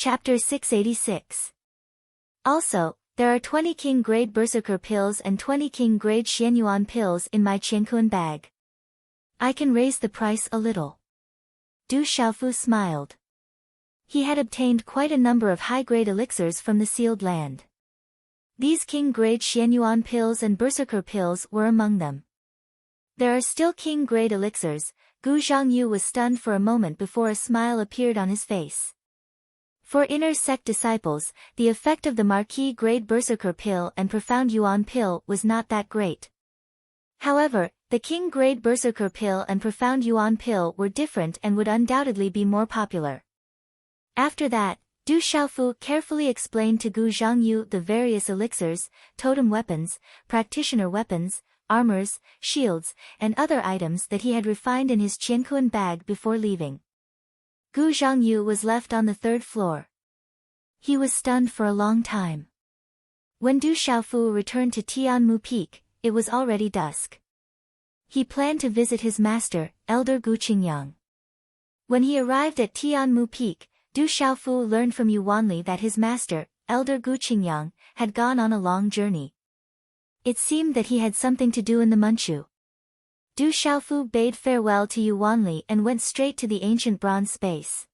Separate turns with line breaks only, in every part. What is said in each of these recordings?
Chapter 686. Also, there are 20 king-grade berserker pills and 20 king-grade xianyuan pills in my qiankuan bag. I can raise the price a little. Du Xiaofu smiled. He had obtained quite a number of high-grade elixirs from the sealed land. These king-grade xianyuan pills and berserker pills were among them. There are still king-grade elixirs. Gu Zhangyu was stunned for a moment before a smile appeared on his face. For inner sect disciples, the effect of the marquis-grade berserker pill and profound yuan pill was not that great. However, the king-grade berserker pill and profound yuan pill were different and would undoubtedly be more popular. After that, Du Xiaofu carefully explained to Gu Zhangyu the various elixirs, totem weapons, practitioner weapons, armors, shields, and other items that he had refined in his qiankuan bag before leaving. Gu Zhangyu was left on the third floor. He was stunned for a long time. When Du Xiaofu returned to Tianmu Peak, it was already dusk. He planned to visit his master, Elder Gu Qingyang. When he arrived at Tianmu Peak, Du Xiaofu learned from Yu Wanli that his master, Elder Gu Qingyang, had gone on a long journey. It seemed that he had something to do in the Manchu. Du Xiaofu bade farewell to Yu Wanli and went straight to the ancient bronze space.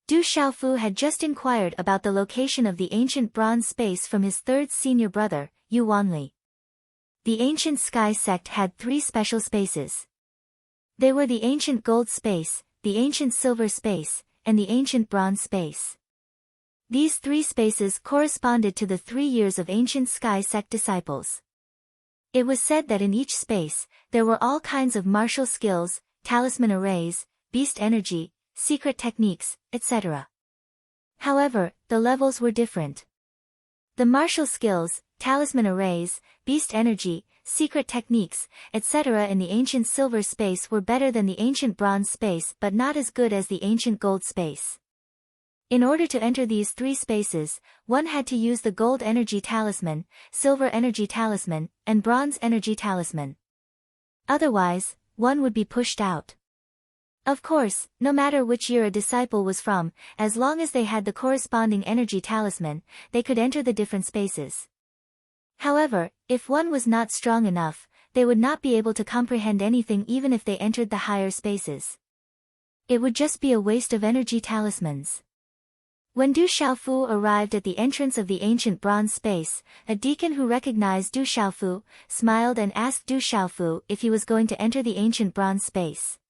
Du Xiaofu had just inquired about the location of the ancient bronze space from his third senior brother, Yu Wanli. The ancient sky sect had 3 special spaces. They were the ancient gold space, the ancient silver space, and the ancient bronze space. These 3 spaces corresponded to the 3 years of ancient sky sect disciples. It was said that in each space, there were all kinds of martial skills, talisman arrays, beast energy, secret techniques, etc. However, the levels were different. The martial skills, talisman arrays, beast energy, secret techniques, etc. in the ancient silver space were better than the ancient bronze space but not as good as the ancient gold space. In order to enter these 3 spaces, one had to use the gold energy talisman, silver energy talisman, and bronze energy talisman. Otherwise, one would be pushed out. Of course, no matter which year a disciple was from, as long as they had the corresponding energy talisman, they could enter the different spaces. However, if one was not strong enough, they would not be able to comprehend anything even if they entered the higher spaces. It would just be a waste of energy talismans. When Du Xiaofu arrived at the entrance of the ancient bronze space, a deacon who recognized Du Xiaofu, smiled and asked Du Xiaofu if he was going to enter the ancient bronze space.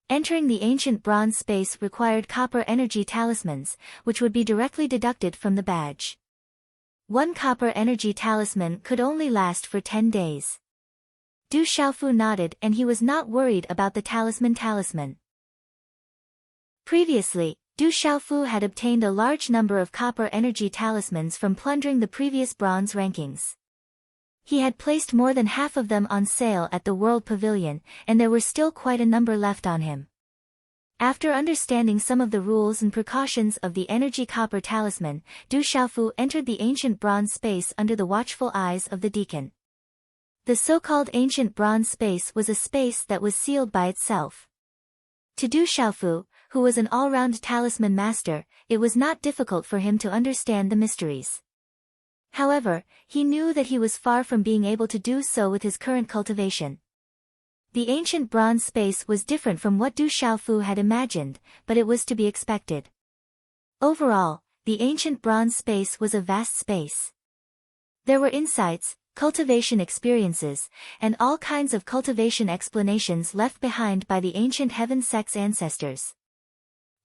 Entering the ancient bronze space required copper energy talismans, which would be directly deducted from the badge. 1 copper energy talisman could only last for 10 days. Du Xiaofu nodded and he was not worried about the talisman. Previously, Du Xiaofu had obtained a large number of copper energy talismans from plundering the previous bronze rankings. He had placed more than half of them on sale at the World Pavilion, and there were still quite a number left on him. After understanding some of the rules and precautions of the energy copper talisman, Du Xiaofu entered the ancient bronze space under the watchful eyes of the deacon. The so-called ancient bronze space was a space that was sealed by itself. To Du Xiaofu, who was an all-round talisman master, it was not difficult for him to understand the mysteries. However, he knew that he was far from being able to do so with his current cultivation. The ancient bronze space was different from what Du Xiaofu had imagined, but it was to be expected. Overall, the ancient bronze space was a vast space. There were insights, cultivation experiences, and all kinds of cultivation explanations left behind by the ancient heaven sect's ancestors.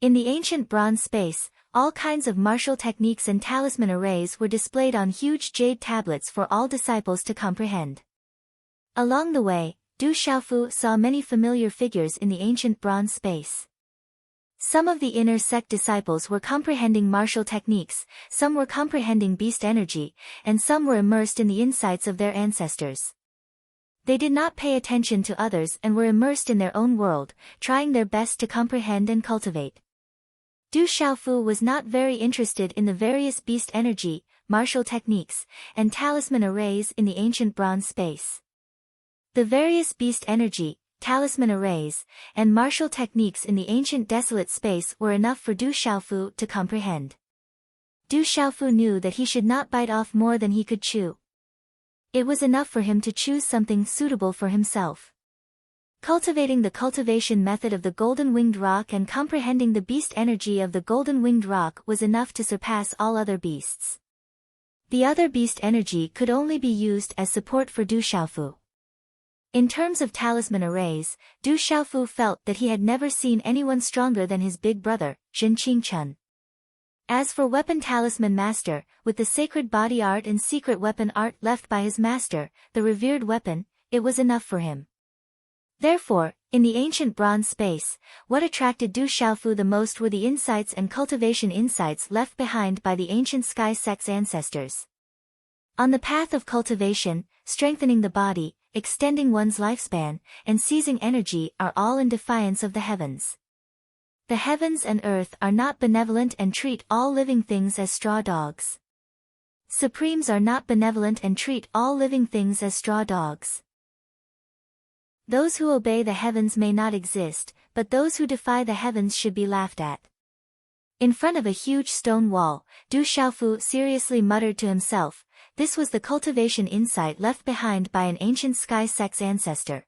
In the ancient bronze space, all kinds of martial techniques and talisman arrays were displayed on huge jade tablets for all disciples to comprehend. Along the way, Du Xiaofu saw many familiar figures in the ancient bronze space. Some of the inner sect disciples were comprehending martial techniques, some were comprehending beast energy, and some were immersed in the insights of their ancestors. They did not pay attention to others and were immersed in their own world, trying their best to comprehend and cultivate. Du Xiaofu was not very interested in the various beast energy, martial techniques, and talisman arrays in the ancient bronze space. The various beast energy, talisman arrays, and martial techniques in the ancient desolate space were enough for Du Xiaofu to comprehend. Du Xiaofu knew that he should not bite off more than he could chew. It was enough for him to choose something suitable for himself. Cultivating the cultivation method of the golden-winged rock and comprehending the beast energy of the golden-winged rock was enough to surpass all other beasts. The other beast energy could only be used as support for Du Xiaofu. In terms of talisman arrays, Du Xiaofu felt that he had never seen anyone stronger than his big brother, Zhen Qingchen. As for weapon talisman master, with the sacred body art and secret weapon art left by his master, the revered weapon, it was enough for him. Therefore, in the ancient bronze space, what attracted Du Xiaofu the most were the insights and cultivation insights left behind by the ancient sky sect's ancestors. On the path of cultivation, strengthening the body, extending one's lifespan, and seizing energy are all in defiance of the heavens. The heavens and earth are not benevolent and treat all living things as straw dogs. Supremes are not benevolent and treat all living things as straw dogs. Those who obey the heavens may not exist, but those who defy the heavens should be laughed at. In front of a huge stone wall, Du Xiaofu seriously muttered to himself, this was the cultivation insight left behind by an ancient sky sect's ancestor.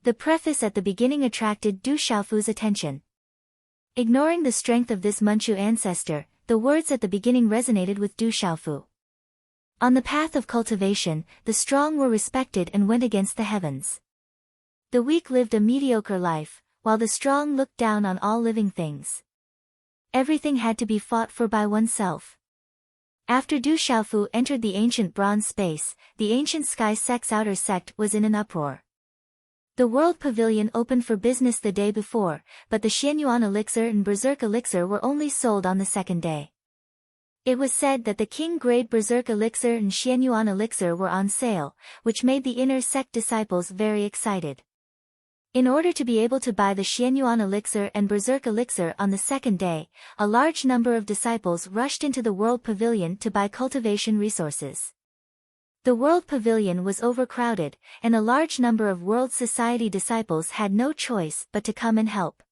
The preface at the beginning attracted Du Xiaofu's attention. Ignoring the strength of this Manchu ancestor, the words at the beginning resonated with Du Xiaofu. On the path of cultivation, the strong were respected and went against the heavens. The weak lived a mediocre life, while the strong looked down on all living things. Everything had to be fought for by oneself. After Du Xiaofu entered the ancient bronze space, the ancient sky sect's outer sect was in an uproar. The world pavilion opened for business the day before, but the Xianyuan elixir and berserk elixir were only sold on the second day. It was said that the king-grade berserk elixir and Xianyuan elixir were on sale, which made the inner sect disciples very excited. In order to be able to buy the Xianyuan elixir and berserk elixir on the second day, a large number of disciples rushed into the world pavilion to buy cultivation resources. The world pavilion was overcrowded, and a large number of world society disciples had no choice but to come and help.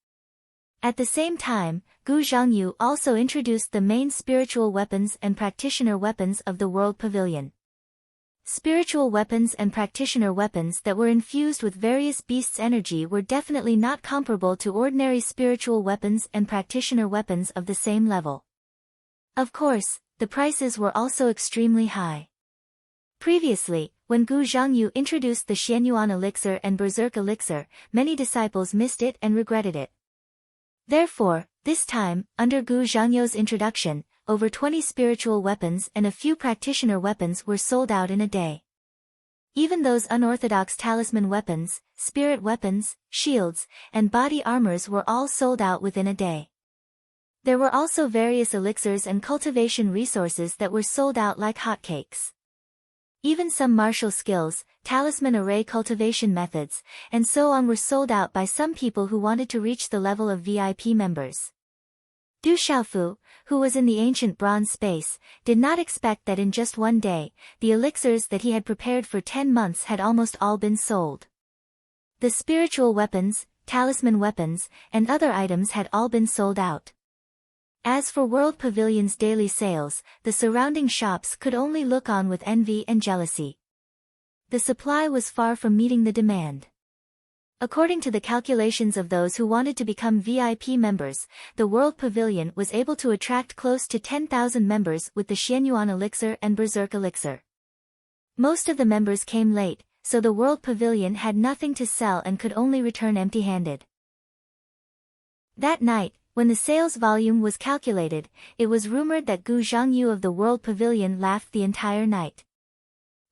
At the same time, Gu Zhangyu also introduced the main spiritual weapons and practitioner weapons of the world pavilion. Spiritual weapons and practitioner weapons that were infused with various beasts' energy were definitely not comparable to ordinary spiritual weapons and practitioner weapons of the same level. Of course, the prices were also extremely high. Previously, when Gu Zhangyu introduced the Xianyuan elixir and berserk elixir, many disciples missed it and regretted it. Therefore, this time, under Gu Zhangyu's introduction, over 20 spiritual weapons and a few practitioner weapons were sold out in a day. Even those unorthodox talisman weapons, spirit weapons, shields, and body armors were all sold out within a day. There were also various elixirs and cultivation resources that were sold out like hotcakes. Even some martial skills, talisman array cultivation methods, and so on were sold out by some people who wanted to reach the level of VIP members. Du Xiaofu, who was in the ancient bronze space, did not expect that in just one day, the elixirs that he had prepared for 10 months had almost all been sold. The spiritual weapons, talisman weapons, and other items had all been sold out. As for World Pavilion's daily sales, the surrounding shops could only look on with envy and jealousy. The supply was far from meeting the demand. According to the calculations of those who wanted to become VIP members, the World Pavilion was able to attract close to 10,000 members with the Xianyuan elixir and berserk elixir. Most of the members came late, so the World Pavilion had nothing to sell and could only return empty-handed. That night, when the sales volume was calculated, it was rumored that Gu Zhangyu of the World Pavilion laughed the entire night.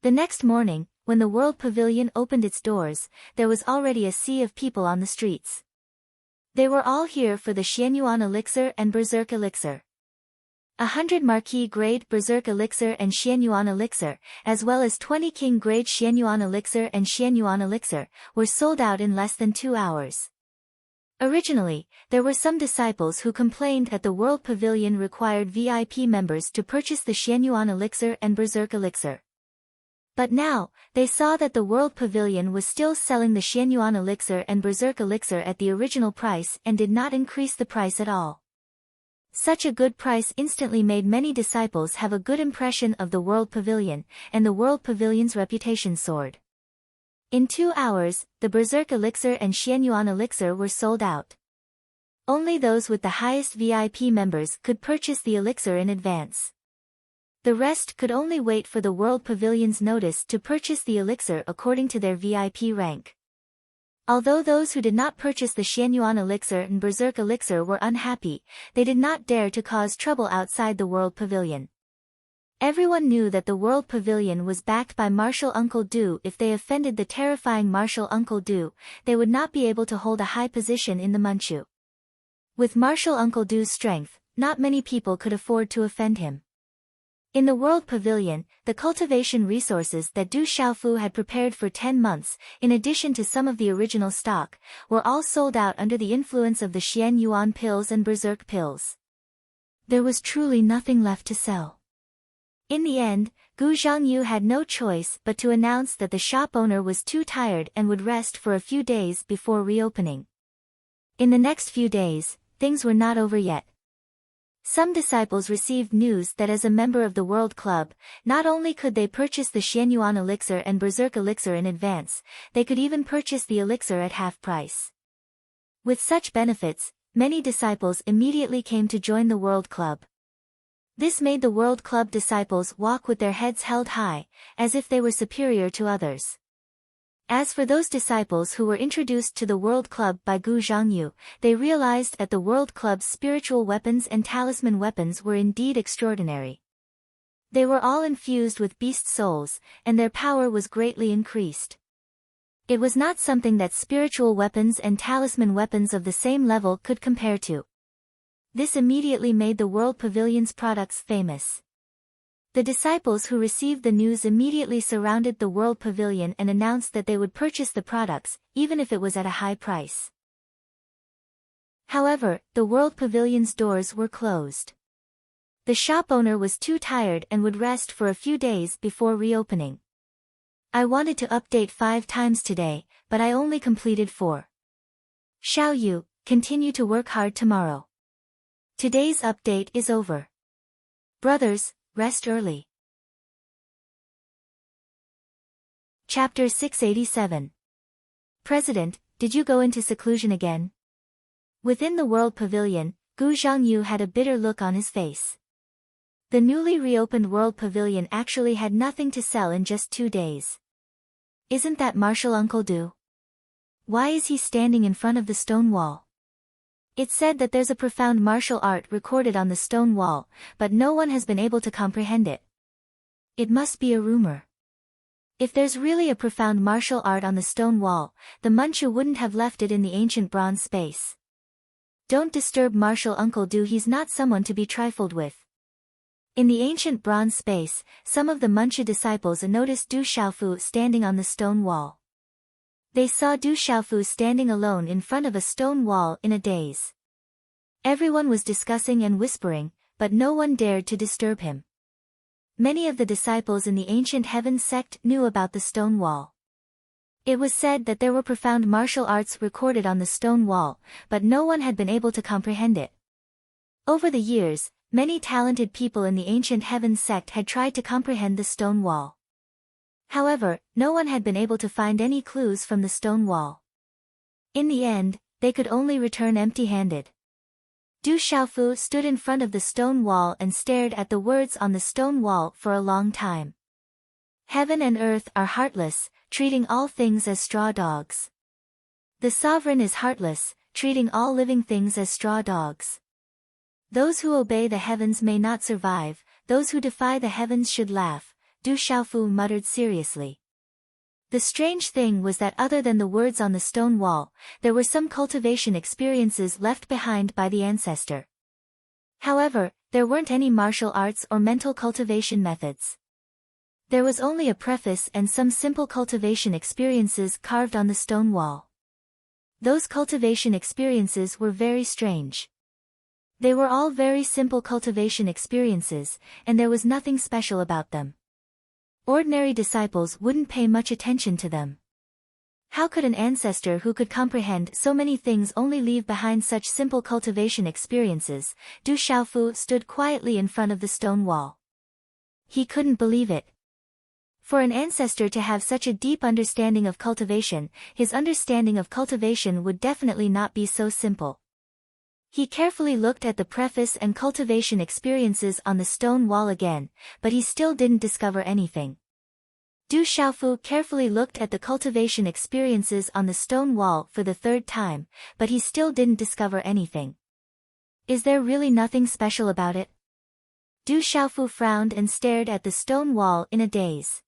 The next morning, when the World Pavilion opened its doors, there was already a sea of people on the streets. They were all here for the Xianyuan elixir and berserk elixir. 100 marquis-grade berserk elixir and Xianyuan elixir, as well as 20 king-grade Xianyuan elixir and Xianyuan elixir, were sold out in less than 2 hours. Originally, there were some disciples who complained that the World Pavilion required VIP members to purchase the Xianyuan elixir and berserk elixir. But now, they saw that the World Pavilion was still selling the Xianyuan elixir and Berserk elixir at the original price and did not increase the price at all. Such a good price instantly made many disciples have a good impression of the World Pavilion, and the World Pavilion's reputation soared. In 2 hours, the Berserk elixir and Xianyuan elixir were sold out. Only those with the highest VIP members could purchase the elixir in advance. The rest could only wait for the World Pavilion's notice to purchase the elixir according to their VIP rank. Although those who did not purchase the Xianyuan elixir and Berserk elixir were unhappy, they did not dare to cause trouble outside the World Pavilion. Everyone knew that the World Pavilion was backed by Martial Uncle Du. If they offended the terrifying Martial Uncle Du, they would not be able to hold a high position in the Manchu. With Martial Uncle Du's strength, not many people could afford to offend him. In the World Pavilion, the cultivation resources that Du Xiaofu had prepared for 10 months, in addition to some of the original stock, were all sold out under the influence of the Xianyuan pills and Berserk pills. There was truly nothing left to sell. In the end, Gu Zhangyu had no choice but to announce that the shop owner was too tired and would rest for a few days before reopening. In the next few days, things were not over yet. Some disciples received news that as a member of the World Club, not only could they purchase the Xianyuan elixir and Berserk elixir in advance, they could even purchase the elixir at half price. With such benefits, many disciples immediately came to join the World Club. This made the World Club disciples walk with their heads held high, as if they were superior to others. As for those disciples who were introduced to the World Club by Gu Zhangyu, they realized that the World Club's spiritual weapons and talisman weapons were indeed extraordinary. They were all infused with beast souls, and their power was greatly increased. It was not something that spiritual weapons and talisman weapons of the same level could compare to. This immediately made the World Pavilion's products famous. The disciples who received the news immediately surrounded the World Pavilion and announced that they would purchase the products, even if it was at a high price. However, the World Pavilion's doors were closed. The shop owner was too tired and would rest for a few days before reopening. I wanted to update 5 times today, but I only completed 4. Xiao Yu, continue to work hard tomorrow. Today's update is over. Brothers, rest early. Chapter 687. President, did you go into seclusion again? Within the World Pavilion, Gu Zhangyu had a bitter look on his face. The newly reopened World Pavilion actually had nothing to sell in just 2 days. Isn't that Martial Uncle Du? Why is he standing in front of the stone wall? It's said that there's a profound martial art recorded on the stone wall, but no one has been able to comprehend it. It must be a rumor. If there's really a profound martial art on the stone wall, the Manchu wouldn't have left it in the ancient bronze space. Don't disturb Martial Uncle Du, he's not someone to be trifled with. In the ancient bronze space, some of the Manchu disciples noticed Du Xiaofu standing on the stone wall. They saw Du Xiaofu standing alone in front of a stone wall in a daze. Everyone was discussing and whispering, but no one dared to disturb him. Many of the disciples in the ancient heaven sect knew about the stone wall. It was said that there were profound martial arts recorded on the stone wall, but no one had been able to comprehend it. Over the years, many talented people in the ancient heaven sect had tried to comprehend the stone wall. However, no one had been able to find any clues from the stone wall. In the end, they could only return empty-handed. Du Xiaofu stood in front of the stone wall and stared at the words on the stone wall for a long time. Heaven and earth are heartless, treating all things as straw dogs. The sovereign is heartless, treating all living things as straw dogs. Those who obey the heavens may not survive, those who defy the heavens should laugh, Du Xiaofu muttered seriously. The strange thing was that other than the words on the stone wall, there were some cultivation experiences left behind by the ancestor. However, there weren't any martial arts or mental cultivation methods. There was only a preface and some simple cultivation experiences carved on the stone wall. Those cultivation experiences were very strange. They were all very simple cultivation experiences, and there was nothing special about them. Ordinary disciples wouldn't pay much attention to them. How could an ancestor who could comprehend so many things only leave behind such simple cultivation experiences? Du Xiaofu stood quietly in front of the stone wall. He couldn't believe it. For an ancestor to have such a deep understanding of cultivation, his understanding of cultivation would definitely not be so simple. He carefully looked at the preface and cultivation experiences on the stone wall again, but he still didn't discover anything. Du Xiaofu carefully looked at the cultivation experiences on the stone wall for the third time, but he still didn't discover anything. Is there really nothing special about it? Du Xiaofu frowned and stared at the stone wall in a daze.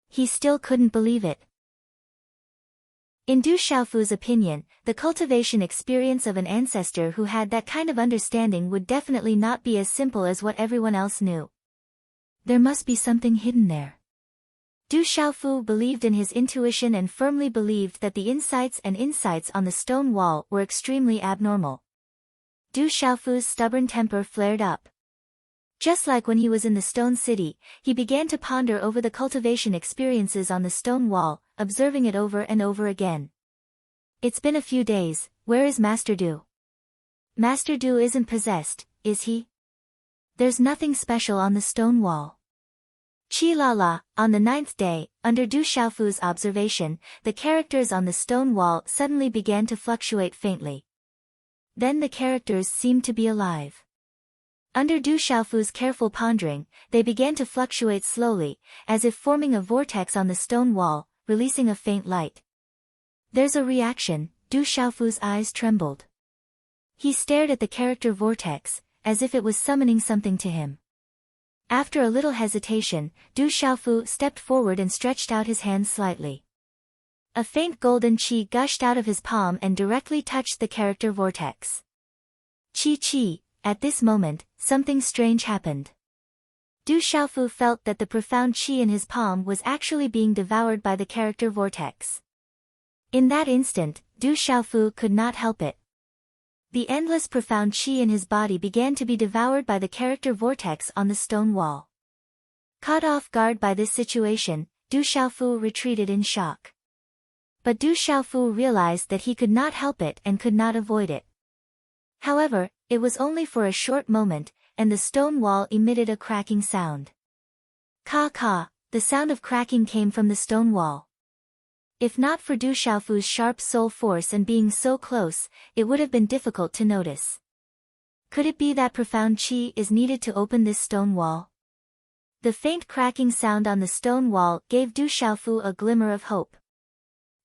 He still couldn't believe it. In Du Xiaofu's opinion, the cultivation experience of an ancestor who had that kind of understanding would definitely not be as simple as what everyone else knew. There must be something hidden there. Du Xiaofu believed in his intuition and firmly believed that the insights on the stone wall were extremely abnormal. Du Xiaofu's stubborn temper flared up. Just like when he was in the stone city, he began to ponder over the cultivation experiences on the stone wall, observing it over and over again. It's been a few days, where is Master Du? Master Du isn't possessed, is he? There's nothing special on the stone wall. Chi la la, on the 9th day, under Du Xiaofu's observation, the characters on the stone wall suddenly began to fluctuate faintly. Then the characters seemed to be alive. Under Du Xiaofu's careful pondering, they began to fluctuate slowly, as if forming a vortex on the stone wall, releasing a faint light. There's a reaction. Du Xiaofu's eyes trembled. He stared at the character vortex, as if it was summoning something to him. After a little hesitation, Du Xiaofu stepped forward and stretched out his hand slightly. A faint golden qi gushed out of his palm and directly touched the character vortex. Qi. At this moment, something strange happened. Du Xiaofu felt that the profound qi in his palm was actually being devoured by the character vortex. In that instant, Du Xiaofu could not help it. The endless profound qi in his body began to be devoured by the character vortex on the stone wall. Caught off guard by this situation, Du Xiaofu retreated in shock. But Du Xiaofu realized that he could not help it and could not avoid it. However, it was only for a short moment, and the stone wall emitted a cracking sound. Ka, the sound of cracking came from the stone wall. If not for Du Xiaofu's sharp soul force and being so close, it would have been difficult to notice. Could it be that profound qi is needed to open this stone wall? The faint cracking sound on the stone wall gave Du Xiaofu a glimmer of hope.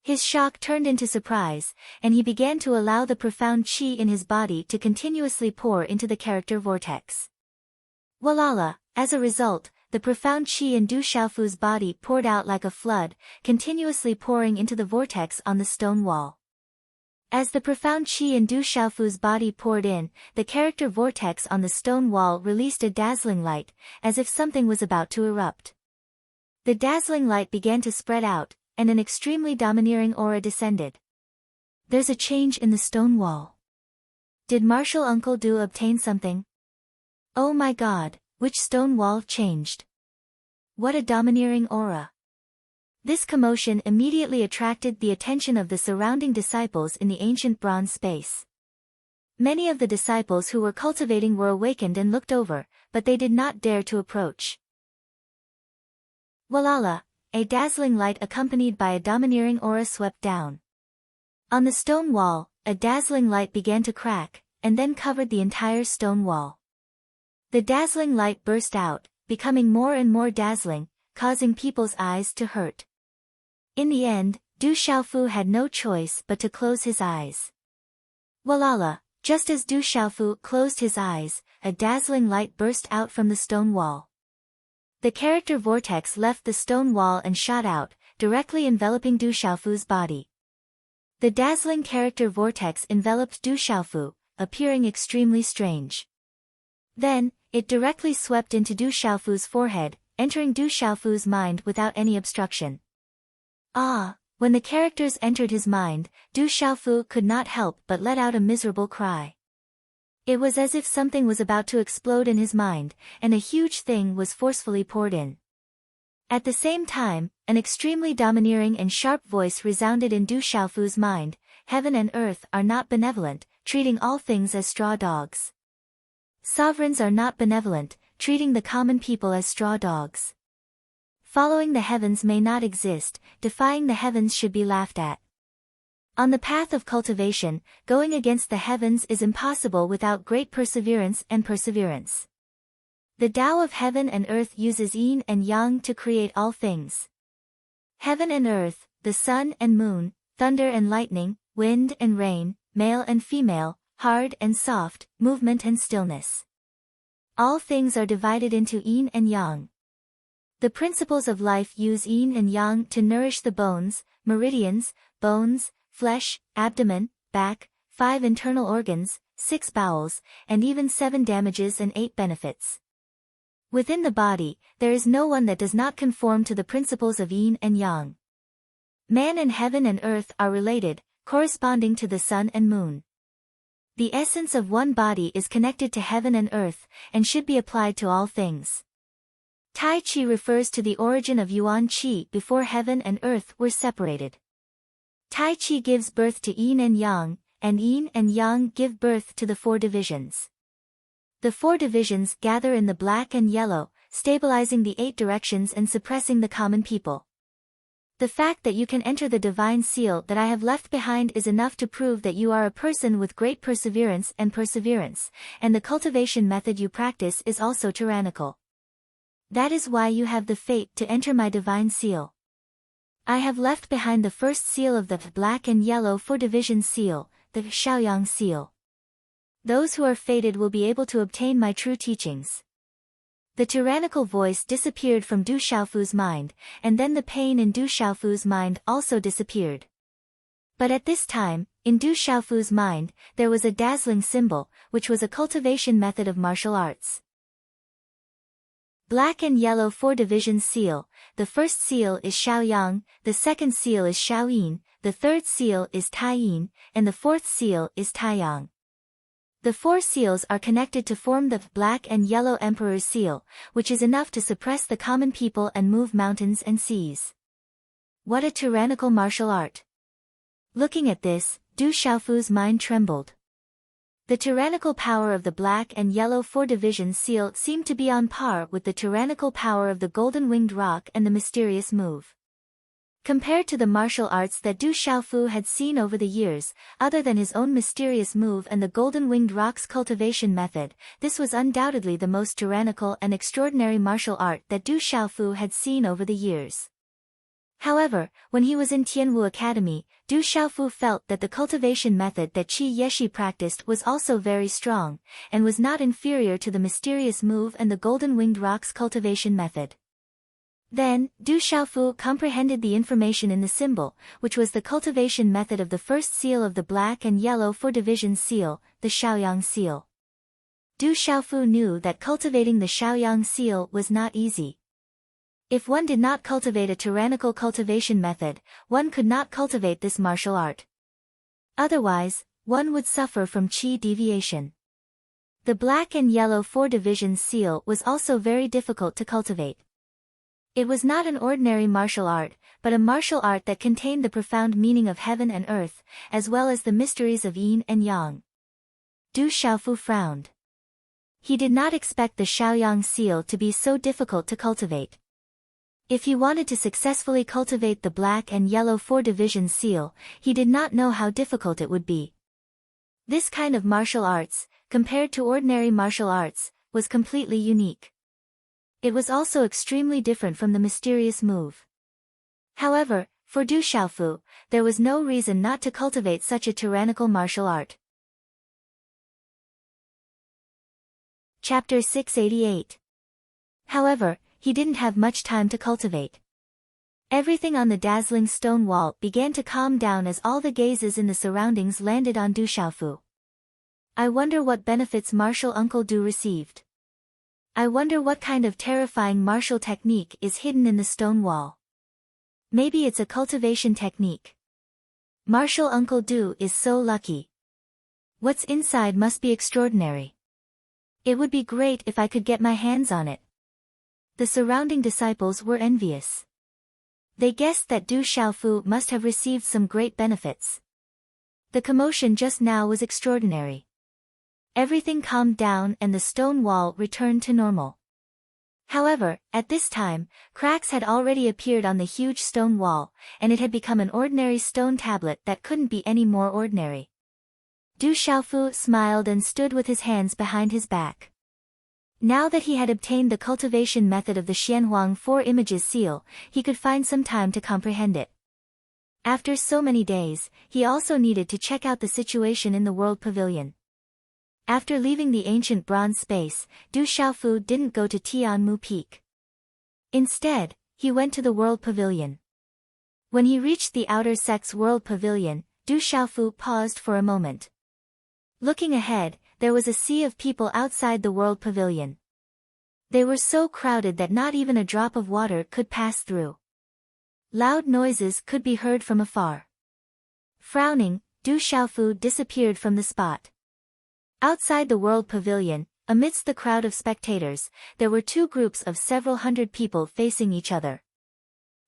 His shock turned into surprise, and he began to allow the profound qi in his body to continuously pour into the character vortex. Walala, as a result, the profound qi in Du Xiaofu's body poured out like a flood, continuously pouring into the vortex on the stone wall. As the profound qi in Du Xiaofu's body poured in, the character vortex on the stone wall released a dazzling light, as if something was about to erupt. The dazzling light began to spread out, and an extremely domineering aura descended. There's a change in the stone wall. Did Martial Uncle Du obtain something? Oh my God, which stone wall changed? What a domineering aura! This commotion immediately attracted the attention of the surrounding disciples in the ancient bronze space. Many of the disciples who were cultivating were awakened and looked over, but they did not dare to approach. Walala, a dazzling light accompanied by a domineering aura swept down. On the stone wall, a dazzling light began to crack, and then covered the entire stone wall. The dazzling light burst out, becoming more and more dazzling, causing people's eyes to hurt. In the end, Du Xiaofu had no choice but to close his eyes. Walala, just as Du Xiaofu closed his eyes, a dazzling light burst out from the stone wall. The character vortex left the stone wall and shot out, directly enveloping Du Xiaofu's body. The dazzling character vortex enveloped Du Xiaofu, appearing extremely strange. Then, it directly swept into Du Xiaofu's forehead, entering Du Xiaofu's mind without any obstruction. When the characters entered his mind, Du Xiaofu could not help but let out a miserable cry. It was as if something was about to explode in his mind, and a huge thing was forcefully poured in. At the same time, an extremely domineering and sharp voice resounded in Du Xiaofu's mind: heaven and earth are not benevolent, treating all things as straw dogs. Sovereigns are not benevolent, treating the common people as straw dogs. Following the heavens may not exist, defying the heavens should be laughed at. On the path of cultivation, going against the heavens is impossible without great perseverance and perseverance. The Tao of heaven and earth uses yin and yang to create all things. Heaven and earth, the sun and moon, thunder and lightning, wind and rain, male and female, hard and soft, movement and stillness. All things are divided into yin and yang. The principles of life use yin and yang to nourish the bones, meridians, bones, flesh, abdomen, back, 5 internal organs, 6 bowels, and even 7 damages and 8 benefits. Within the body, there is no one that does not conform to the principles of yin and yang. Man and heaven and earth are related, corresponding to the sun and moon. The essence of one body is connected to heaven and earth, and should be applied to all things. Tai Chi refers to the origin of Yuan Qi before heaven and earth were separated. Tai Chi gives birth to yin and yang give birth to the 4 divisions. The 4 divisions gather in the black and yellow, stabilizing the 8 directions and suppressing the common people. The fact that you can enter the divine seal that I have left behind is enough to prove that you are a person with great perseverance, and the cultivation method you practice is also tyrannical. That is why you have the fate to enter my divine seal. I have left behind the first seal of the black and yellow 4-division seal, the Shaoyang seal. Those who are fated will be able to obtain my true teachings. The tyrannical voice disappeared from Du Xiaofu's mind, and then the pain in Du Xiaofu's mind also disappeared. But at this time, in Du Xiaofu's mind, there was a dazzling symbol, which was a cultivation method of martial arts. Black and yellow 4-division seal. The first seal is Shaoyang, the second seal is Shaoyin, the third seal is Taiyin, and the fourth seal is Taiyang. The 4 seals are connected to form the black and yellow emperor's seal, which is enough to suppress the common people and move mountains and seas. What a tyrannical martial art! Looking at this, Du Xiaofu's mind trembled. The tyrannical power of the black and yellow 4-division seal seemed to be on par with the tyrannical power of the golden-winged roc and the mysterious move. Compared to the martial arts that Du Xiaofu had seen over the years, other than his own mysterious move and the golden-winged roc's cultivation method, this was undoubtedly the most tyrannical and extraordinary martial art that Du Xiaofu had seen over the years. However, when he was in Tianwu Academy, Du Xiaofu felt that the cultivation method that Qi Yeshi practiced was also very strong, and was not inferior to the mysterious move and the golden-winged roc's cultivation method. Then, Du Xiaofu comprehended the information in the symbol, which was the cultivation method of the first seal of the black and yellow 4-division seal, the Shaoyang seal. Du Xiaofu knew that cultivating the Shaoyang seal was not easy. If one did not cultivate a tyrannical cultivation method, one could not cultivate this martial art. Otherwise, one would suffer from qi deviation. The black and yellow 4-division seal was also very difficult to cultivate. It was not an ordinary martial art, but a martial art that contained the profound meaning of heaven and earth, as well as the mysteries of yin and yang. Du Xiaofu frowned. He did not expect the Shaoyang seal to be so difficult to cultivate. If he wanted to successfully cultivate the black and yellow 4-division seal, he did not know how difficult it would be. This kind of martial arts, compared to ordinary martial arts, was completely unique. It was also extremely different from the mysterious move. However, for Du Xiaofu, there was no reason not to cultivate such a tyrannical martial art. Chapter 688. However, he didn't have much time to cultivate. Everything on the dazzling stone wall began to calm down as all the gazes in the surroundings landed on Du Xiaofu. I wonder what benefits martial Uncle Du received. I wonder what kind of terrifying martial technique is hidden in the stone wall. Maybe it's a cultivation technique. Martial Uncle Du is so lucky. What's inside must be extraordinary. It would be great if I could get my hands on it. The surrounding disciples were envious. They guessed that Du Xiaofu must have received some great benefits. The commotion just now was extraordinary. Everything calmed down and the stone wall returned to normal. However, at this time, cracks had already appeared on the huge stone wall, and it had become an ordinary stone tablet that couldn't be any more ordinary. Du Xiaofu smiled and stood with his hands behind his back. Now that he had obtained the cultivation method of the Xianhuang 4 images seal, he could find some time to comprehend it. After so many days, he also needed to check out the situation in the World Pavilion. After leaving the ancient bronze space, Du Xiaofu didn't go to Tianmu Peak. Instead, he went to the World Pavilion. When he reached the outer sect's World Pavilion, Du Xiaofu paused for a moment. Looking ahead, there was a sea of people outside the World Pavilion. They were so crowded that not even a drop of water could pass through. Loud noises could be heard from afar. Frowning, Du Xiaofu disappeared from the spot. Outside the World Pavilion, amidst the crowd of spectators, there were two groups of several hundred people facing each other.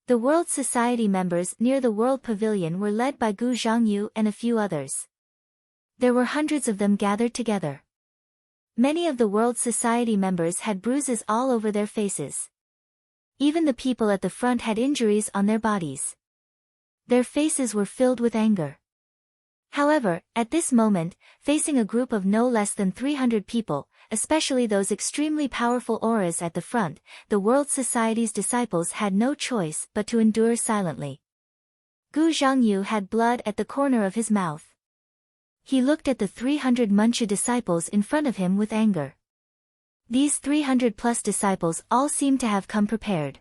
The World Society members near the World Pavilion were led by Gu Zhangyu and a few others. There were hundreds of them gathered together. Many of the World Society members had bruises all over their faces. Even the people at the front had injuries on their bodies. Their faces were filled with anger. However, at this moment, facing a group of no less than 300 people, especially those extremely powerful auras at the front, the World Society's disciples had no choice but to endure silently. Gu Zhangyu had blood at the corner of his mouth. He looked at the 300 Manchu disciples in front of him with anger. These 300+ disciples all seemed to have come prepared.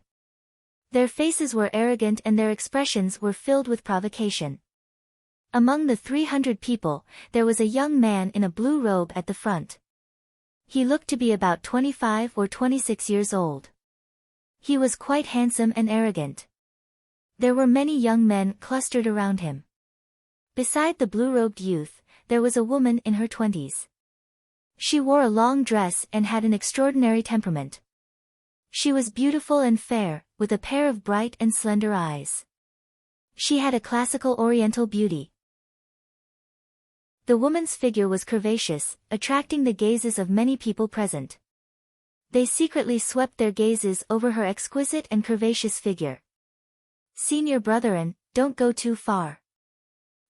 Their faces were arrogant and their expressions were filled with provocation. Among the 300 people, there was a young man in a blue robe at the front. He looked to be about 25 or 26 years old. He was quite handsome and arrogant. There were many young men clustered around him. Beside the blue-robed youth, there was a woman in her 20s. She wore a long dress and had an extraordinary temperament. She was beautiful and fair, with a pair of bright and slender eyes. She had a classical Oriental beauty. The woman's figure was curvaceous, attracting the gazes of many people present. They secretly swept their gazes over her exquisite and curvaceous figure. "Senior brethren, don't go too far."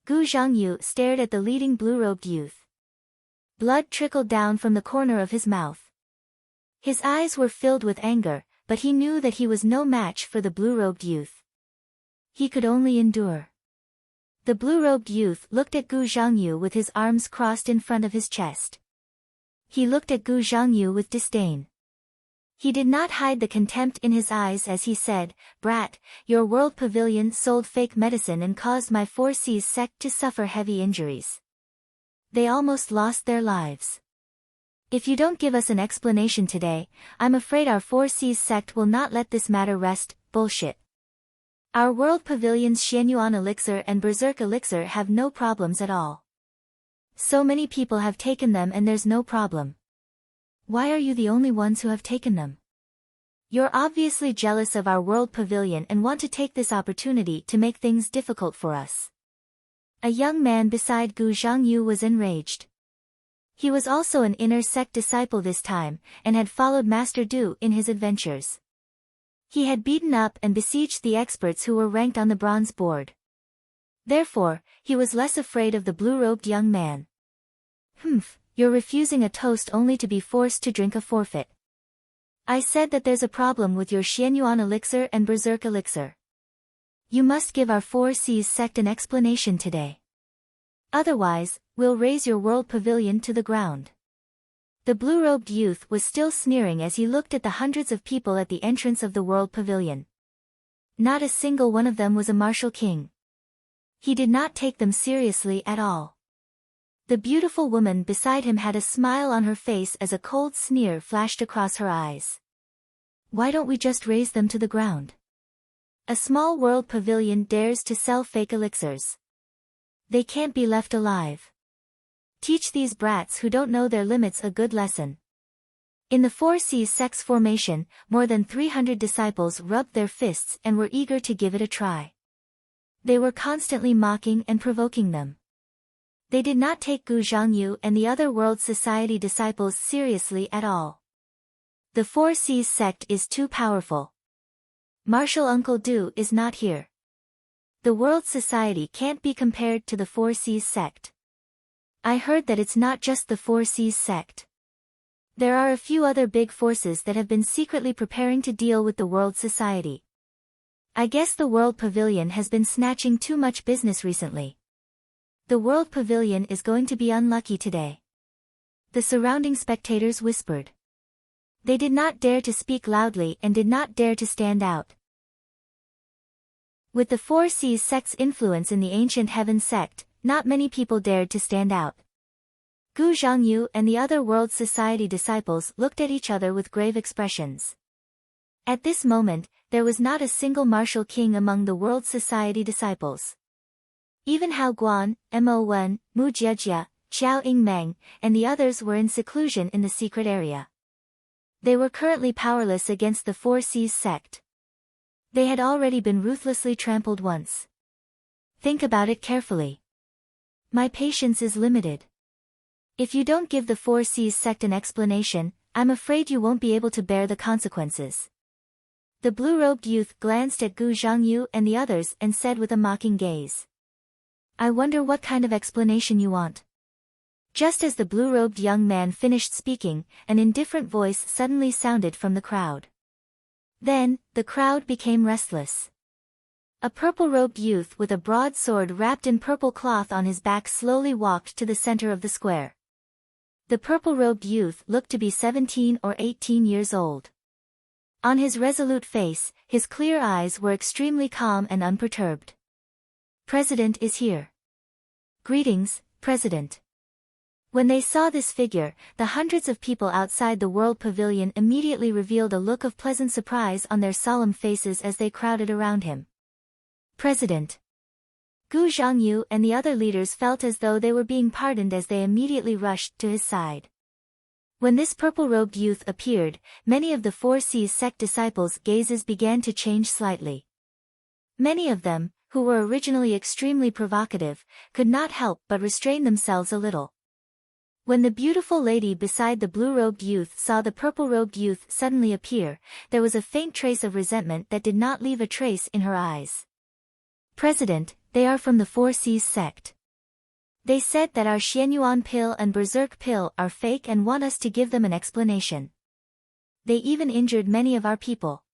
Gu Zhangyu stared at the leading blue-robed youth. Blood trickled down from the corner of his mouth. His eyes were filled with anger, but he knew that he was no match for the blue-robed youth. He could only endure. The blue-robed youth looked at Gu Zhangyu with his arms crossed in front of his chest. He looked at Gu Zhangyu with disdain. He did not hide the contempt in his eyes as he said, "Brat, your World Pavilion sold fake medicine and caused my 4C's sect to suffer heavy injuries. They almost lost their lives. If you don't give us an explanation today, I'm afraid our 4C's sect will not let this matter rest." Bullshit. Our World Pavilion's Xianyuan elixir and Berserk elixir have no problems at all. So many people have taken them and there's no problem. Why are you the only ones who have taken them? You're obviously jealous of our World Pavilion and want to take this opportunity to make things difficult for us. A young man beside Gu Zhangyu was enraged. He was also an inner sect disciple this time, and had followed Master Du in his adventures. He had beaten up and besieged the experts who were ranked on the bronze board. Therefore, he was less afraid of the blue-robed young man. "Humph, you're refusing a toast only to be forced to drink a forfeit. I said that there's a problem with your Xianyuan elixir and Berserk elixir. You must give our 4C's sect an explanation today. Otherwise, we'll raise your World Pavilion to the ground." The blue-robed youth was still sneering as he looked at the hundreds of people at the entrance of the World Pavilion. Not a single one of them was a martial king. He did not take them seriously at all. The beautiful woman beside him had a smile on her face as a cold sneer flashed across her eyes. "Why don't we just raise them to the ground? A small World Pavilion dares to sell fake elixirs. They can't be left alive. Teach these brats who don't know their limits a good lesson." In the Four Seas sect's formation, more than 300 disciples rubbed their fists and were eager to give it a try. They were constantly mocking and provoking them. They did not take Gu Zhangyu and the other World Society disciples seriously at all. The Four Seas sect is too powerful. Martial Uncle Du is not here. The World Society can't be compared to the Four Seas sect. I heard that it's not just the Four Seas sect. There are a few other big forces that have been secretly preparing to deal with the World Society. I guess the World Pavilion has been snatching too much business recently. The World Pavilion is going to be unlucky today. The surrounding spectators whispered. They did not dare to speak loudly and did not dare to stand out. With the Four Seas sect's influence in the Ancient Heaven sect, not many people dared to stand out. Gu Zhangyu and the other World Society disciples looked at each other with grave expressions. At this moment, there was not a single martial king among the World Society disciples. Even Hao Guan, Mo Wen, Mu Jiejia, Xiao Yingmeng, and the others were in seclusion in the secret area. They were currently powerless against the Four Seas sect. They had already been ruthlessly trampled once. Think about it carefully. My patience is limited. If you don't give the Four Seas sect an explanation, I'm afraid you won't be able to bear the consequences. The blue-robed youth glanced at Gu Zhangyu and the others and said with a mocking gaze. I wonder what kind of explanation you want. Just as the blue-robed young man finished speaking, an indifferent voice suddenly sounded from the crowd. Then, the crowd became restless. A purple-robed youth with a broad sword wrapped in purple cloth on his back slowly walked to the center of the square. The purple-robed youth looked to be 17 or 18 years old. On his resolute face, his clear eyes were extremely calm and unperturbed. President is here. Greetings, President. When they saw this figure, the hundreds of people outside the World Pavilion immediately revealed a look of pleasant surprise on their solemn faces as they crowded around him. President. Gu Zhangyu and the other leaders felt as though they were being pardoned as they immediately rushed to his side. When this purple-robed youth appeared, many of the Four Seas sect disciples' gazes began to change slightly. Many of them, who were originally extremely provocative, could not help but restrain themselves a little. When the beautiful lady beside the blue-robed youth saw the purple-robed youth suddenly appear, there was a faint trace of resentment that did not leave a trace in her eyes. President, they are from the Four Seas sect. They said that our Xianyuan pill and Berserk pill are fake and want us to give them an explanation. They even injured many of our people.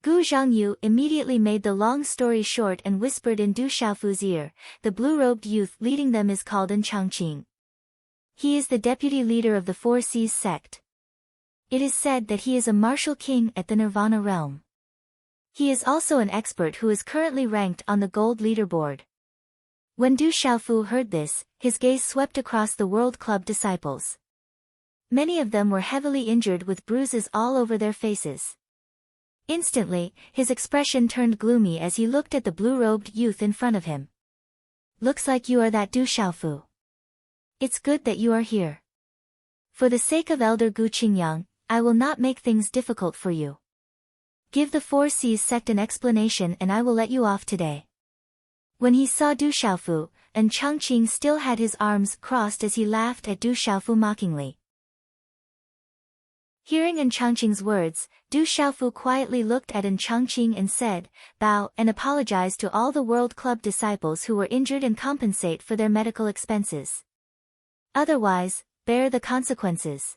Gu Zhangyu immediately made the long story short and whispered in Du Xiaofu's ear, the blue-robed youth leading them is called An Changqing. He is the deputy leader of the Four Seas sect. It is said that he is a martial king at the Nirvana realm. He is also an expert who is currently ranked on the gold leaderboard. When Du Xiaofu heard this, his gaze swept across the World Club disciples. Many of them were heavily injured with bruises all over their faces. Instantly, his expression turned gloomy as he looked at the blue-robed youth in front of him. Looks like you are that Du Xiaofu. It's good that you are here. For the sake of Elder Gu Qingyang, I will not make things difficult for you. Give the Four Seas sect an explanation and I will let you off today. When he saw Du Xiaofu, An Changqing still had his arms crossed as he laughed at Du Xiaofu mockingly. Hearing An Changqing's words, Du Xiaofu quietly looked at An Changqing and said, bow and apologize to all the World Club disciples who were injured and compensate for their medical expenses. Otherwise, bear the consequences.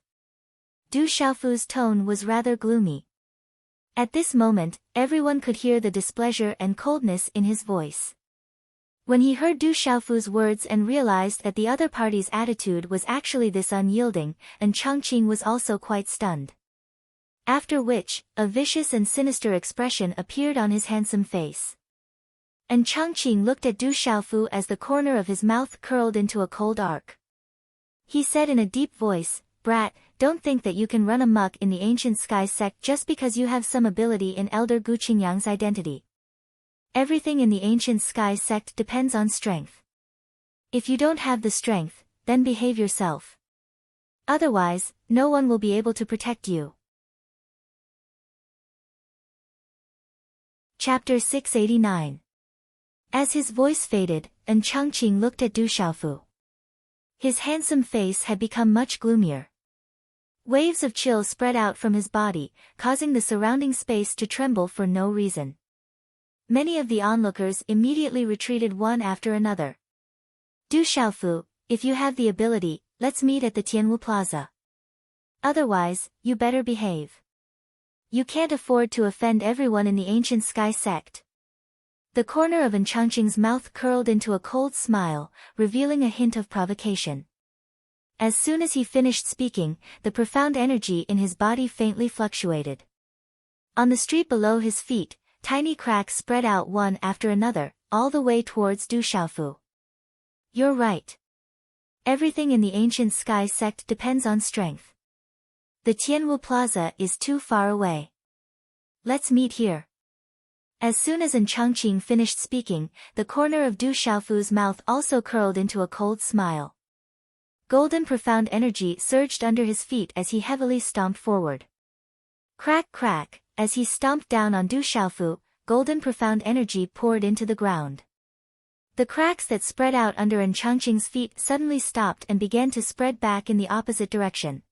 Du Xiaofu's tone was rather gloomy. At this moment, everyone could hear the displeasure and coldness in his voice. When he heard Du Xiaofu's words and realized that the other party's attitude was actually this unyielding, An Changqing was also quite stunned. After which, a vicious and sinister expression appeared on his handsome face. An Changqing looked at Du Xiaofu as the corner of his mouth curled into a cold arc. He said in a deep voice, Brat, don't think that you can run amok in the Ancient Sky sect just because you have some ability in Elder Gu Qingyang's identity. Everything in the Ancient Sky sect depends on strength. If you don't have the strength, then behave yourself. Otherwise, no one will be able to protect you. Chapter 689. As his voice faded, Changqing looked at Du Xiaofu. His handsome face had become much gloomier. Waves of chill spread out from his body, causing the surrounding space to tremble for no reason. Many of the onlookers immediately retreated one after another. Du Xiaofu, if you have the ability, let's meet at the Tianwu Plaza. Otherwise, you better behave. You can't afford to offend everyone in the ancient sky sect. The corner of Changqing's mouth curled into a cold smile, revealing a hint of provocation. As soon as he finished speaking, the profound energy in his body faintly fluctuated. On the street below his feet, tiny cracks spread out one after another, all the way towards Du Xiaofu. You're right. Everything in the ancient sky sect depends on strength. The Tianwu Plaza is too far away. Let's meet here. As soon as Changqing finished speaking, the corner of Du Xiaofu's mouth also curled into a cold smile. Golden profound energy surged under his feet as he heavily stomped forward. Crack crack, as he stomped down on Du Xiaofu, golden profound energy poured into the ground. The cracks that spread out under Changqing's feet suddenly stopped and began to spread back in the opposite direction.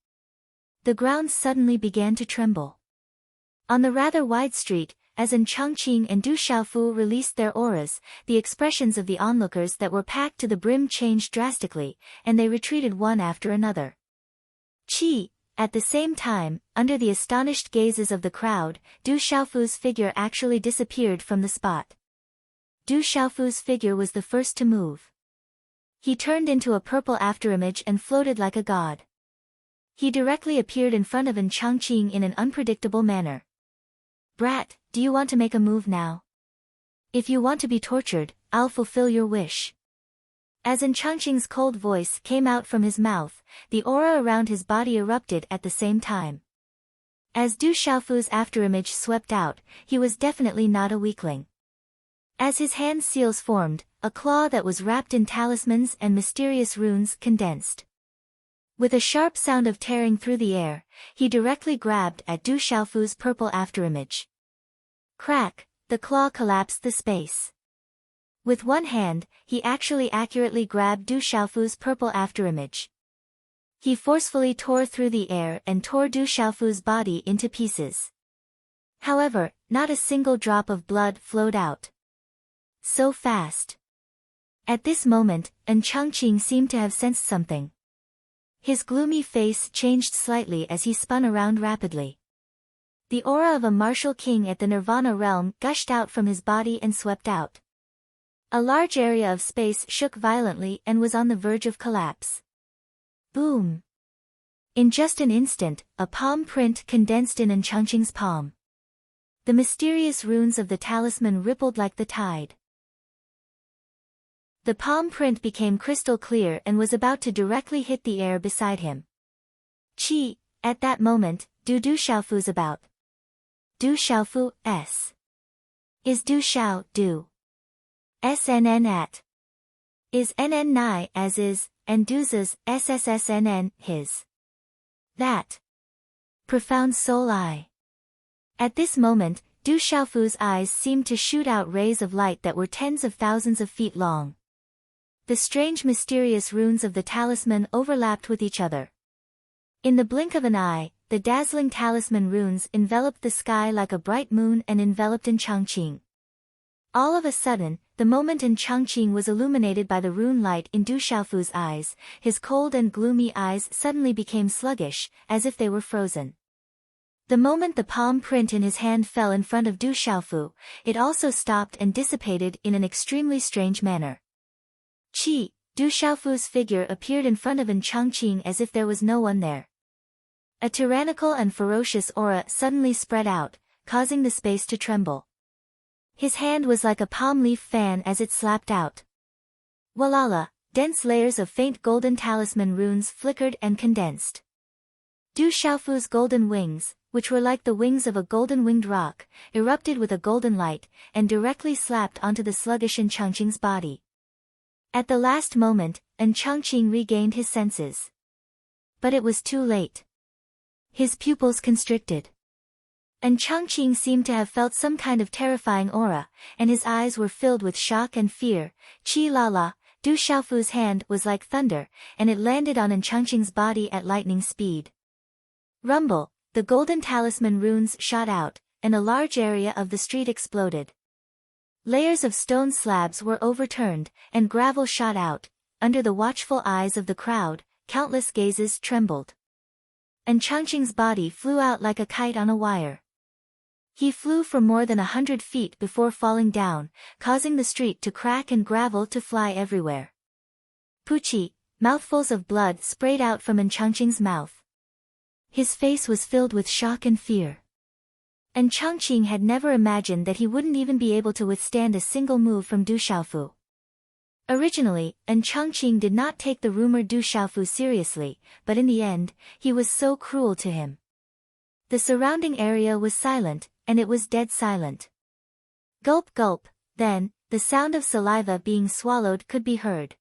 The ground suddenly began to tremble. On the rather wide street, as Changqing and Du Xiaofu released their auras, the expressions of the onlookers that were packed to the brim changed drastically, and they retreated one after another. Chi! At the same time, under the astonished gazes of the crowd, Du Xiaofu's figure actually disappeared from the spot. Du Xiaofu's figure was the first to move. He turned into a purple afterimage and floated like a god. He directly appeared in front of Changqing in an unpredictable manner. Brat, do you want to make a move now? If you want to be tortured, I'll fulfill your wish. As Changqing's cold voice came out from his mouth, the aura around his body erupted at the same time. As Du Xiaofu's afterimage swept out, he was definitely not a weakling. As his hand seals formed, a claw that was wrapped in talismans and mysterious runes condensed. With a sharp sound of tearing through the air, he directly grabbed at Du Xiaofu's purple afterimage. Crack, the claw collapsed the space. With one hand, he actually accurately grabbed Du Xiaofu's purple afterimage. He forcefully tore through the air and tore Du Xiaofu's body into pieces. However, not a single drop of blood flowed out. So fast. At this moment, Changqing seemed to have sensed something. His gloomy face changed slightly as he spun around rapidly. The aura of a martial king at the Nirvana realm gushed out from his body and swept out. A large area of space shook violently and was on the verge of collapse. Boom! In just an instant, a palm print condensed in Changqing's palm. The mysterious runes of the talisman rippled like the tide. The palm print became crystal clear and was about to directly hit the air beside him. Chi! At that moment, Du Xiaofu's about. Du Xiaofu, S. Is Du Xiao, Du. SNN at. Is NN Nai as is, and Du's SSSNN, his. That. Profound soul eye. At this moment, Du Xiaofu's eyes seemed to shoot out rays of light that were tens of thousands of feet long. The strange mysterious runes of the talisman overlapped with each other. In the blink of an eye, the dazzling talisman runes enveloped the sky like a bright moon and enveloped Changqing. All of a sudden, the moment Changqing was illuminated by the rune light in Du Xiaofu's eyes, his cold and gloomy eyes suddenly became sluggish, as if they were frozen. The moment the palm print in his hand fell in front of Du Xiaofu, it also stopped and dissipated in an extremely strange manner. Chi! Du Xiaofu's figure appeared in front of Changqing as if there was no one there. A tyrannical and ferocious aura suddenly spread out, causing the space to tremble. His hand was like a palm leaf fan as it slapped out. Walala! Dense layers of faint golden talisman runes flickered and condensed. Du Xiaofu's golden wings, which were like the wings of a golden-winged rock, erupted with a golden light, and directly slapped onto the sluggish Changqing's body. At the last moment, Changqing regained his senses. But it was too late. His pupils constricted. And Changqing seemed to have felt some kind of terrifying aura, and his eyes were filled with shock and fear. Chi la la, Du Xiaofu's hand was like thunder, and it landed on Changqing's body at lightning speed. Rumble, the golden talisman runes shot out, and a large area of the street exploded. Layers of stone slabs were overturned, and gravel shot out. Under the watchful eyes of the crowd, countless gazes trembled. And Changqing's body flew out like a kite on a wire. He flew for more than 100 feet before falling down, causing the street to crack and gravel to fly everywhere. Puchi, mouthfuls of blood sprayed out from Changqing's mouth. His face was filled with shock and fear. And Changqing had never imagined that he wouldn't even be able to withstand a single move from Du Xiaofu. Originally, Changqing did not take the rumored Du Xiaofu seriously, but in the end, he was so cruel to him. The surrounding area was silent, and it was dead silent. Gulp gulp, then, the sound of saliva being swallowed could be heard.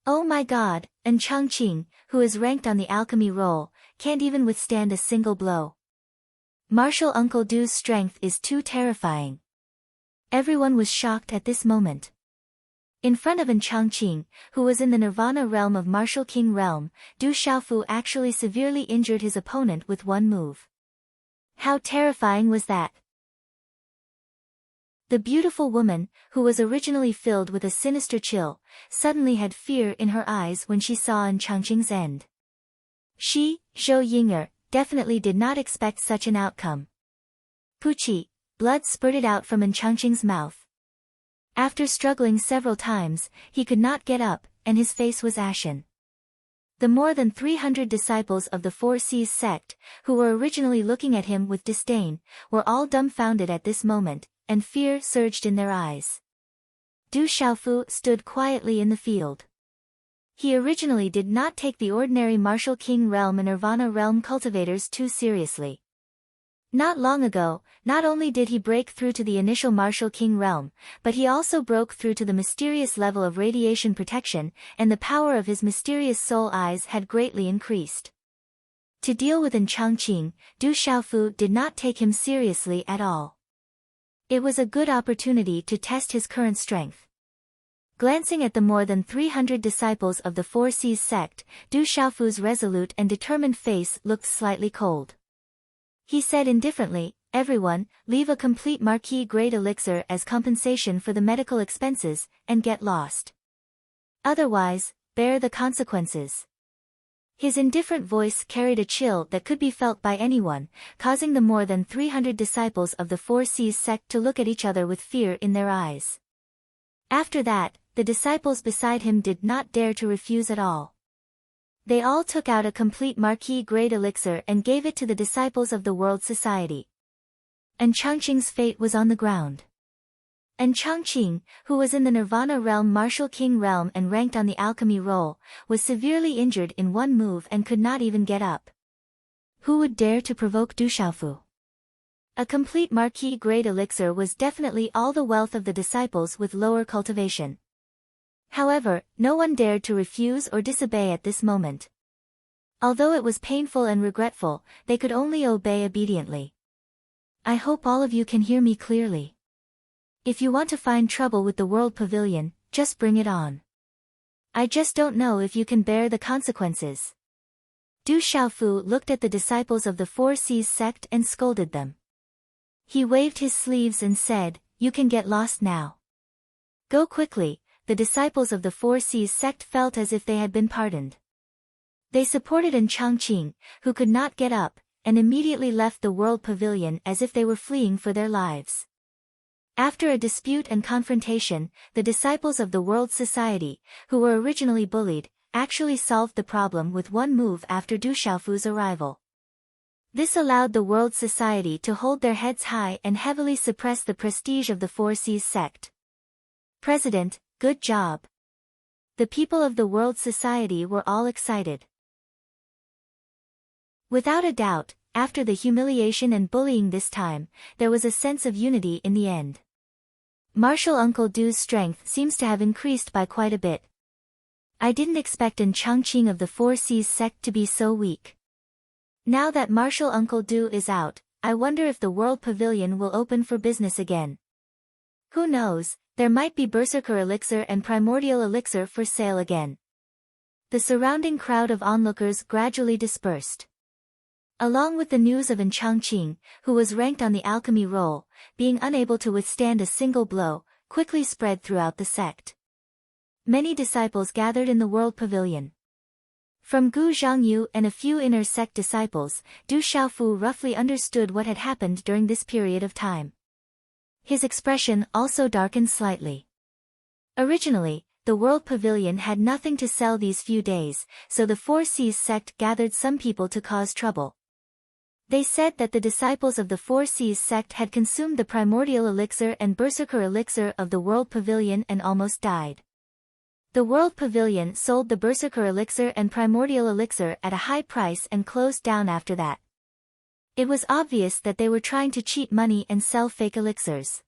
Oh my god, Changqing, who is ranked on the alchemy roll, can't even withstand a single blow. Martial Uncle Du's strength is too terrifying. Everyone was shocked at this moment. In front of Changqing, who was in the Nirvana realm of Martial King realm, Du Xiaofu actually severely injured his opponent with one move. How terrifying was that? The beautiful woman, who was originally filled with a sinister chill, suddenly had fear in her eyes when she saw Changqing's end. She, Zhou Ying'er, definitely did not expect such an outcome. Puchi, blood spurted out from Changqing's mouth. After struggling several times, he could not get up, and his face was ashen. The more than 300 disciples of the Four Seas sect, who were originally looking at him with disdain, were all dumbfounded at this moment, and fear surged in their eyes. Du Xiaofu stood quietly in the field. He originally did not take the ordinary Martial King realm and Nirvana realm cultivators too seriously. Not long ago, not only did he break through to the initial Martial King realm, but he also broke through to the mysterious level of radiation protection, and the power of his mysterious soul eyes had greatly increased. To deal with Changqing, Du Xiaofu did not take him seriously at all. It was a good opportunity to test his current strength. Glancing at the more than 300 disciples of the Four Seas sect, Du Xiaofu's resolute and determined face looked slightly cold. He said indifferently, "Everyone, leave a complete marquis-grade elixir as compensation for the medical expenses, and get lost. Otherwise, bear the consequences." His indifferent voice carried a chill that could be felt by anyone, causing the more than 300 disciples of the Four Seas sect to look at each other with fear in their eyes. After that, the disciples beside him did not dare to refuse at all. They all took out a complete marquis-grade elixir and gave it to the disciples of the World Society. And Changqing's fate was on the ground. And Changqing, who was in the Nirvana realm Martial King realm and ranked on the alchemy roll, was severely injured in one move and could not even get up. Who would dare to provoke Du Xiaofu? A complete marquis-grade elixir was definitely all the wealth of the disciples with lower cultivation. However, no one dared to refuse or disobey at this moment. Although it was painful and regretful, they could only obey obediently. I hope all of you can hear me clearly. If you want to find trouble with the World Pavilion, just bring it on. I just don't know if you can bear the consequences. Du Xiaofu looked at the disciples of the Four Seas sect and scolded them. He waved his sleeves and said, "You can get lost now. Go quickly." The disciples of the Four Seas sect felt as if they had been pardoned. They supported Changqing, who could not get up, and immediately left the World Pavilion as if they were fleeing for their lives. After a dispute and confrontation, the disciples of the World Society, who were originally bullied, actually solved the problem with one move after Du Xiaofu's arrival. This allowed the World Society to hold their heads high and heavily suppress the prestige of the Four Seas sect. President, good job. The people of the World Society were all excited. Without a doubt, after the humiliation and bullying this time, there was a sense of unity in the end. Martial Uncle Du's strength seems to have increased by quite a bit. I didn't expect an Changqing of the Four Seas sect to be so weak. Now that Martial Uncle Du is out, I wonder if the World Pavilion will open for business again. Who knows, there might be Berserker Elixir and Primordial Elixir for sale again. The surrounding crowd of onlookers gradually dispersed. Along with the news of An Changqing, who was ranked on the alchemy roll, being unable to withstand a single blow, quickly spread throughout the sect. Many disciples gathered in the World Pavilion. From Gu Zhangyu and a few inner sect disciples, Du Xiaofu roughly understood what had happened during this period of time. His expression also darkened slightly. Originally, the World Pavilion had nothing to sell these few days, so the Four Seas sect gathered some people to cause trouble. They said that the disciples of the Four Seas sect had consumed the Primordial Elixir and Berserker Elixir of the World Pavilion and almost died. The World Pavilion sold the Berserker Elixir and Primordial Elixir at a high price and closed down after that. It was obvious that they were trying to cheat money and sell fake elixirs.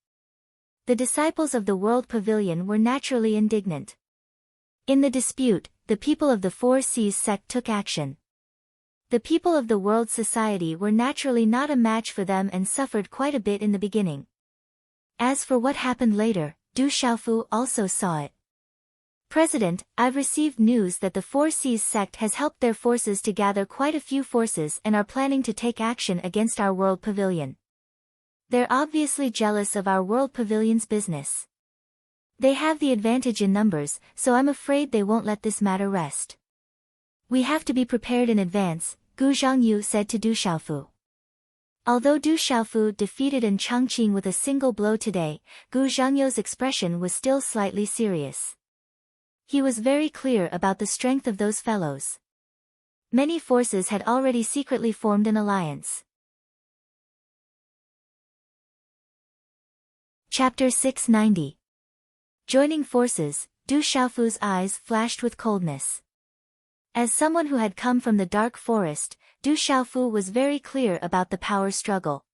The disciples of the World Pavilion were naturally indignant. In the dispute, the people of the Four Seas sect took action. The people of the World Society were naturally not a match for them and suffered quite a bit in the beginning. As for what happened later, Du Xiaofu also saw it. President, I've received news that the Four Seas sect has helped their forces to gather quite a few forces and are planning to take action against our World Pavilion. They're obviously jealous of our World Pavilion's business. They have the advantage in numbers, so I'm afraid they won't let this matter rest. We have to be prepared in advance, Gu Zhangyu said to Du Xiaofu. Although Du Xiaofu defeated An Changqing with a single blow today, Gu Zhangyu's expression was still slightly serious. He was very clear about the strength of those fellows. Many forces had already secretly formed an alliance. Chapter 690. Joining forces, Du Xiaofu's eyes flashed with coldness. As someone who had come from the dark forest, Du Xiaofu was very clear about the power struggle.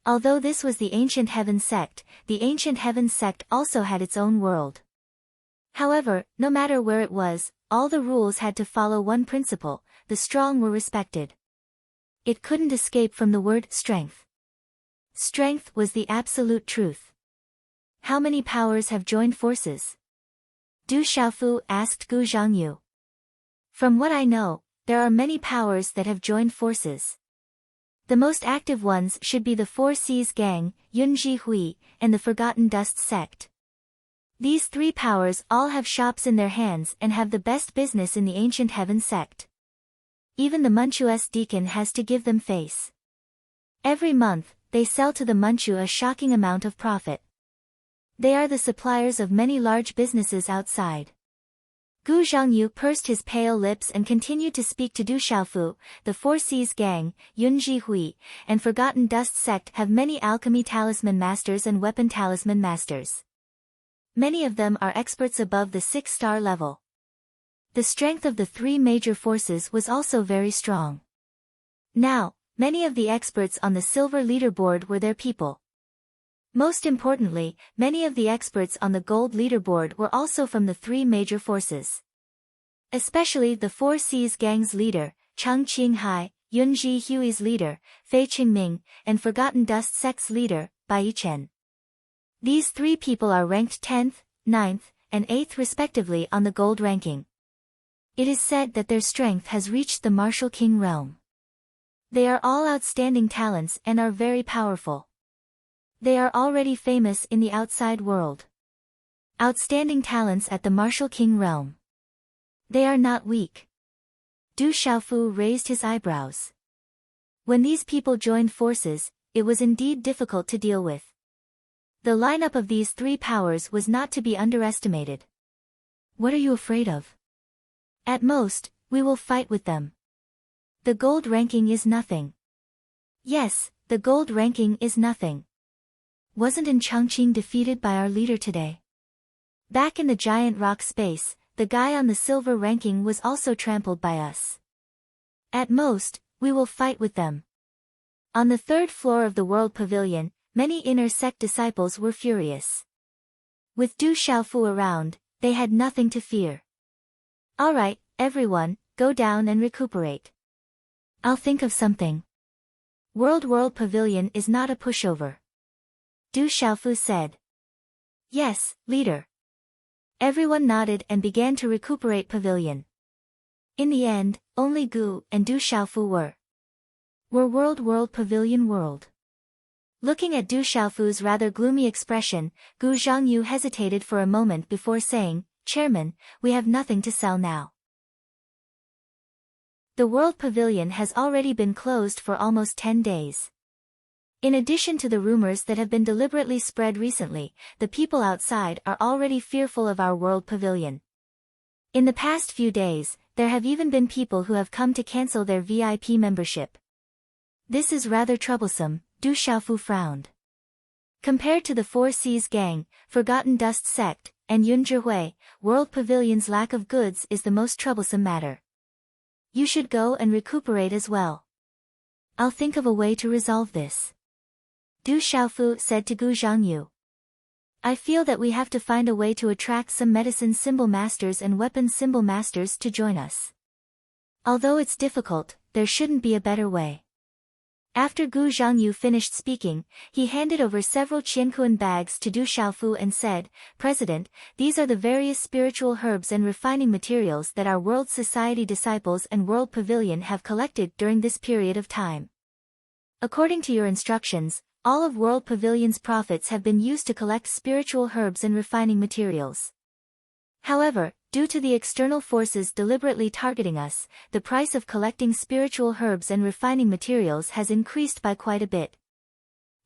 Although this was the Ancient Heaven sect, the Ancient Heaven sect also had its own world. However, no matter where it was, all the rules had to follow one principle: the strong were respected. It couldn't escape from the word strength. Strength was the absolute truth. How many powers have joined forces? Du Xiaofu asked Gu Zhangyu. From what I know, there are many powers that have joined forces. The most active ones should be the Four Seas Gang, Yunji Hui, and the Forgotten Dust sect. These three powers all have shops in their hands and have the best business in the Ancient Heaven sect. Even the Manchu's deacon has to give them face. Every month, they sell to the Manchu a shocking amount of profit. They are the suppliers of many large businesses outside. Gu Zhangyu pursed his pale lips and continued to speak to Du Xiaofu. The Four Seas Gang, Yunji Hui, and Forgotten Dust sect have many alchemy talisman masters and weapon talisman masters. Many of them are experts above the 6-star level. The strength of the three major forces was also very strong. Now, many of the experts on the silver leaderboard were their people. Most importantly, many of the experts on the gold leaderboard were also from the three major forces. Especially the Four Seas Gang's leader, Chang Qinghai, Yunji Hui's leader, Fei Qingming, and Forgotten Dust sect's leader, Bai Chen. These three people are ranked 10th, 9th, and 8th respectively on the gold ranking. It is said that their strength has reached the Martial King realm. They are all outstanding talents and are very powerful. They are already famous in the outside world. Outstanding talents at the Martial King realm. They are not weak. Du Xiaofu raised his eyebrows. When these people joined forces, it was indeed difficult to deal with. The lineup of these three powers was not to be underestimated. What are you afraid of? At most, we will fight with them. The gold ranking is nothing. Yes, the gold ranking is nothing. Wasn't An Changqing defeated by our leader today? Back in the giant rock space, the guy on the silver ranking was also trampled by us. At most, we will fight with them. On the third floor of the World Pavilion, many inner sect disciples were furious. With Du Xiaofu around, they had nothing to fear. Alright, everyone, go down and recuperate. I'll think of something. World Pavilion is not a pushover. Du Xiaofu said. Yes, leader. Everyone nodded and began to recuperate Pavilion. In the end, only Gu and Du Xiaofu were World Pavilion world. Looking at Du Xiaofu's rather gloomy expression, Gu Zhangyu hesitated for a moment before saying, Chairman, we have nothing to sell now. The World Pavilion has already been closed for almost 10 days. In addition to the rumors that have been deliberately spread recently, the people outside are already fearful of our World Pavilion. In the past few days, there have even been people who have come to cancel their VIP membership. This is rather troublesome, Du Xiaofu frowned. Compared to the Four Seas Gang, Forgotten Dust Sect, and Yun Zhihui, World Pavilion's lack of goods is the most troublesome matter. You should go and recuperate as well. I'll think of a way to resolve this. Du Xiaofu said to Gu Zhangyu. I feel that we have to find a way to attract some medicine symbol masters and weapons symbol masters to join us. Although it's difficult, there shouldn't be a better way. After Gu Zhangyu finished speaking, he handed over several qiankuan bags to Du Xiaofu and said, President, these are the various spiritual herbs and refining materials that our World Society disciples and World Pavilion have collected during this period of time. According to your instructions, all of World Pavilion's profits have been used to collect spiritual herbs and refining materials. However, due to the external forces deliberately targeting us, the price of collecting spiritual herbs and refining materials has increased by quite a bit.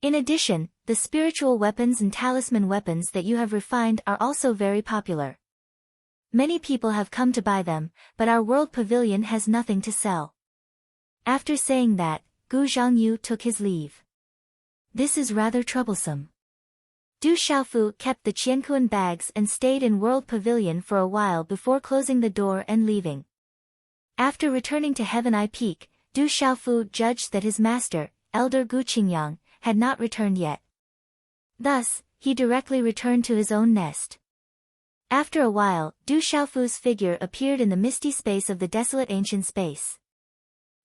In addition, the spiritual weapons and talisman weapons that you have refined are also very popular. Many people have come to buy them, but our World Pavilion has nothing to sell. After saying that, Gu Zhangyu took his leave. This is rather troublesome. Du Xiaofu kept the qiankuan bags and stayed in World Pavilion for a while before closing the door and leaving. After returning to Heaven Eye Peak, Du Xiaofu judged that his master, Elder Gu Qingyang, had not returned yet. Thus, he directly returned to his own nest. After a while, Du Xiaofu's figure appeared in the misty space of the desolate ancient space.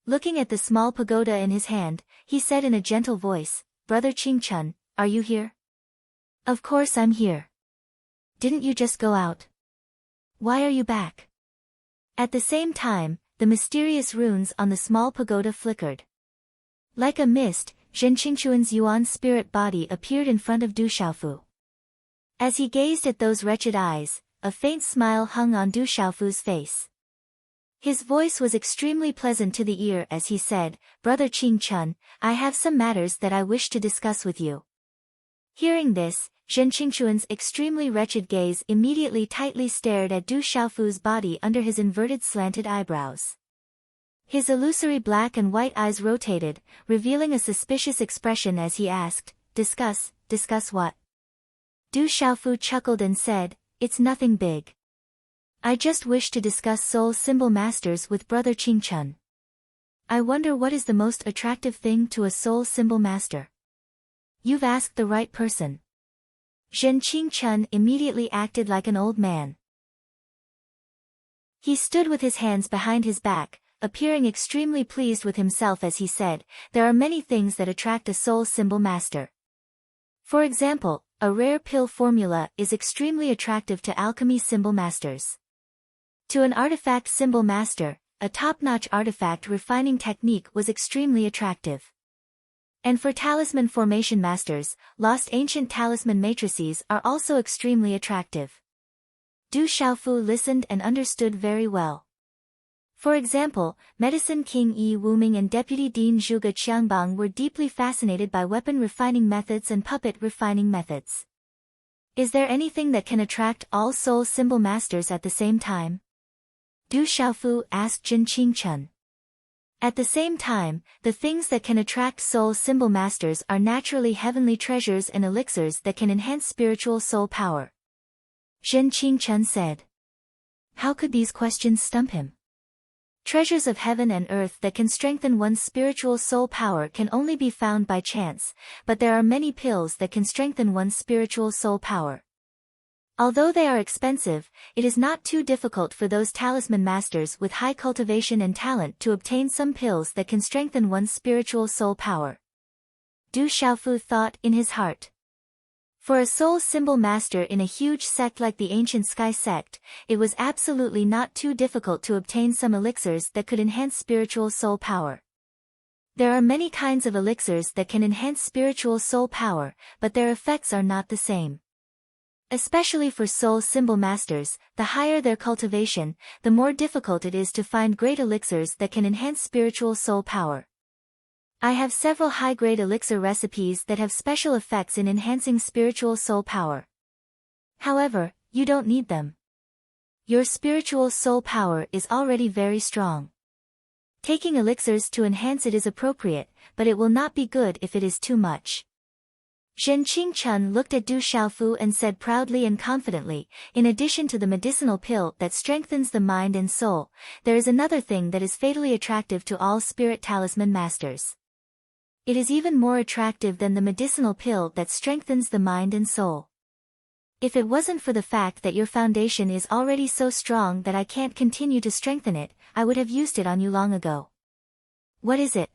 Looking at the small pagoda in his hand, he said in a gentle voice, Brother Qingchun, are you here? Of course I'm here. Didn't you just go out? Why are you back? At the same time, the mysterious runes on the small pagoda flickered. Like a mist, Zhen Qingchuan's yuan spirit body appeared in front of Du Xiaofu. As he gazed at those wretched eyes, a faint smile hung on Du Xiaofu's face. His voice was extremely pleasant to the ear as he said, Brother Qingchun, I have some matters that I wish to discuss with you. Hearing this, Zhen Qingchuan's extremely wretched gaze immediately tightly stared at Du Xiaofu's body under his inverted slanted eyebrows. His illusory black and white eyes rotated, revealing a suspicious expression as he asked, Discuss what? Du Xiaofu chuckled and said, It's nothing big. I just wish to discuss soul symbol masters with Brother Qingchun. I wonder what is the most attractive thing to a soul symbol master. You've asked the right person. Zhen Qingchun immediately acted like an old man. He stood with his hands behind his back, appearing extremely pleased with himself as he said, There are many things that attract a soul symbol master. For example, a rare pill formula is extremely attractive to alchemy symbol masters. To an artifact symbol master, a top-notch artifact refining technique was extremely attractive. And for talisman formation masters, lost ancient talisman matrices are also extremely attractive. Du Xiaofu listened and understood very well. For example, Medicine King Yi Wuming and Deputy Dean Zhuge Qiangbang were deeply fascinated by weapon refining methods and puppet refining methods. Is there anything that can attract all soul symbol masters at the same time? Du Xiaofu asked Zhen Qingchun. At the same time, the things that can attract soul symbol masters are naturally heavenly treasures and elixirs that can enhance spiritual soul power. Zhen Qingchun said. How could these questions stump him? Treasures of heaven and earth that can strengthen one's spiritual soul power can only be found by chance, but there are many pills that can strengthen one's spiritual soul power. Although they are expensive, it is not too difficult for those talisman masters with high cultivation and talent to obtain some pills that can strengthen one's spiritual soul power. Du Xiaofu thought in his heart. For a soul symbol master in a huge sect like the ancient sky sect, it was absolutely not too difficult to obtain some elixirs that could enhance spiritual soul power. There are many kinds of elixirs that can enhance spiritual soul power, but their effects are not the same. Especially for soul symbol masters, the higher their cultivation, the more difficult it is to find great elixirs that can enhance spiritual soul power. I have several high-grade elixir recipes that have special effects in enhancing spiritual soul power. However, you don't need them. Your spiritual soul power is already very strong. Taking elixirs to enhance it is appropriate, but it will not be good if it is too much. Zhen Qingchun looked at Du Xiaofu and said proudly and confidently, in addition to the medicinal pill that strengthens the mind and soul, there is another thing that is fatally attractive to all spirit talisman masters. It is even more attractive than the medicinal pill that strengthens the mind and soul. If it wasn't for the fact that your foundation is already so strong that I can't continue to strengthen it, I would have used it on you long ago. What is it?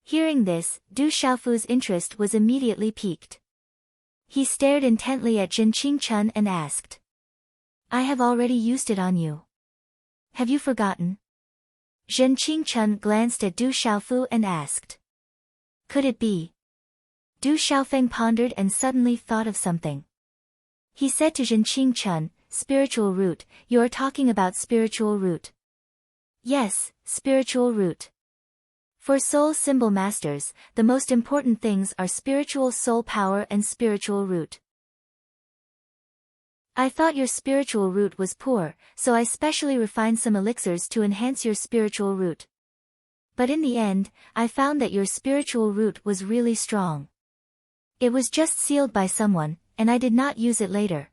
Hearing this, Du Xiaofu's interest was immediately piqued. He stared intently at Zhen Qingchun and asked. I have already used it on you. Have you forgotten? Zhen Qingchun glanced at Du Xiaofu and asked. Could it be? Du Xiaofeng pondered and suddenly thought of something. He said to Zhen Qingchun, spiritual root, you are talking about spiritual root. Yes, spiritual root. For soul symbol masters, the most important things are spiritual soul power and spiritual root. I thought your spiritual root was poor, so I specially refined some elixirs to enhance your spiritual root. But in the end, I found that your spiritual root was really strong. It was just sealed by someone, and I did not use it later.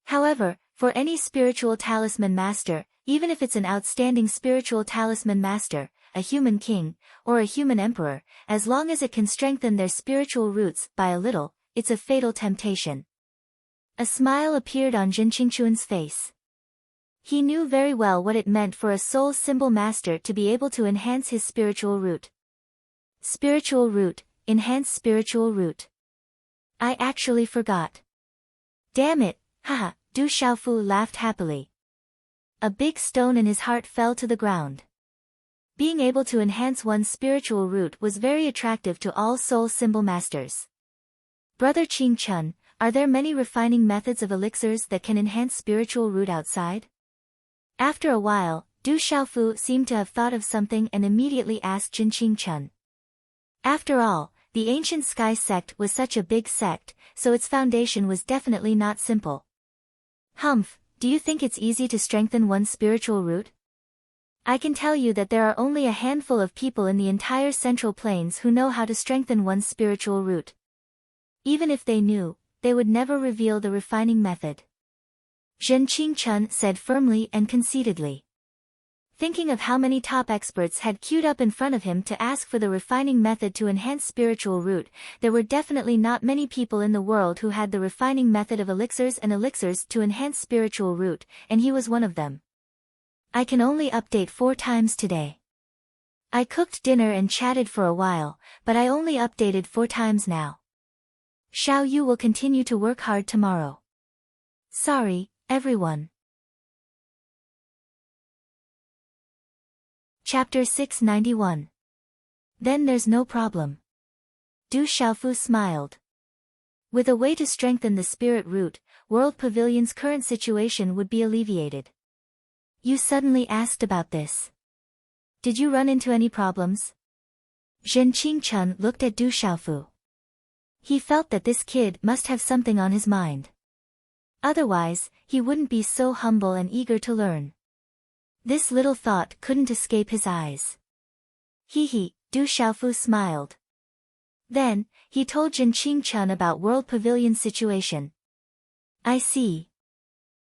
However, for any spiritual talisman master, even if it's an outstanding spiritual talisman master, a human king, or a human emperor, as long as it can strengthen their spiritual roots by a little, it's a fatal temptation. A smile appeared on Zhen Qingchun's face. He knew very well what it meant for a soul symbol master to be able to enhance his spiritual root. Spiritual root, enhance spiritual root. I actually forgot. Damn it, haha, Du Xiaofu laughed happily. A big stone in his heart fell to the ground. Being able to enhance one's spiritual root was very attractive to all soul symbol masters. Brother Qingchun, are there many refining methods of elixirs that can enhance spiritual root outside? After a while, Du Xiaofu seemed to have thought of something and immediately asked Zhen Qingchun. After all, the ancient sky sect was such a big sect, so its foundation was definitely not simple. Humph, do you think it's easy to strengthen one's spiritual root? I can tell you that there are only a handful of people in the entire Central Plains who know how to strengthen one's spiritual root. Even if they knew, they would never reveal the refining method. Zhen Qingchun said firmly and conceitedly. Thinking of how many top experts had queued up in front of him to ask for the refining method to enhance spiritual root, there were definitely not many people in the world who had the refining method of elixirs and elixirs to enhance spiritual root, and he was one of them. I can only update 4 times today. I cooked dinner and chatted for a while, but I only updated 4 times now. Xiao Yu will continue to work hard tomorrow. Sorry, everyone. Chapter 691. Then there's no problem. Du Xiaofu smiled. With a way to strengthen the spirit root, World Pavilion's current situation would be alleviated. You suddenly asked about this. Did you run into any problems? Zhen Qingchun looked at Du Xiaofu. He felt that this kid must have something on his mind. Otherwise, he wouldn't be so humble and eager to learn. This little thought couldn't escape his eyes. He, Du Xiaofu smiled. Then, he told Zhen Qingchun about World Pavilion's situation. I see.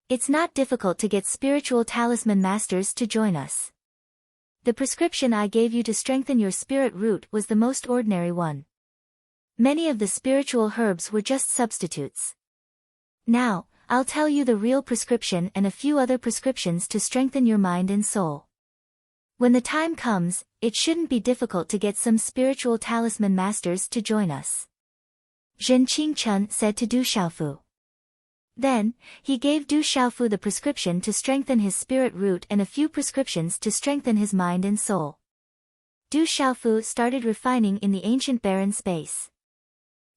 It's not difficult to get spiritual talisman masters to join us. The prescription I gave you to strengthen your spirit root was the most ordinary one. Many of the spiritual herbs were just substitutes. Now, I'll tell you the real prescription and a few other prescriptions to strengthen your mind and soul. When the time comes, it shouldn't be difficult to get some spiritual talisman masters to join us. Zhen Qingchen said to Du Xiaofu. Then, he gave Du Xiaofu the prescription to strengthen his spirit root and a few prescriptions to strengthen his mind and soul. Du Xiaofu started refining in the ancient barren space.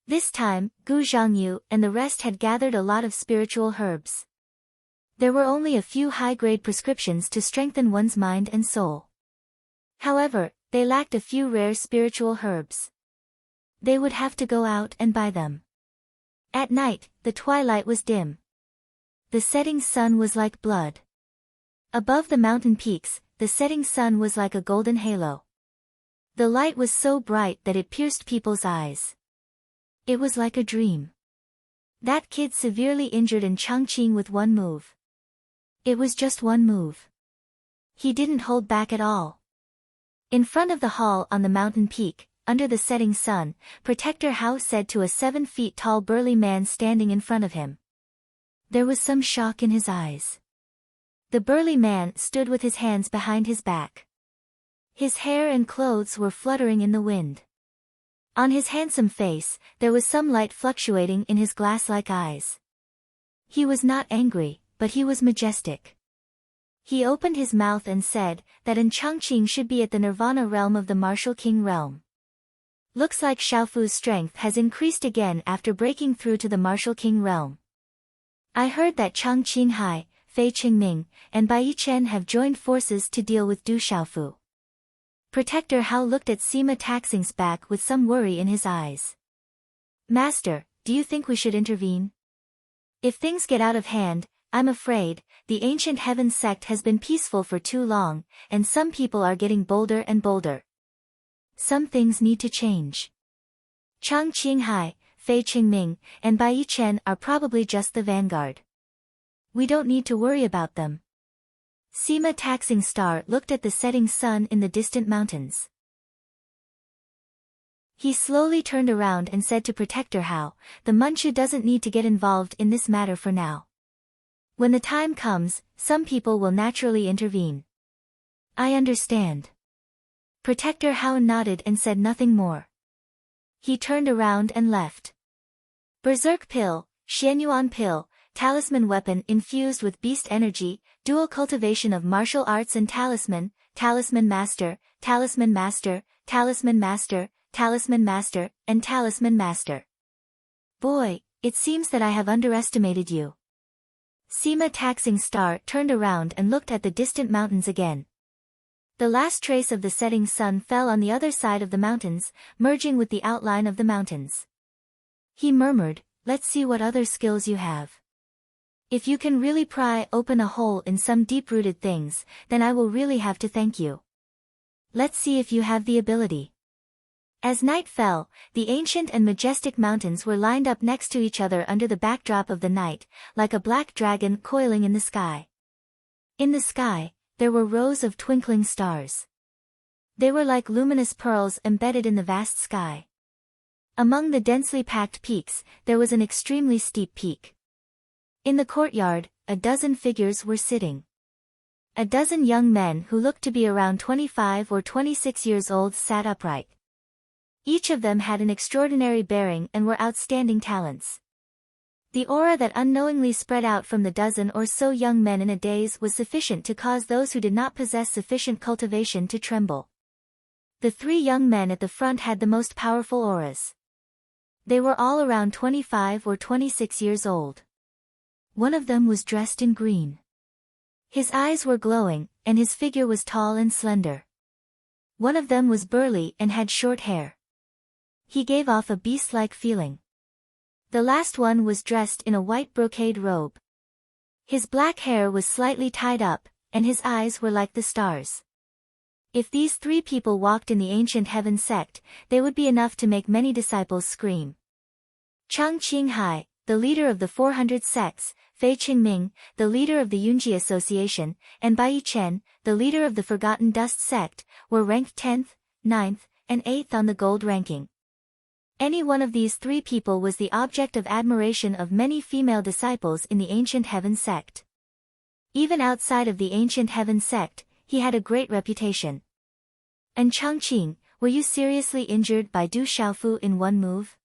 This time, Gu Zhangyu and the rest had gathered a lot of spiritual herbs. There were only a few high-grade prescriptions to strengthen one's mind and soul. However, they lacked a few rare spiritual herbs. They would have to go out and buy them. At night, the twilight was dim. The setting sun was like blood. Above the mountain peaks, the setting sun was like a golden halo. The light was so bright that it pierced people's eyes. It was like a dream. That kid severely injured in Changqing with one move. It was just one move. He didn't hold back at all. In front of the hall on the mountain peak, under the setting sun, Protector Hao said to a 7 feet tall burly man standing in front of him. There was some shock in his eyes. The burly man stood with his hands behind his back. His hair and clothes were fluttering in the wind. On his handsome face, there was some light fluctuating in his glass-like eyes. He was not angry, but he was majestic. He opened his mouth and said that in Changqing should be at the Nirvana realm of the Martial King realm. Looks like Xiaofu's strength has increased again after breaking through to the Martial King realm. I heard that Chang Qinghai, Fei Qingming, and Bai Yichen have joined forces to deal with Du Xiaofu. Protector Hao looked at Sima Taxing's back with some worry in his eyes. Master, do you think we should intervene? If things get out of hand, I'm afraid, the ancient heaven sect has been peaceful for too long, and some people are getting bolder and bolder. Some things need to change. Chang Qinghai, Fei Qingming, and Bai Yichen are probably just the vanguard. We don't need to worry about them. Sima Taxing Star looked at the setting sun in the distant mountains. He slowly turned around and said to Protector Hao, the Manchu doesn't need to get involved in this matter for now. When the time comes, some people will naturally intervene. I understand. Protector Hao nodded and said nothing more. He turned around and left. Berserk Pill, Xianyuan Pill, Talisman Weapon infused with Beast Energy, Dual Cultivation of Martial Arts and Talisman, Talisman Master, Talisman Master, Talisman Master, Talisman Master, and Talisman Master. Boy, it seems that I have underestimated you. Sima Taxing Star turned around and looked at the distant mountains again. The last trace of the setting sun fell on the other side of the mountains, merging with the outline of the mountains. He murmured, let's see what other skills you have. If you can really pry open a hole in some deep-rooted things, then I will really have to thank you. Let's see if you have the ability. As night fell, the ancient and majestic mountains were lined up next to each other under the backdrop of the night, like a black dragon coiling in the sky. In the sky, there were rows of twinkling stars. They were like luminous pearls embedded in the vast sky. Among the densely packed peaks, there was an extremely steep peak. In the courtyard, a dozen figures were sitting. A dozen young men who looked to be around 25 or 26 years old sat upright. Each of them had an extraordinary bearing and were outstanding talents. The aura that unknowingly spread out from the dozen or so young men in a daze was sufficient to cause those who did not possess sufficient cultivation to tremble. The 3 young men at the front had the most powerful auras. They were all around 25 or 26 years old. One of them was dressed in green. His eyes were glowing, and his figure was tall and slender. One of them was burly and had short hair. He gave off a beast-like feeling. The last one was dressed in a white brocade robe. His black hair was slightly tied up, and his eyes were like the stars. If these 3 people walked in the ancient heaven sect, they would be enough to make many disciples scream. Chang Qinghai, the leader of the 400 sects, Fei Qingming, the leader of the Yunji Association, and Bai Yichen, the leader of the Forgotten Dust sect, were ranked 10th, 9th, and 8th on the gold ranking. Any one of these three people was the object of admiration of many female disciples in the ancient heaven sect. Even outside of the ancient heaven sect, he had a great reputation. And Changqing, were you seriously injured by Du Xiaofu in one move?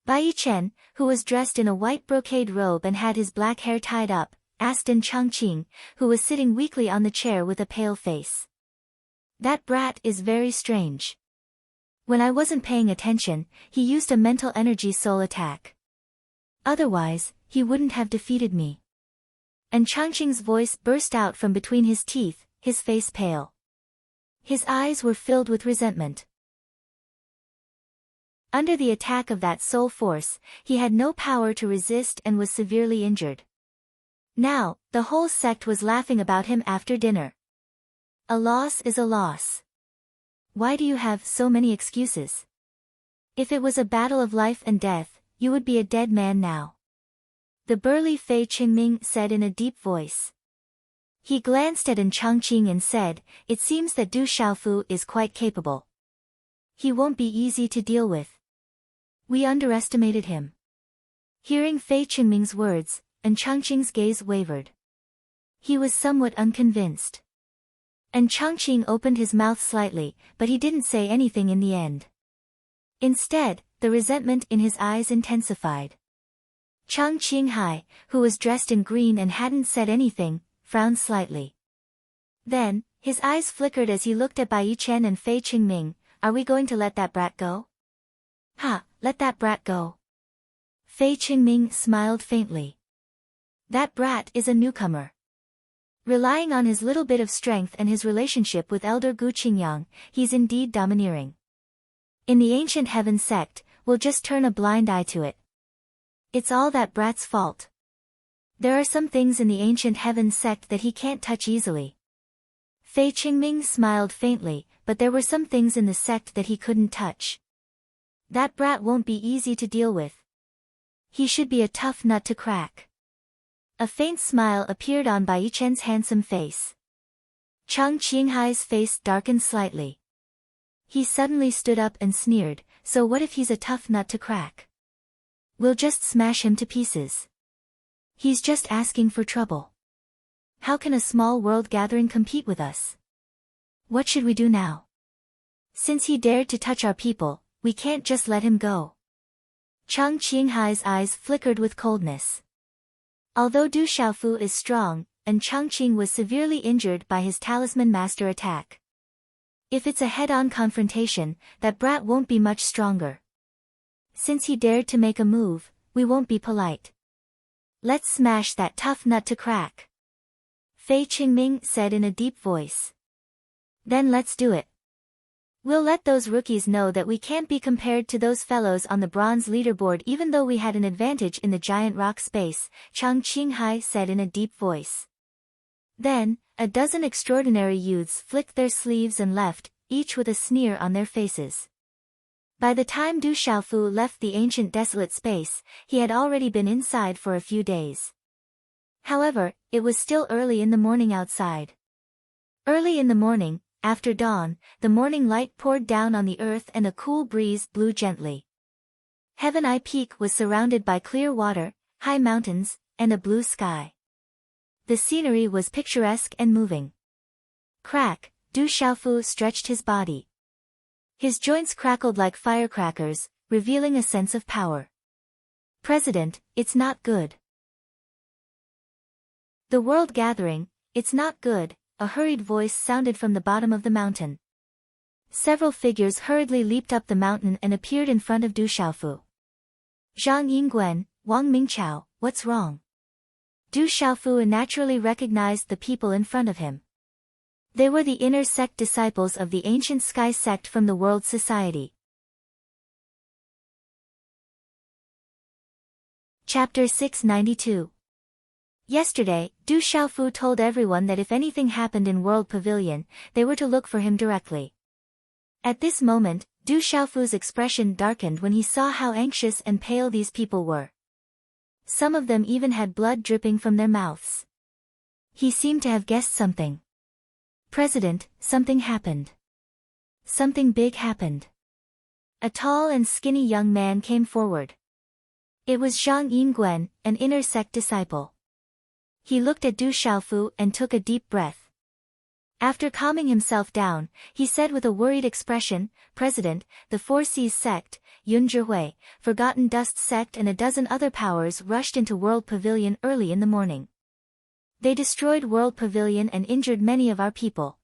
Bai Chen, who was dressed in a white brocade robe and had his black hair tied up, asked in Changqing, who was sitting weakly on the chair with a pale face. That brat is very strange. When I wasn't paying attention, he used a mental energy soul attack. Otherwise, he wouldn't have defeated me. And Changqing's voice burst out from between his teeth, his face pale. His eyes were filled with resentment. Under the attack of that soul force, he had no power to resist and was severely injured. Now, the whole sect was laughing about him after dinner. A loss is a loss. Why do you have so many excuses? If it was a battle of life and death, you would be a dead man now. The burly Fei Qingming said in a deep voice. He glanced at An Changqing and said, it seems that Du Xiaofu is quite capable. He won't be easy to deal with. We underestimated him. Hearing Fei Qingming's words, An Changqing's gaze wavered. He was somewhat unconvinced. And Changqing opened his mouth slightly, but he didn't say anything in the end. Instead, the resentment in his eyes intensified. Chang Qinghai, who was dressed in green and hadn't said anything, frowned slightly. Then, his eyes flickered as he looked at Bai Chen and Fei Qingming. Are we going to let that brat go? Ha, let that brat go. Fei Qingming smiled faintly. That brat is a newcomer. Relying on his little bit of strength and his relationship with Elder Gu Qingyang, he's indeed domineering. In the ancient heaven sect, we'll just turn a blind eye to it. It's all that brat's fault. There are some things in the ancient heaven sect that he can't touch easily. Fei Qingming smiled faintly, but there were some things in the sect that he couldn't touch. That brat won't be easy to deal with. He should be a tough nut to crack. A faint smile appeared on Bai Chen's handsome face. Chang Qinghai's face darkened slightly. He suddenly stood up and sneered, so what if he's a tough nut to crack? We'll just smash him to pieces. He's just asking for trouble. How can a small world gathering compete with us? What should we do now? Since he dared to touch our people, we can't just let him go. Chang Qinghai's eyes flickered with coldness. Although Du Xiaofu is strong, and Changqing was severely injured by his talisman master attack. If it's a head-on confrontation, that brat won't be much stronger. Since he dared to make a move, we won't be polite. Let's smash that tough nut to crack. Fei Qingming said in a deep voice. Then let's do it. We'll let those rookies know that we can't be compared to those fellows on the bronze leaderboard even though we had an advantage in the giant rock space, Chang Qinghai said in a deep voice. Then, a dozen extraordinary youths flicked their sleeves and left, each with a sneer on their faces. By the time Du Xiaofu left the ancient desolate space, he had already been inside for a few days. However, it was still early in the morning outside. Early in the morning, after dawn, the morning light poured down on the earth and a cool breeze blew gently. Heaven Eye Peak was surrounded by clear water, high mountains, and a blue sky. The scenery was picturesque and moving. Crack, Du Xiaofu stretched his body. His joints crackled like firecrackers, revealing a sense of power. President, it's not good. The world gathering, it's not good. A hurried voice sounded from the bottom of the mountain. Several figures hurriedly leaped up the mountain and appeared in front of Du Xiaofu. Zhang Yingguan, Wang Mingqiao, what's wrong? Du Xiaofu naturally recognized the people in front of him. They were the inner sect disciples of the ancient sky sect from the world society. Chapter 692. Yesterday, Du Xiaofu told everyone that if anything happened in World Pavilion, they were to look for him directly. At this moment, Du Xiaofu's expression darkened when he saw how anxious and pale these people were. Some of them even had blood dripping from their mouths. He seemed to have guessed something. President, something happened. Something big happened. A tall and skinny young man came forward. It was Zhang Yingguan, an inner sect disciple. He looked at Du Xiaofu and took a deep breath. After calming himself down, he said with a worried expression, "President, the Four Seas sect, Yun Zhihui, Forgotten Dust sect and a dozen other powers rushed into World Pavilion early in the morning. They destroyed World Pavilion and injured many of our people.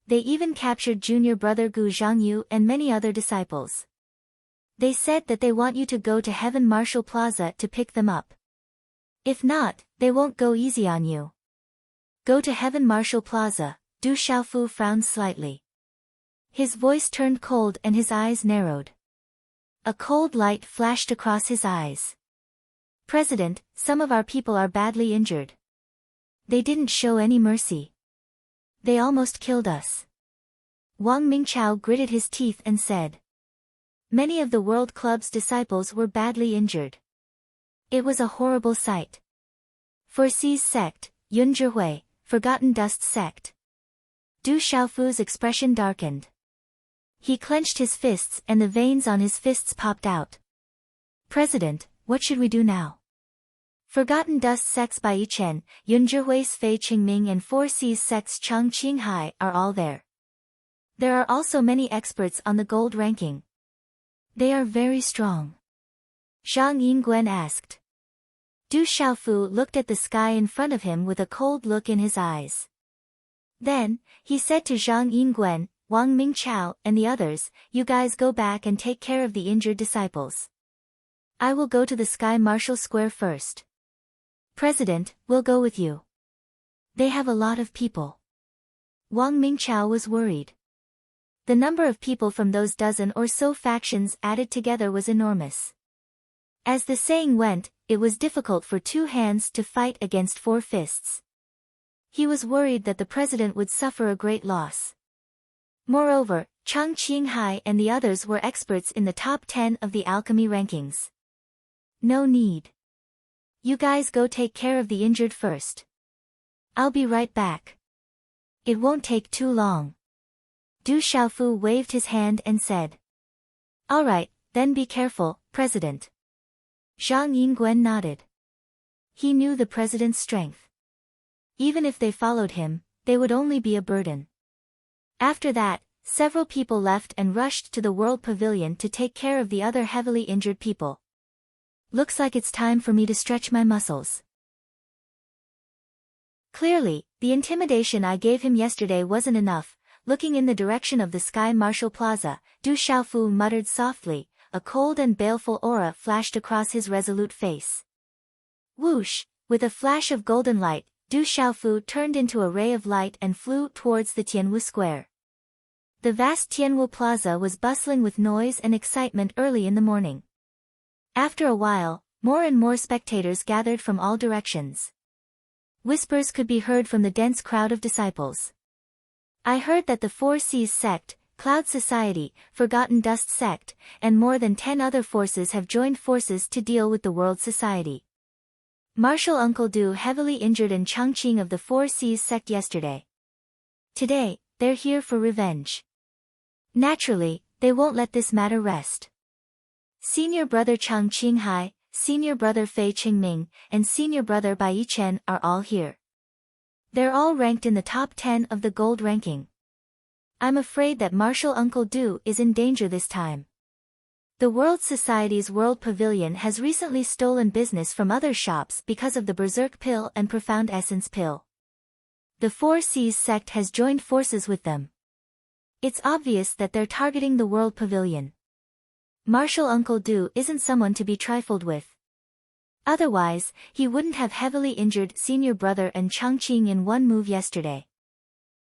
They even captured junior brother Gu Zhangyu and many other disciples. They said that they want you to go to Heaven Marshal Plaza to pick them up. If not, they won't go easy on you." Go to Heaven Marshal Plaza, Du Xiaofu frowned slightly. His voice turned cold and his eyes narrowed. A cold light flashed across his eyes. "President, some of our people are badly injured. They didn't show any mercy. They almost killed us." Wang Mingchao gritted his teeth and said. Many of the World Club's disciples were badly injured. It was a horrible sight. Four Seas sect, Yun Zhihui, Forgotten Dust sect. Du Xiaofu's expression darkened. He clenched his fists and the veins on his fists popped out. "President, what should we do now? Forgotten Dust sects Bai Yichen, Yun Zhihui's Fei Qingming and Four Seas sects Chang Qinghai are all there. There are also many experts on the gold ranking. They are very strong." Zhang Yingguan asked. Du Xiaofu looked at the sky in front of him with a cold look in his eyes. Then, he said to Zhang Yingguan, Wang Mingchao, and the others, "You guys go back and take care of the injured disciples. I will go to the Sky Marshal Square first." "President, we'll go with you. They have a lot of people." Wang Mingchao was worried. The number of people from those dozen or so factions added together was enormous. As the saying went, it was difficult for two hands to fight against four fists. He was worried that the president would suffer a great loss. Moreover, Chang Qinghai and the others were experts in the top 10 of the alchemy rankings. "No need. You guys go take care of the injured first. I'll be right back. It won't take too long." Du Xiaofu waved his hand and said. "All right, then be careful, President." Zhang Yingguan nodded. He knew the president's strength. Even if they followed him, they would only be a burden. After that, several people left and rushed to the World Pavilion to take care of the other heavily injured people. "Looks like it's time for me to stretch my muscles." Clearly, the intimidation I gave him yesterday wasn't enough. Looking in the direction of the Sky Marshal Plaza, Du Xiaofu muttered softly. A cold and baleful aura flashed across his resolute face. Whoosh! With a flash of golden light, Du Xiaofu turned into a ray of light and flew towards the Tianwu Square. The vast Tianwu Plaza was bustling with noise and excitement early in the morning. After a while, more and more spectators gathered from all directions. Whispers could be heard from the dense crowd of disciples. "I heard that the Four Seas sect, Cloud Society, Forgotten Dust sect, and more than 10 other forces have joined forces to deal with the World Society. Marshal Uncle Du heavily injured in Changqing of the Four Seas sect yesterday. Today, they're here for revenge. Naturally, they won't let this matter rest. Senior brother Chang Qinghai, senior brother Fei Qingming, and senior brother Bai Yichen are all here. They're all ranked in the top 10 of the gold ranking. I'm afraid that Marshal Uncle Du is in danger this time. The World Society's World Pavilion has recently stolen business from other shops because of the Berserk Pill and Profound Essence Pill. The Four Seas sect has joined forces with them. It's obvious that they're targeting the World Pavilion. Marshal Uncle Du isn't someone to be trifled with. Otherwise, he wouldn't have heavily injured senior brother and Changqing in one move yesterday.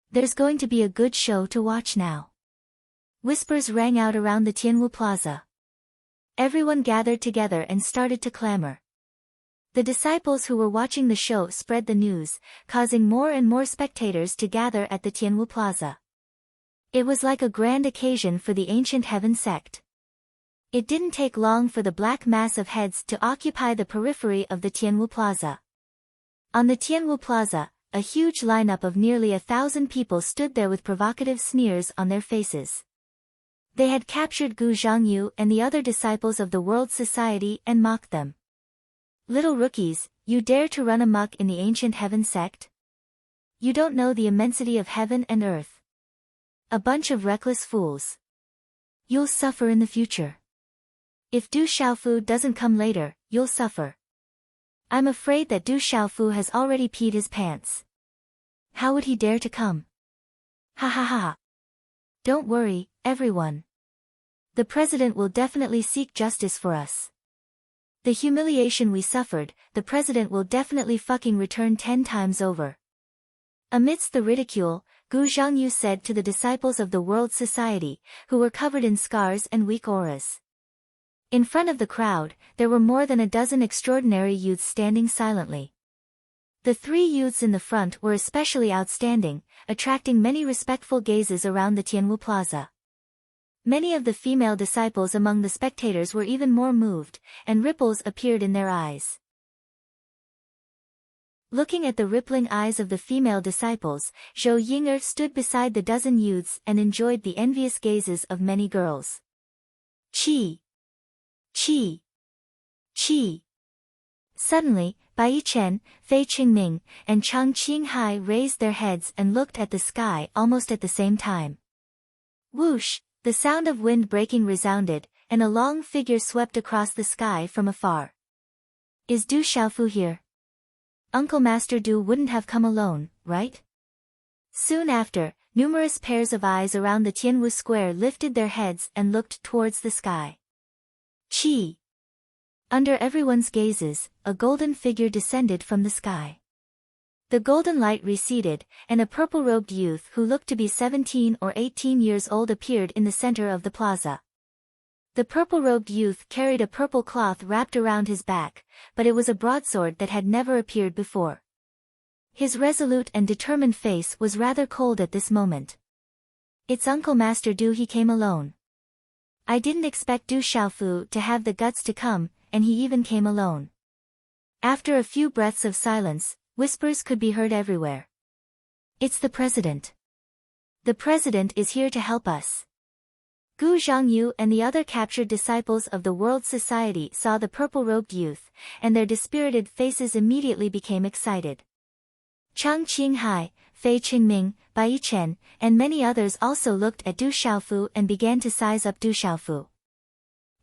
There's going to be a good show to watch now." Whispers rang out around the Tianwu Plaza. Everyone gathered together and started to clamor. The disciples who were watching the show spread the news, causing more and more spectators to gather at the Tianwu Plaza. It was like a grand occasion for the ancient heaven sect. It didn't take long for the black mass of heads to occupy the periphery of the Tianwu Plaza. On the Tianwu Plaza, a huge lineup of nearly 1,000 people stood there with provocative sneers on their faces. They had captured Gu Zhangyu and the other disciples of the World Society and mocked them. Little rookies, you dare to run amok in the ancient heaven sect? You don't know the immensity of heaven and earth. A bunch of reckless fools. You'll suffer in the future. If Du Xiaofu doesn't come later, you'll suffer. I'm afraid that Du Xiaofu has already peed his pants. How would he dare to come? Ha ha ha. Don't worry, everyone. The president will definitely seek justice for us. The humiliation we suffered, the president will definitely fucking return 10 times over. Amidst the ridicule, Gu Zhangyu said to the disciples of the World Society, who were covered in scars and weak auras. In front of the crowd, there were more than a dozen extraordinary youths standing silently. The 3 youths in the front were especially outstanding, attracting many respectful gazes around the Tianwu Plaza. Many of the female disciples among the spectators were even more moved, and ripples appeared in their eyes. Looking at the rippling eyes of the female disciples, Zhou Ying'er stood beside the dozen youths and enjoyed the envious gazes of many girls. Qi! Qi! Qi! Suddenly, Bai Chen, Fei Qingming, and Chang Qinghai raised their heads and looked at the sky almost at the same time. Whoosh! The sound of wind breaking resounded, and a long figure swept across the sky from afar. Is Du Xiaofu here? Uncle Master Du wouldn't have come alone, right? Soon after, numerous pairs of eyes around the Tianwu Square lifted their heads and looked towards the sky. Qi! Under everyone's gazes, a golden figure descended from the sky. The golden light receded, and a purple-robed youth who looked to be 17 or 18 years old appeared in the center of the plaza. The purple-robed youth carried a purple cloth wrapped around his back, but it was a broadsword that had never appeared before. His resolute and determined face was rather cold at this moment. It's Uncle Master Du. He came alone. I didn't expect Du Xiaofu to have the guts to come, and he even came alone. After a few breaths of silence, whispers could be heard everywhere. It's the president. The president is here to help us. Gu Zhangyu and the other captured disciples of the World Society saw the purple-robed youth, and their dispirited faces immediately became excited. Chang Qinghai, Fei Qingming, Bai Chen, and many others also looked at Du Xiaofu and began to size up Du Xiaofu.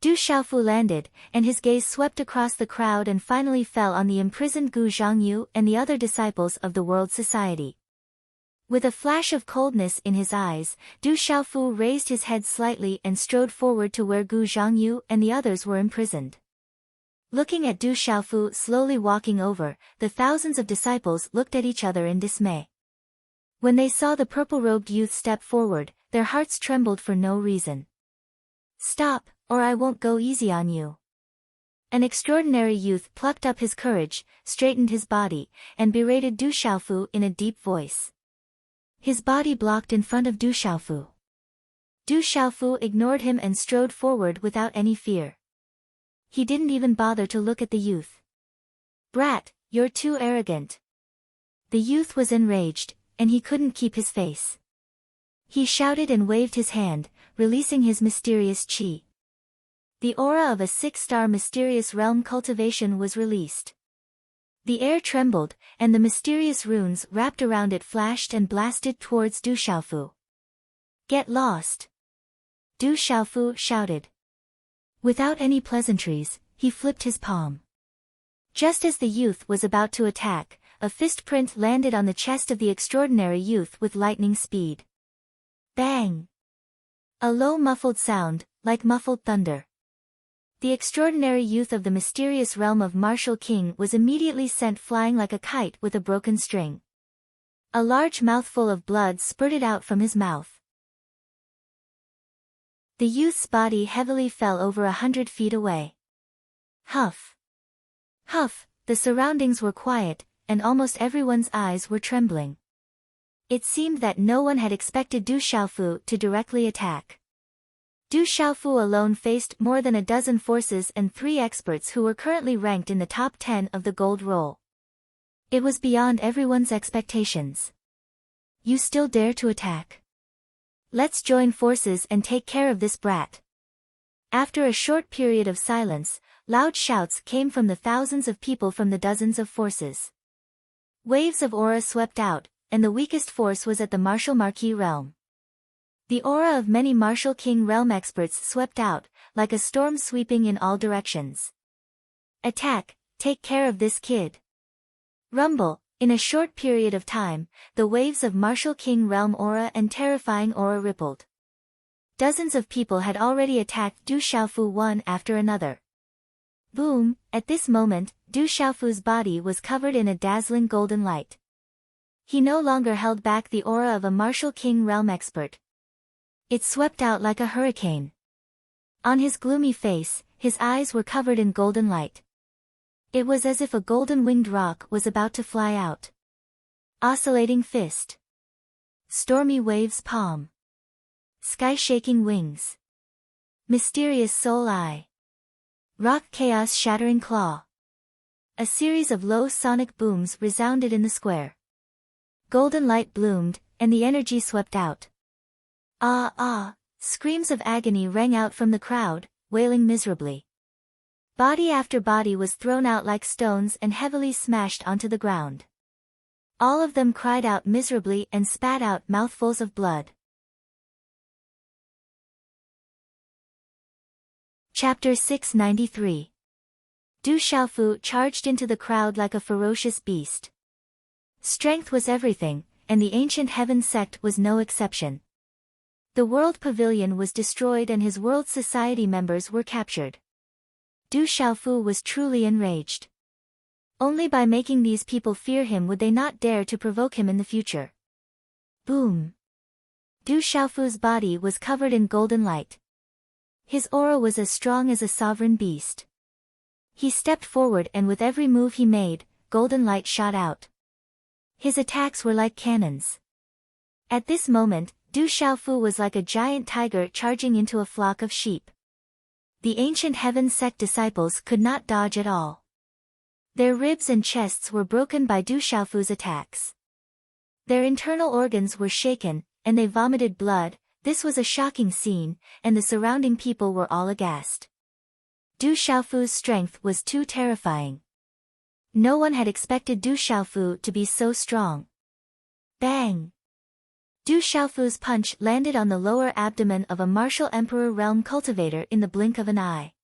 Du Xiaofu landed, and his gaze swept across the crowd and finally fell on the imprisoned Gu Zhangyu and the other disciples of the World Society. With a flash of coldness in his eyes, Du Xiaofu raised his head slightly and strode forward to where Gu Zhangyu and the others were imprisoned. Looking at Du Xiaofu slowly walking over, the thousands of disciples looked at each other in dismay. When they saw the purple-robed youth step forward, their hearts trembled for no reason. Stop, or I won't go easy on you. An extraordinary youth plucked up his courage, straightened his body, and berated Du Xiaofu in a deep voice. His body blocked in front of Du Xiaofu. Du Xiaofu ignored him and strode forward without any fear. He didn't even bother to look at the youth. Brat, you're too arrogant. The youth was enraged, and he couldn't keep his face. He shouted and waved his hand, releasing his mysterious qi. The aura of a 6-star mysterious realm cultivation was released. The air trembled, and the mysterious runes wrapped around it flashed and blasted towards Du Xiaofu. Get lost! Du Xiaofu shouted. Without any pleasantries, he flipped his palm. Just as the youth was about to attack, a fist print landed on the chest of the extraordinary youth with lightning speed. Bang! A low muffled sound, like muffled thunder. The extraordinary youth of the mysterious realm of Martial King was immediately sent flying like a kite with a broken string. A large mouthful of blood spurted out from his mouth. The youth's body heavily fell over 100 feet away. Huff! Huff! The surroundings were quiet, and almost everyone's eyes were trembling. It seemed that no one had expected Du Xiaofu to directly attack. Du Xiaofu alone faced more than a dozen forces and 3 experts who were currently ranked in the top 10 of the gold roll. It was beyond everyone's expectations. You still dare to attack? Let's join forces and take care of this brat. After a short period of silence, loud shouts came from the thousands of people from the dozens of forces. Waves of aura swept out, and the weakest force was at the Martial Marquis realm. The aura of many Martial King realm experts swept out, like a storm sweeping in all directions. Attack, take care of this kid. Rumble. In a short period of time, the waves of Martial King realm aura and terrifying aura rippled. Dozens of people had already attacked Du Xiaofu one after another. Boom! At this moment, Du Xiaofu's body was covered in a dazzling golden light. He no longer held back the aura of a Martial King realm expert. It swept out like a hurricane. On his gloomy face, his eyes were covered in golden light. It was as if a golden-winged rock was about to fly out. Oscillating fist. Stormy waves palm. Sky-shaking wings. Mysterious soul eye. Rock chaos shattering claw. A series of low sonic booms resounded in the square. Golden light bloomed, and the energy swept out. Ah ah! Screams of agony rang out from the crowd, wailing miserably. Body after body was thrown out like stones and heavily smashed onto the ground. All of them cried out miserably and spat out mouthfuls of blood. Chapter 693. Du Xiaofu charged into the crowd like a ferocious beast. Strength was everything, and the ancient heaven sect was no exception. The world pavilion was destroyed and his world society members were captured. Du Xiaofu was truly enraged. Only by making these people fear him would they not dare to provoke him in the future. Boom! Du Xiaofu's body was covered in golden light. His aura was as strong as a sovereign beast. He stepped forward and with every move he made, golden light shot out. His attacks were like cannons. At this moment, Du Xiaofu was like a giant tiger charging into a flock of sheep. The ancient heaven sect disciples could not dodge at all. Their ribs and chests were broken by Du Xiaofu's attacks. Their internal organs were shaken, and they vomited blood. This was a shocking scene, and the surrounding people were all aghast. Du Xiaofu's strength was too terrifying. No one had expected Du Xiaofu to be so strong. Bang! Du Xiaofu's punch landed on the lower abdomen of a martial emperor realm cultivator in the blink of an eye.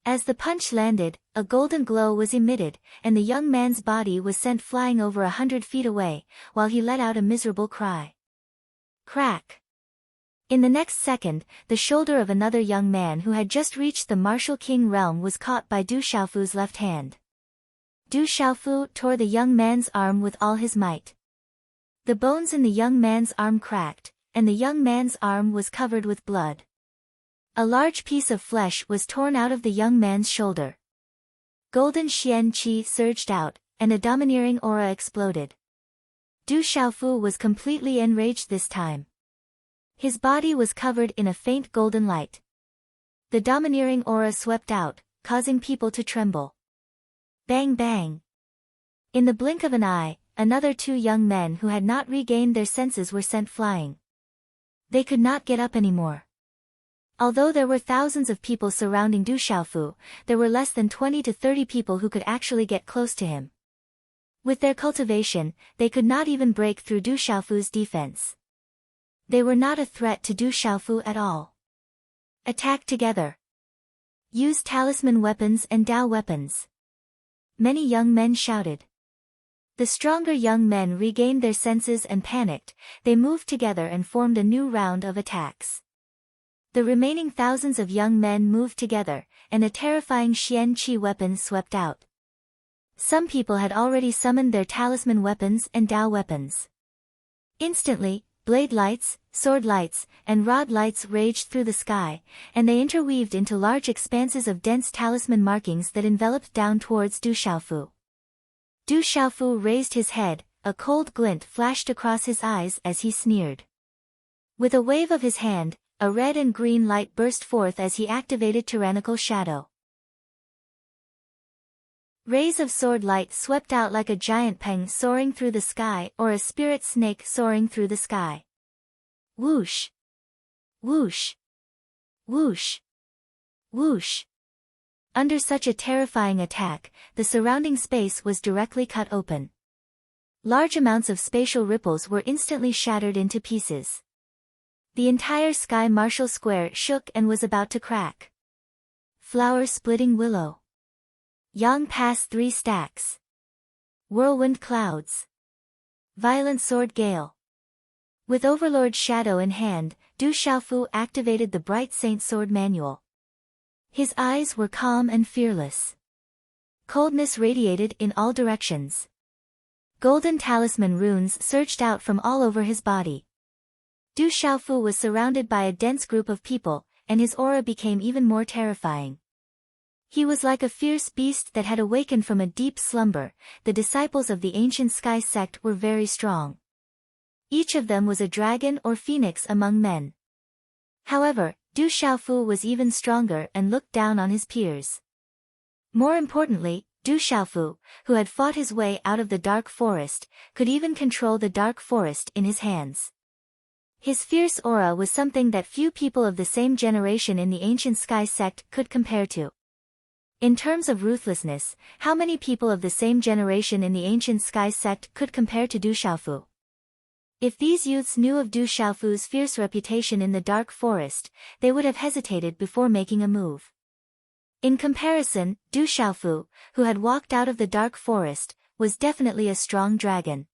As the punch landed, a golden glow was emitted, and the young man's body was sent flying over 100 feet away, while he let out a miserable cry. Crack! In the next second, the shoulder of another young man who had just reached the Martial King realm was caught by Du Xiaofu's left hand. Du Xiaofu tore the young man's arm with all his might. The bones in the young man's arm cracked, and the young man's arm was covered with blood. A large piece of flesh was torn out of the young man's shoulder. Golden Xian Qi surged out, and a domineering aura exploded. Du Xiaofu was completely enraged this time. His body was covered in a faint golden light. The domineering aura swept out, causing people to tremble. Bang bang! In the blink of an eye, another two young men who had not regained their senses were sent flying. They could not get up anymore. Although there were thousands of people surrounding Du Xiaofu, there were less than 20 to 30 people who could actually get close to him. With their cultivation, they could not even break through Du Xiaofu's defense. They were not a threat to Du Xiaofu at all. Attack together. Use talisman weapons and Dao weapons. Many young men shouted. The stronger young men regained their senses and panicked. They moved together and formed a new round of attacks. The remaining thousands of young men moved together, and a terrifying Xian Qi weapon swept out. Some people had already summoned their talisman weapons and Dao weapons. Instantly, blade lights, sword lights, and rod lights raged through the sky, and they interweaved into large expanses of dense talisman markings that enveloped down towards Du Xiaofu. Du Xiaofu raised his head, a cold glint flashed across his eyes as he sneered. With a wave of his hand, a red and green light burst forth as he activated Tyrannical Shadow. Rays of sword light swept out like a giant peng soaring through the sky or a spirit snake soaring through the sky. Whoosh! Whoosh! Whoosh! Whoosh! Under such a terrifying attack, the surrounding space was directly cut open. Large amounts of spatial ripples were instantly shattered into pieces. The entire Sky Marshal Square shook and was about to crack. Flower-splitting willow. Yang Pass 3 stacks. Whirlwind clouds. Violent sword gale. With Overlord Shadow in hand, Du Xiaofu activated the Bright Saint Sword Manual. His eyes were calm and fearless. Coldness radiated in all directions. Golden talisman runes surged out from all over his body. Du Xiaofu was surrounded by a dense group of people, and his aura became even more terrifying. He was like a fierce beast that had awakened from a deep slumber. The disciples of the ancient Sky sect were very strong. Each of them was a dragon or phoenix among men. However, Du Xiaofu was even stronger and looked down on his peers. More importantly, Du Xiaofu, who had fought his way out of the dark forest, could even control the dark forest in his hands. His fierce aura was something that few people of the same generation in the ancient Sky sect could compare to. In terms of ruthlessness, how many people of the same generation in the ancient Sky sect could compare to Du Xiaofu? If these youths knew of Du Xiaofu's fierce reputation in the dark forest, they would have hesitated before making a move. In comparison, Du Xiaofu, who had walked out of the dark forest, was definitely a strong dragon.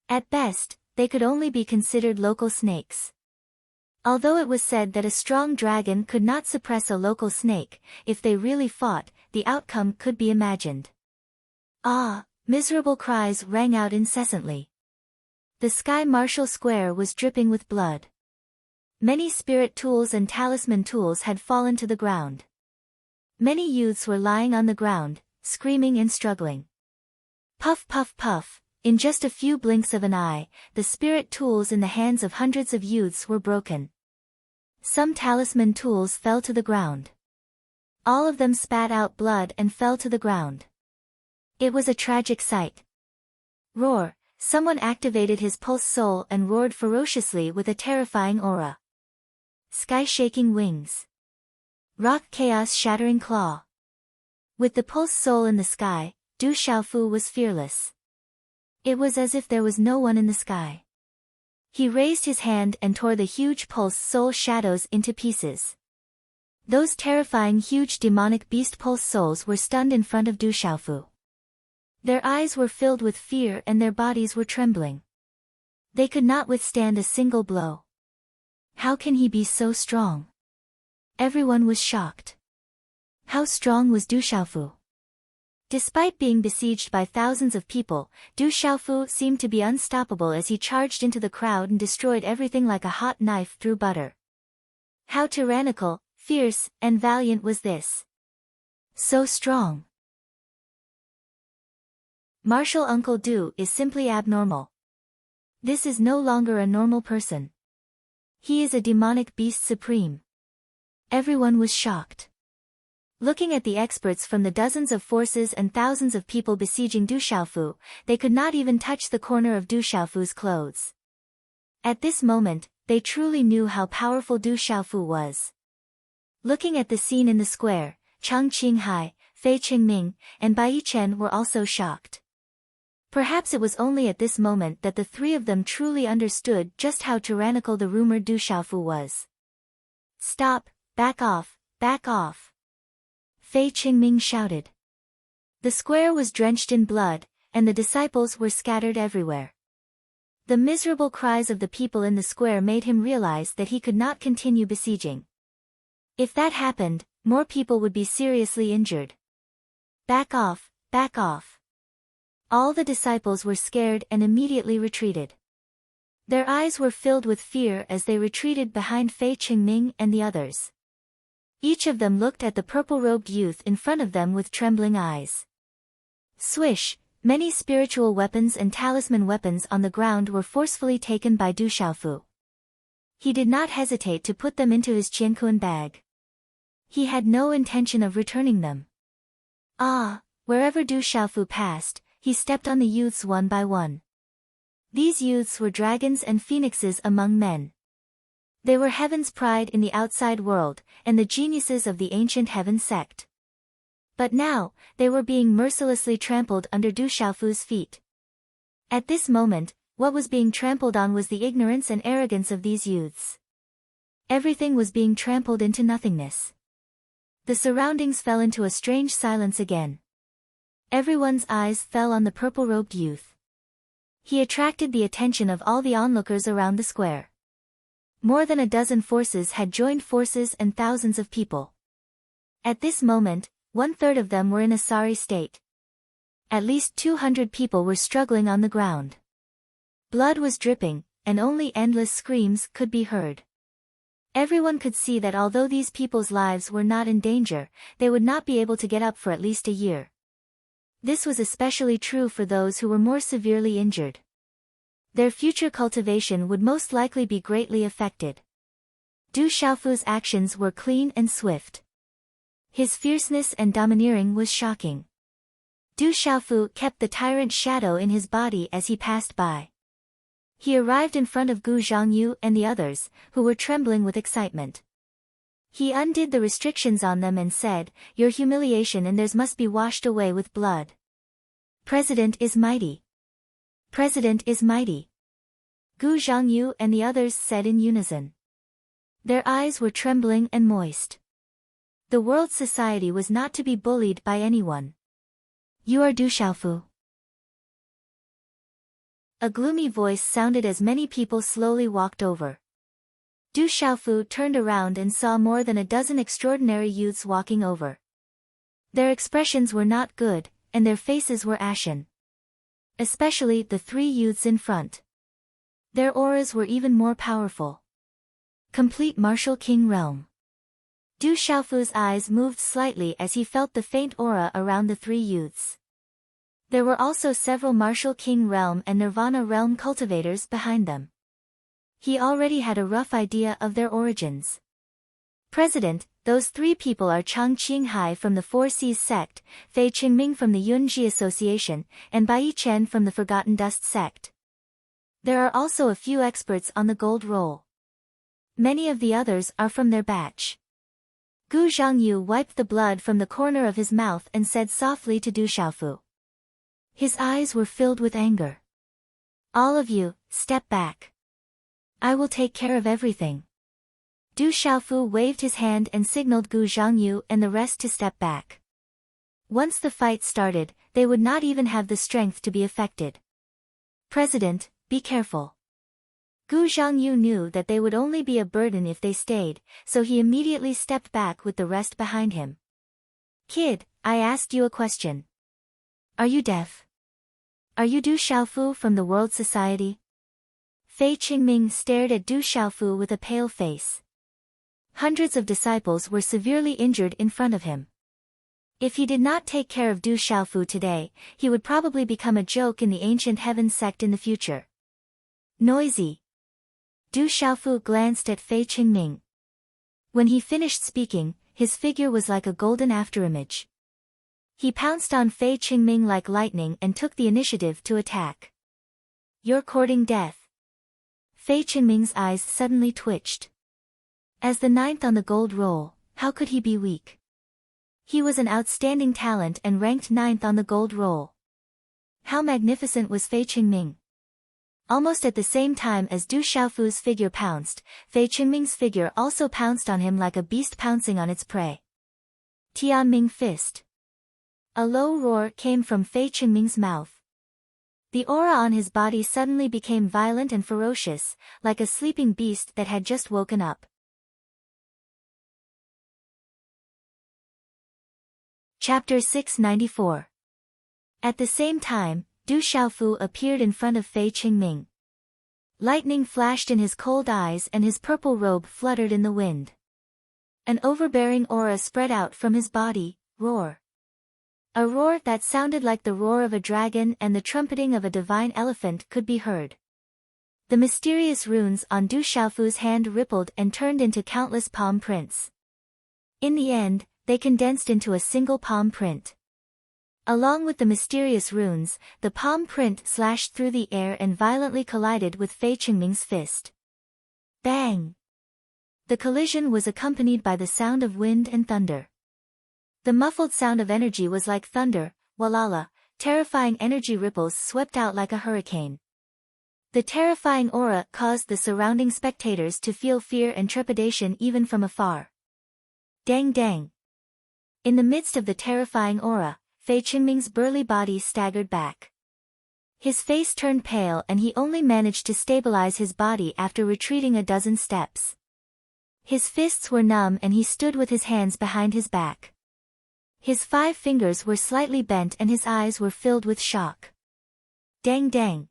At best, they could only be considered local snakes. Although it was said that a strong dragon could not suppress a local snake, if they really fought, the outcome could be imagined. Ah! Miserable cries rang out incessantly. The Sky Marshal Square was dripping with blood. Many spirit tools and talisman tools had fallen to the ground. Many youths were lying on the ground, screaming and struggling. Puff puff puff, in just a few blinks of an eye, the spirit tools in the hands of hundreds of youths were broken. Some talisman tools fell to the ground. All of them spat out blood and fell to the ground. It was a tragic sight. Roar! Someone activated his pulse soul and roared ferociously with a terrifying aura. Sky-shaking wings. Rock chaos-shattering claw. With the pulse soul in the sky, Du Xiaofu was fearless. It was as if there was no one in the sky. He raised his hand and tore the huge pulse soul shadows into pieces. Those terrifying huge demonic beast pulse souls were stunned in front of Du Xiaofu. Their eyes were filled with fear and their bodies were trembling. They could not withstand a single blow. How can he be so strong? Everyone was shocked. How strong was Du Xiaofu? Despite being besieged by thousands of people, Du Xiaofu seemed to be unstoppable as he charged into the crowd and destroyed everything like a hot knife through butter. How tyrannical, fierce, and valiant was this? So strong. Martial Uncle Du is simply abnormal. This is no longer a normal person. He is a demonic beast supreme. Everyone was shocked. Looking at the experts from the dozens of forces and thousands of people besieging Du Xiaofu, they could not even touch the corner of Du Xiaofu's clothes. At this moment, they truly knew how powerful Du Xiaofu was. Looking at the scene in the square, Chang Qinghai, Fei Qingming, and Bai Chen were also shocked. Perhaps it was only at this moment that the three of them truly understood just how tyrannical the rumored Du Xiaofu was. Stop, back off, back off. Fei Qingming shouted. The square was drenched in blood, and the disciples were scattered everywhere. The miserable cries of the people in the square made him realize that he could not continue besieging. If that happened, more people would be seriously injured. Back off, back off. All the disciples were scared and immediately retreated. Their eyes were filled with fear as they retreated behind Fei Qingming and the others. Each of them looked at the purple-robed youth in front of them with trembling eyes. Swish! Many spiritual weapons and talisman weapons on the ground were forcefully taken by Du Xiaofu. He did not hesitate to put them into his Qianquan bag. He had no intention of returning them. Ah! Wherever Du Xiaofu passed, he stepped on the youths one by one. These youths were dragons and phoenixes among men. They were heaven's pride in the outside world, and the geniuses of the ancient heaven sect. But now, they were being mercilessly trampled under Du Xiaofu's feet. At this moment, what was being trampled on was the ignorance and arrogance of these youths. Everything was being trampled into nothingness. The surroundings fell into a strange silence again. Everyone's eyes fell on the purple-robed youth. He attracted the attention of all the onlookers around the square. More than a dozen forces had joined forces and thousands of people. At this moment, 1/3 of them were in a sorry state. At least 200 people were struggling on the ground. Blood was dripping, and only endless screams could be heard. Everyone could see that although these people's lives were not in danger, they would not be able to get up for at least a year. This was especially true for those who were more severely injured. Their future cultivation would most likely be greatly affected. Du Xiaofu's actions were clean and swift. His fierceness and domineering was shocking. Du Xiaofu kept the tyrant shadow in his body as he passed by. He arrived in front of Gu Zhangyu and the others, who were trembling with excitement. He undid the restrictions on them and said, "Your humiliation and theirs must be washed away with blood. President is mighty. President is mighty." Gu Zhangyu and the others said in unison. Their eyes were trembling and moist. The world society was not to be bullied by anyone. "You are Du Xiaofu." A gloomy voice sounded as many people slowly walked over. Du Xiaofu turned around and saw more than a dozen extraordinary youths walking over. Their expressions were not good, and their faces were ashen. Especially the 3 youths in front. Their auras were even more powerful. Complete martial king realm. Du Xiaofu's eyes moved slightly as he felt the faint aura around the 3 youths. There were also several martial king realm and nirvana realm cultivators behind them. He already had a rough idea of their origins. "President, those 3 people are Chang Qinghai from the Four Seas sect, Fei Qingming from the Yunji Association, and Bai Chen from the Forgotten Dust sect. There are also a few experts on the gold roll. Many of the others are from their batch." Gu Zhangyu wiped the blood from the corner of his mouth and said softly to Du Xiaofu. His eyes were filled with anger. "All of you, step back. I will take care of everything." Du Xiaofu waved his hand and signaled Gu Zhangyu and the rest to step back. Once the fight started, they would not even have the strength to be affected. "President, be careful." Gu Zhangyu knew that they would only be a burden if they stayed, so he immediately stepped back with the rest behind him. "Kid, I asked you a question. Are you deaf? Are you Du Xiaofu from the World Society?" Fei Qingming stared at Du Xiaofu with a pale face. Hundreds of disciples were severely injured in front of him. If he did not take care of Du Xiaofu today, he would probably become a joke in the ancient heaven sect in the future. Noisy. Du Xiaofu glanced at Fei Qingming. When he finished speaking, his figure was like a golden afterimage. He pounced on Fei Qingming like lightning and took the initiative to attack. "You're courting death." Fei Qingming's eyes suddenly twitched. As the 9th on the gold roll, how could he be weak? He was an outstanding talent and ranked 9th on the gold roll. How magnificent was Fei Qingming! Almost at the same time as Du Xiaofu's figure pounced, Fei Qingming's figure also pounced on him like a beast pouncing on its prey. Tianming fist. A low roar came from Fei Qingming's mouth. The aura on his body suddenly became violent and ferocious, like a sleeping beast that had just woken up. Chapter 694. At the same time, Du Xiaofu appeared in front of Fei Qingming. Lightning flashed in his cold eyes and his purple robe fluttered in the wind. An overbearing aura spread out from his body, roar. A roar that sounded like the roar of a dragon and the trumpeting of a divine elephant could be heard. The mysterious runes on Du Xiaofu's hand rippled and turned into countless palm prints. In the end, they condensed into a single palm print. Along with the mysterious runes, the palm print slashed through the air and violently collided with Fei Qingming's fist. Bang! The collision was accompanied by the sound of wind and thunder. The muffled sound of energy was like thunder, walala, terrifying energy ripples swept out like a hurricane. The terrifying aura caused the surrounding spectators to feel fear and trepidation even from afar. Dang dang. In the midst of the terrifying aura, Fei Qingming's burly body staggered back. His face turned pale and he only managed to stabilize his body after retreating a dozen steps. His fists were numb and he stood with his hands behind his back. His 5 fingers were slightly bent and his eyes were filled with shock. Dang dang.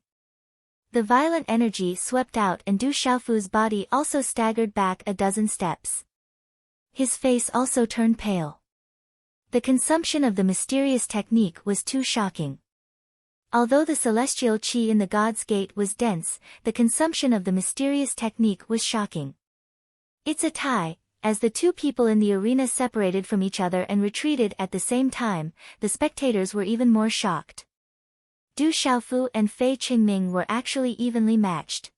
The violent energy swept out and Du Xiaofu's body also staggered back a dozen steps. His face also turned pale. The consumption of the mysterious technique was too shocking. Although the celestial qi in the God's Gate was dense, the consumption of the mysterious technique was shocking. It's a tie. As the 2 people in the arena separated from each other and retreated at the same time, the spectators were even more shocked. Du Xiaofu and Fei Qingming were actually evenly matched.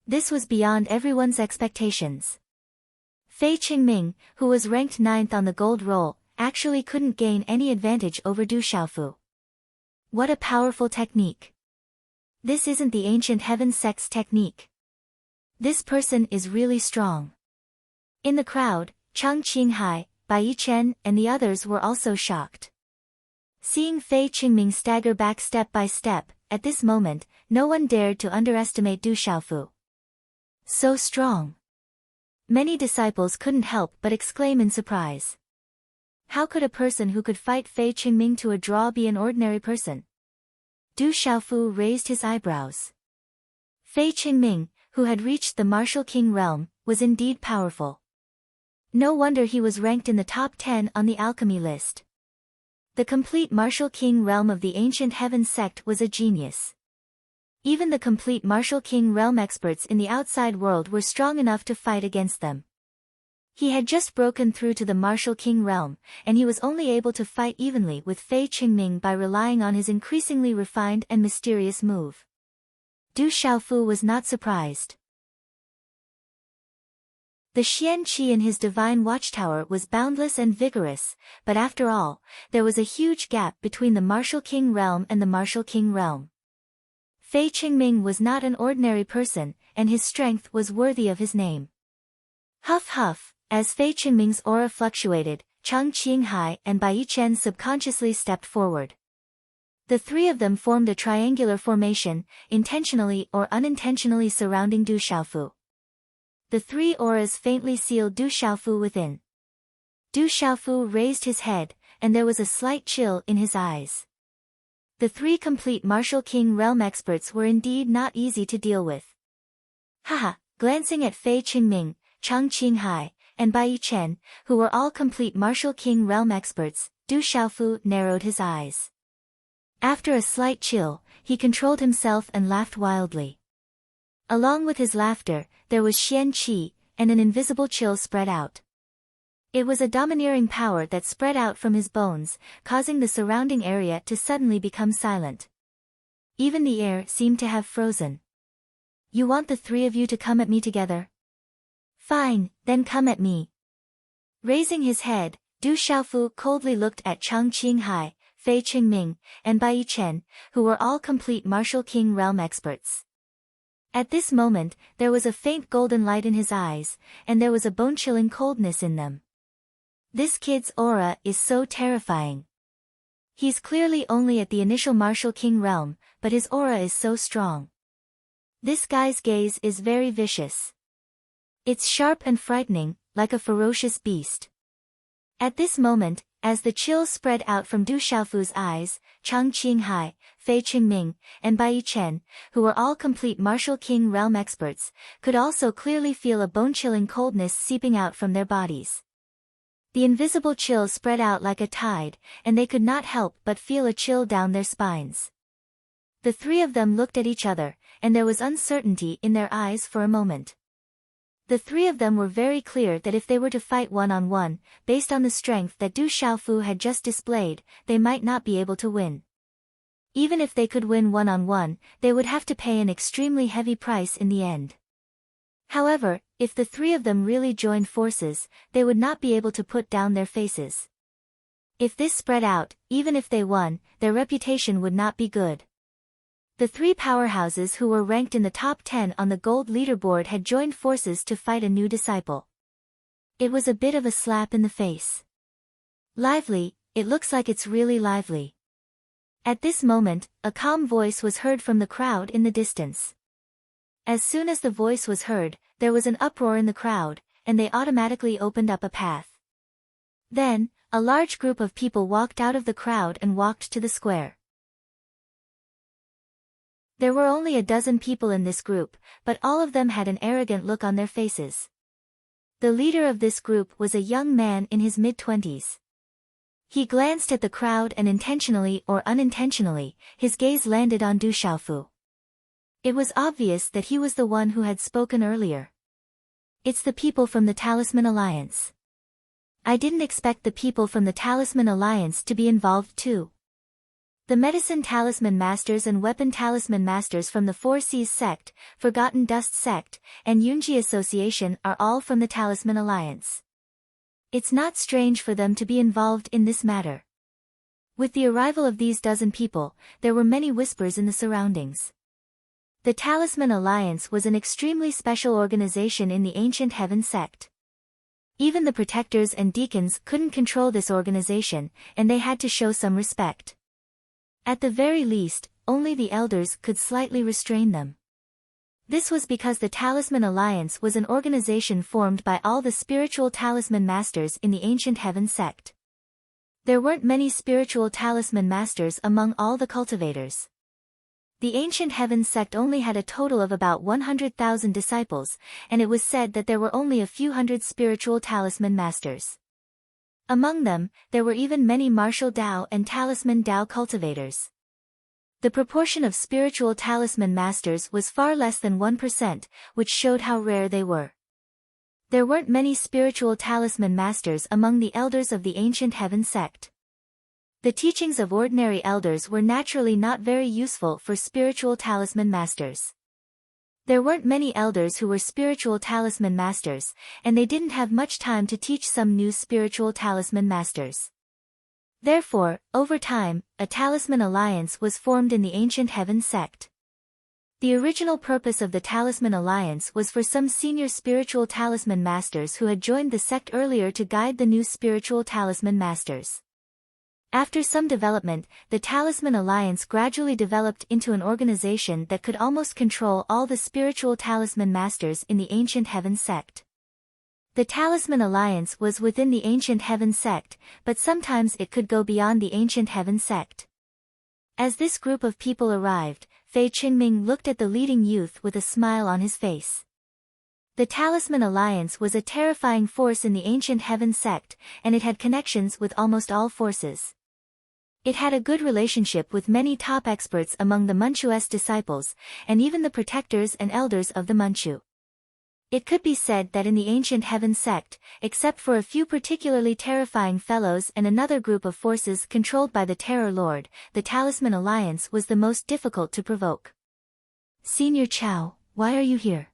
This was beyond everyone's expectations. Fei Qingming, who was ranked 9th on the gold roll, actually couldn't gain any advantage over Du Xiaofu. What a powerful technique. This isn't the ancient heaven sect's technique. This person is really strong. In the crowd, Chang Qinghai, Bai Yichen, and the others were also shocked. Seeing Fei Qingming stagger back step by step, at this moment, no one dared to underestimate Du Xiaofu. So strong. Many disciples couldn't help but exclaim in surprise. How could a person who could fight Fei Qingming to a draw be an ordinary person? Du Xiaofu raised his eyebrows. Fei Qingming, who had reached the martial king realm, was indeed powerful. No wonder he was ranked in the top 10 on the alchemy list. The complete martial king realm of the ancient heaven sect was a genius. Even the complete martial king realm experts in the outside world were strong enough to fight against them. He had just broken through to the martial king realm, and he was only able to fight evenly with Fei Qingming by relying on his increasingly refined and mysterious move. Du Xiaofu was not surprised. The Xian Qi in his divine watchtower was boundless and vigorous, but after all, there was a huge gap between the martial king realm and the martial king realm. Fei Qingming was not an ordinary person, and his strength was worthy of his name. Huff huff, as Fei Qingming's aura fluctuated, Chang Qinghai and Bai Yichen subconsciously stepped forward. The 3 of them formed a triangular formation, intentionally or unintentionally surrounding Du Xiaofu. The 3 auras faintly sealed Du Xiaofu within. Du Xiaofu raised his head, and there was a slight chill in his eyes. The 3 complete martial king realm experts were indeed not easy to deal with. Haha, glancing at Fei Qingming, Chang Qinghai, and Bai Yichen, who were all complete martial king realm experts, Du Xiaofu narrowed his eyes. After a slight chill, he controlled himself and laughed wildly. Along with his laughter, there was Xian Qi, and an invisible chill spread out. It was a domineering power that spread out from his bones, causing the surrounding area to suddenly become silent. Even the air seemed to have frozen. You want the 3 of you to come at me together? Fine, then come at me. Raising his head, Du Xiaofu coldly looked at Chang Qinghai, Fei Qingming, and Bai Yichen, who were all complete martial king realm experts. At this moment, there was a faint golden light in his eyes, and there was a bone-chilling coldness in them. This kid's aura is so terrifying. He's clearly only at the initial martial king realm, but his aura is so strong. This guy's gaze is very vicious. It's sharp and frightening, like a ferocious beast. At this moment, as the chills spread out from Du Xiaofu's eyes, Chang Qinghai, Fei Qingming, and Bai Yichen, who were all complete martial king realm experts, could also clearly feel a bone-chilling coldness seeping out from their bodies. The invisible chill spread out like a tide, and they could not help but feel a chill down their spines. The 3 of them looked at each other, and there was uncertainty in their eyes for a moment. The 3 of them were very clear that if they were to fight one-on-one, based on the strength that Du Xiaofu had just displayed, they might not be able to win. Even if they could win one-on-one, they would have to pay an extremely heavy price in the end. However, if the three of them really joined forces, they would not be able to put down their faces. If this spread out, even if they won, their reputation would not be good. The three powerhouses who were ranked in the top 10 on the gold leaderboard had joined forces to fight a new disciple. It was a bit of a slap in the face. Lively, it looks like it's really lively. At this moment, a calm voice was heard from the crowd in the distance. As soon as the voice was heard, there was an uproar in the crowd, and they automatically opened up a path. Then, a large group of people walked out of the crowd and walked to the square. There were only a dozen people in this group, but all of them had an arrogant look on their faces. The leader of this group was a young man in his mid-20s. He glanced at the crowd and intentionally or unintentionally, his gaze landed on Du Xiaofu. It was obvious that he was the one who had spoken earlier. It's the people from the Talisman Alliance. I didn't expect the people from the Talisman Alliance to be involved too. The Medicine Talisman Masters and Weapon Talisman Masters from the Four Seas Sect, Forgotten Dust Sect, and Yunji Association are all from the Talisman Alliance. It's not strange for them to be involved in this matter. With the arrival of these dozen people, there were many whispers in the surroundings. The Talisman Alliance was an extremely special organization in the Ancient Heaven Sect. Even the protectors and deacons couldn't control this organization, and they had to show some respect. At the very least, only the elders could slightly restrain them. This was because the Talisman Alliance was an organization formed by all the spiritual talisman masters in the Ancient Heaven Sect. There weren't many spiritual talisman masters among all the cultivators. The Ancient Heaven Sect only had a total of about 100,000 disciples, and it was said that there were only a few hundred spiritual talisman masters. Among them, there were even many martial Dao and talisman Dao cultivators. The proportion of spiritual talisman masters was far less than 1%, which showed how rare they were. There weren't many spiritual talisman masters among the elders of the Ancient Heaven Sect. The teachings of ordinary elders were naturally not very useful for spiritual talisman masters. There weren't many elders who were spiritual talisman masters, and they didn't have much time to teach some new spiritual talisman masters. Therefore, over time, a talisman alliance was formed in the Ancient Heaven Sect. The original purpose of the Talisman Alliance was for some senior spiritual talisman masters who had joined the sect earlier to guide the new spiritual talisman masters. After some development, the Talisman Alliance gradually developed into an organization that could almost control all the spiritual talisman masters in the Ancient Heaven Sect. The Talisman Alliance was within the Ancient Heaven Sect, but sometimes it could go beyond the Ancient Heaven Sect. As this group of people arrived, Fei Qingming looked at the leading youth with a smile on his face. The Talisman Alliance was a terrifying force in the Ancient Heaven Sect, and it had connections with almost all forces. It had a good relationship with many top experts among the Manchu's disciples, and even the protectors and elders of the Manchu. It could be said that in the Ancient Heaven Sect, except for a few particularly terrifying fellows and another group of forces controlled by the Terror Lord, the Talisman Alliance was the most difficult to provoke. Senior Chao, why are you here?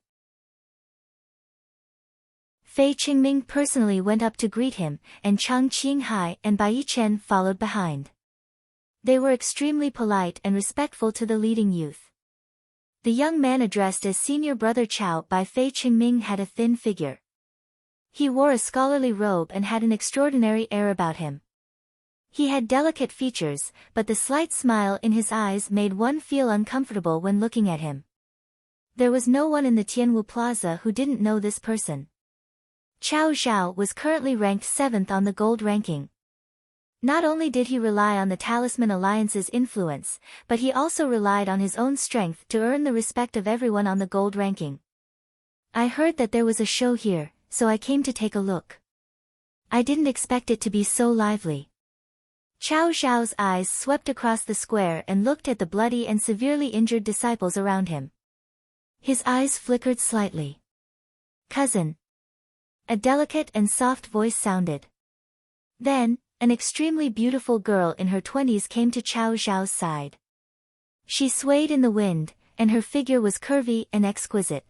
Fei Qingming personally went up to greet him, and Chang Qinghai and Bai Chen followed behind. They were extremely polite and respectful to the leading youth. The young man addressed as Senior Brother Chao by Fei Qingming had a thin figure. He wore a scholarly robe and had an extraordinary air about him. He had delicate features, but the slight smile in his eyes made one feel uncomfortable when looking at him. There was no one in the Tianwu Plaza who didn't know this person. Chao Zhao was currently ranked 7th on the gold ranking. Not only did he rely on the Talisman Alliance's influence, but he also relied on his own strength to earn the respect of everyone on the gold ranking. I heard that there was a show here, so I came to take a look. I didn't expect it to be so lively. Chao Zhao's eyes swept across the square and looked at the bloody and severely injured disciples around him. His eyes flickered slightly. Cousin. A delicate and soft voice sounded. Then, an extremely beautiful girl in her 20s came to Chao Zhao's side. She swayed in the wind, and her figure was curvy and exquisite.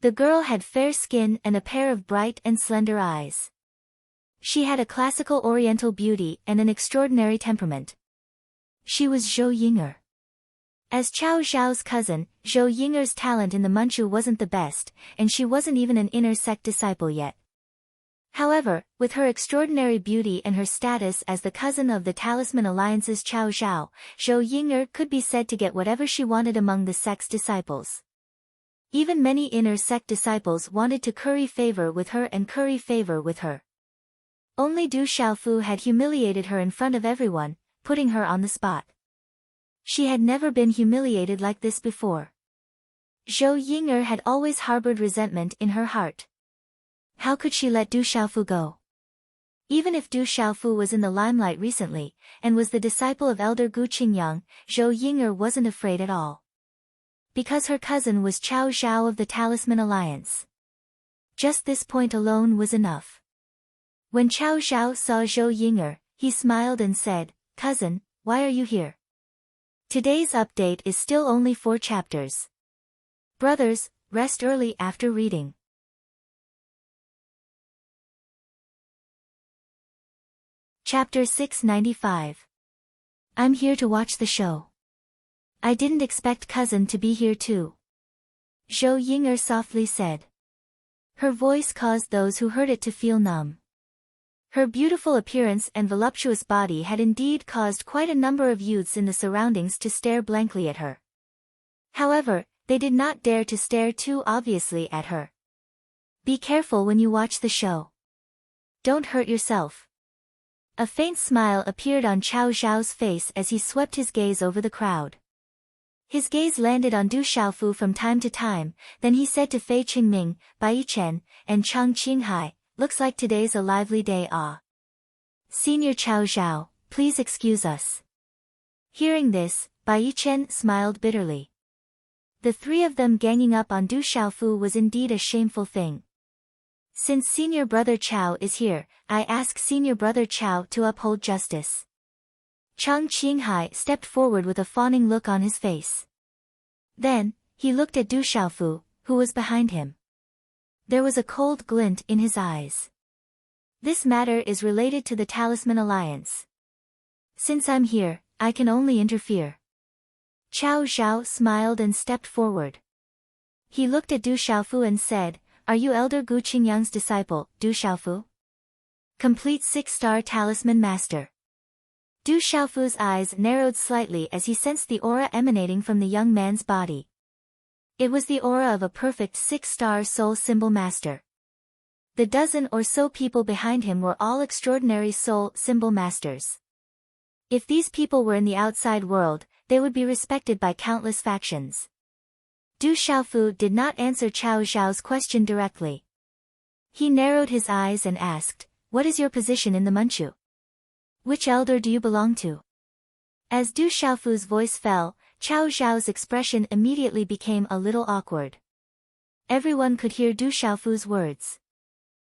The girl had fair skin and a pair of bright and slender eyes. She had a classical oriental beauty and an extraordinary temperament. She was Zhou Ying'er. As Qiao Zhao's cousin, Zhou Ying'er's talent in the Manchu wasn't the best, and she wasn't even an inner sect disciple yet. However, with her extraordinary beauty and her status as the cousin of the Talisman Alliance's Qiao Zhao, Zhou Ying'er could be said to get whatever she wanted among the sect's disciples. Even many inner sect disciples wanted to curry favor with her and curry favor with her. Only Du Xiaofu had humiliated her in front of everyone, putting her on the spot. She had never been humiliated like this before. Zhou Ying'er had always harbored resentment in her heart. How could she let Du Xiaofu go? Even if Du Xiaofu was in the limelight recently, and was the disciple of Elder Gu Qingyang, Zhou Ying'er wasn't afraid at all. Because her cousin was Qiao Zhao of the Talisman Alliance. Just this point alone was enough. When Qiao Zhao saw Zhou Ying'er, he smiled and said, "Cousin, why are you here?" Today's update is still only 4 chapters. Brothers, rest early after reading. Chapter 695. I'm here to watch the show. I didn't expect cousin to be here too. Zhou Ying'er softly said. Her voice caused those who heard it to feel numb. Her beautiful appearance and voluptuous body had indeed caused quite a number of youths in the surroundings to stare blankly at her. However, they did not dare to stare too obviously at her. Be careful when you watch the show. Don't hurt yourself. A faint smile appeared on Qiao Zhao's face as he swept his gaze over the crowd. His gaze landed on Du Xiaofu from time to time, then he said to Fei Qingming, Bai Yichen, and Chang Qinghai, "Looks like today's a lively day, ah. Senior Qiao Zhao, please excuse us." Hearing this, Bai Yichen smiled bitterly. The 3 of them ganging up on Du Xiaofu was indeed a shameful thing. Since Senior Brother Qiao is here, I ask Senior Brother Qiao to uphold justice. Chang Qinghai stepped forward with a fawning look on his face. Then, he looked at Du Xiaofu, who was behind him. There was a cold glint in his eyes. This matter is related to the Talisman Alliance. Since I'm here, I can only interfere. Qiao Zhao smiled and stepped forward. He looked at Du Xiaofu and said, "Are you Elder Gu Qingyang's disciple, Du Xiaofu? Complete 6-star Talisman Master." Du Xiaofu's eyes narrowed slightly as he sensed the aura emanating from the young man's body. It was the aura of a perfect 6-star soul symbol master. The dozen or so people behind him were all extraordinary soul symbol masters. If these people were in the outside world, they would be respected by countless factions. Du Xiaofu did not answer Qiao Zhao's question directly. He narrowed his eyes and asked, "What is your position in the Manchu? Which elder do you belong to?" As Du Xiaofu's voice fell, Qiao Zhao's expression immediately became a little awkward. Everyone could hear Du Xiaofu's words.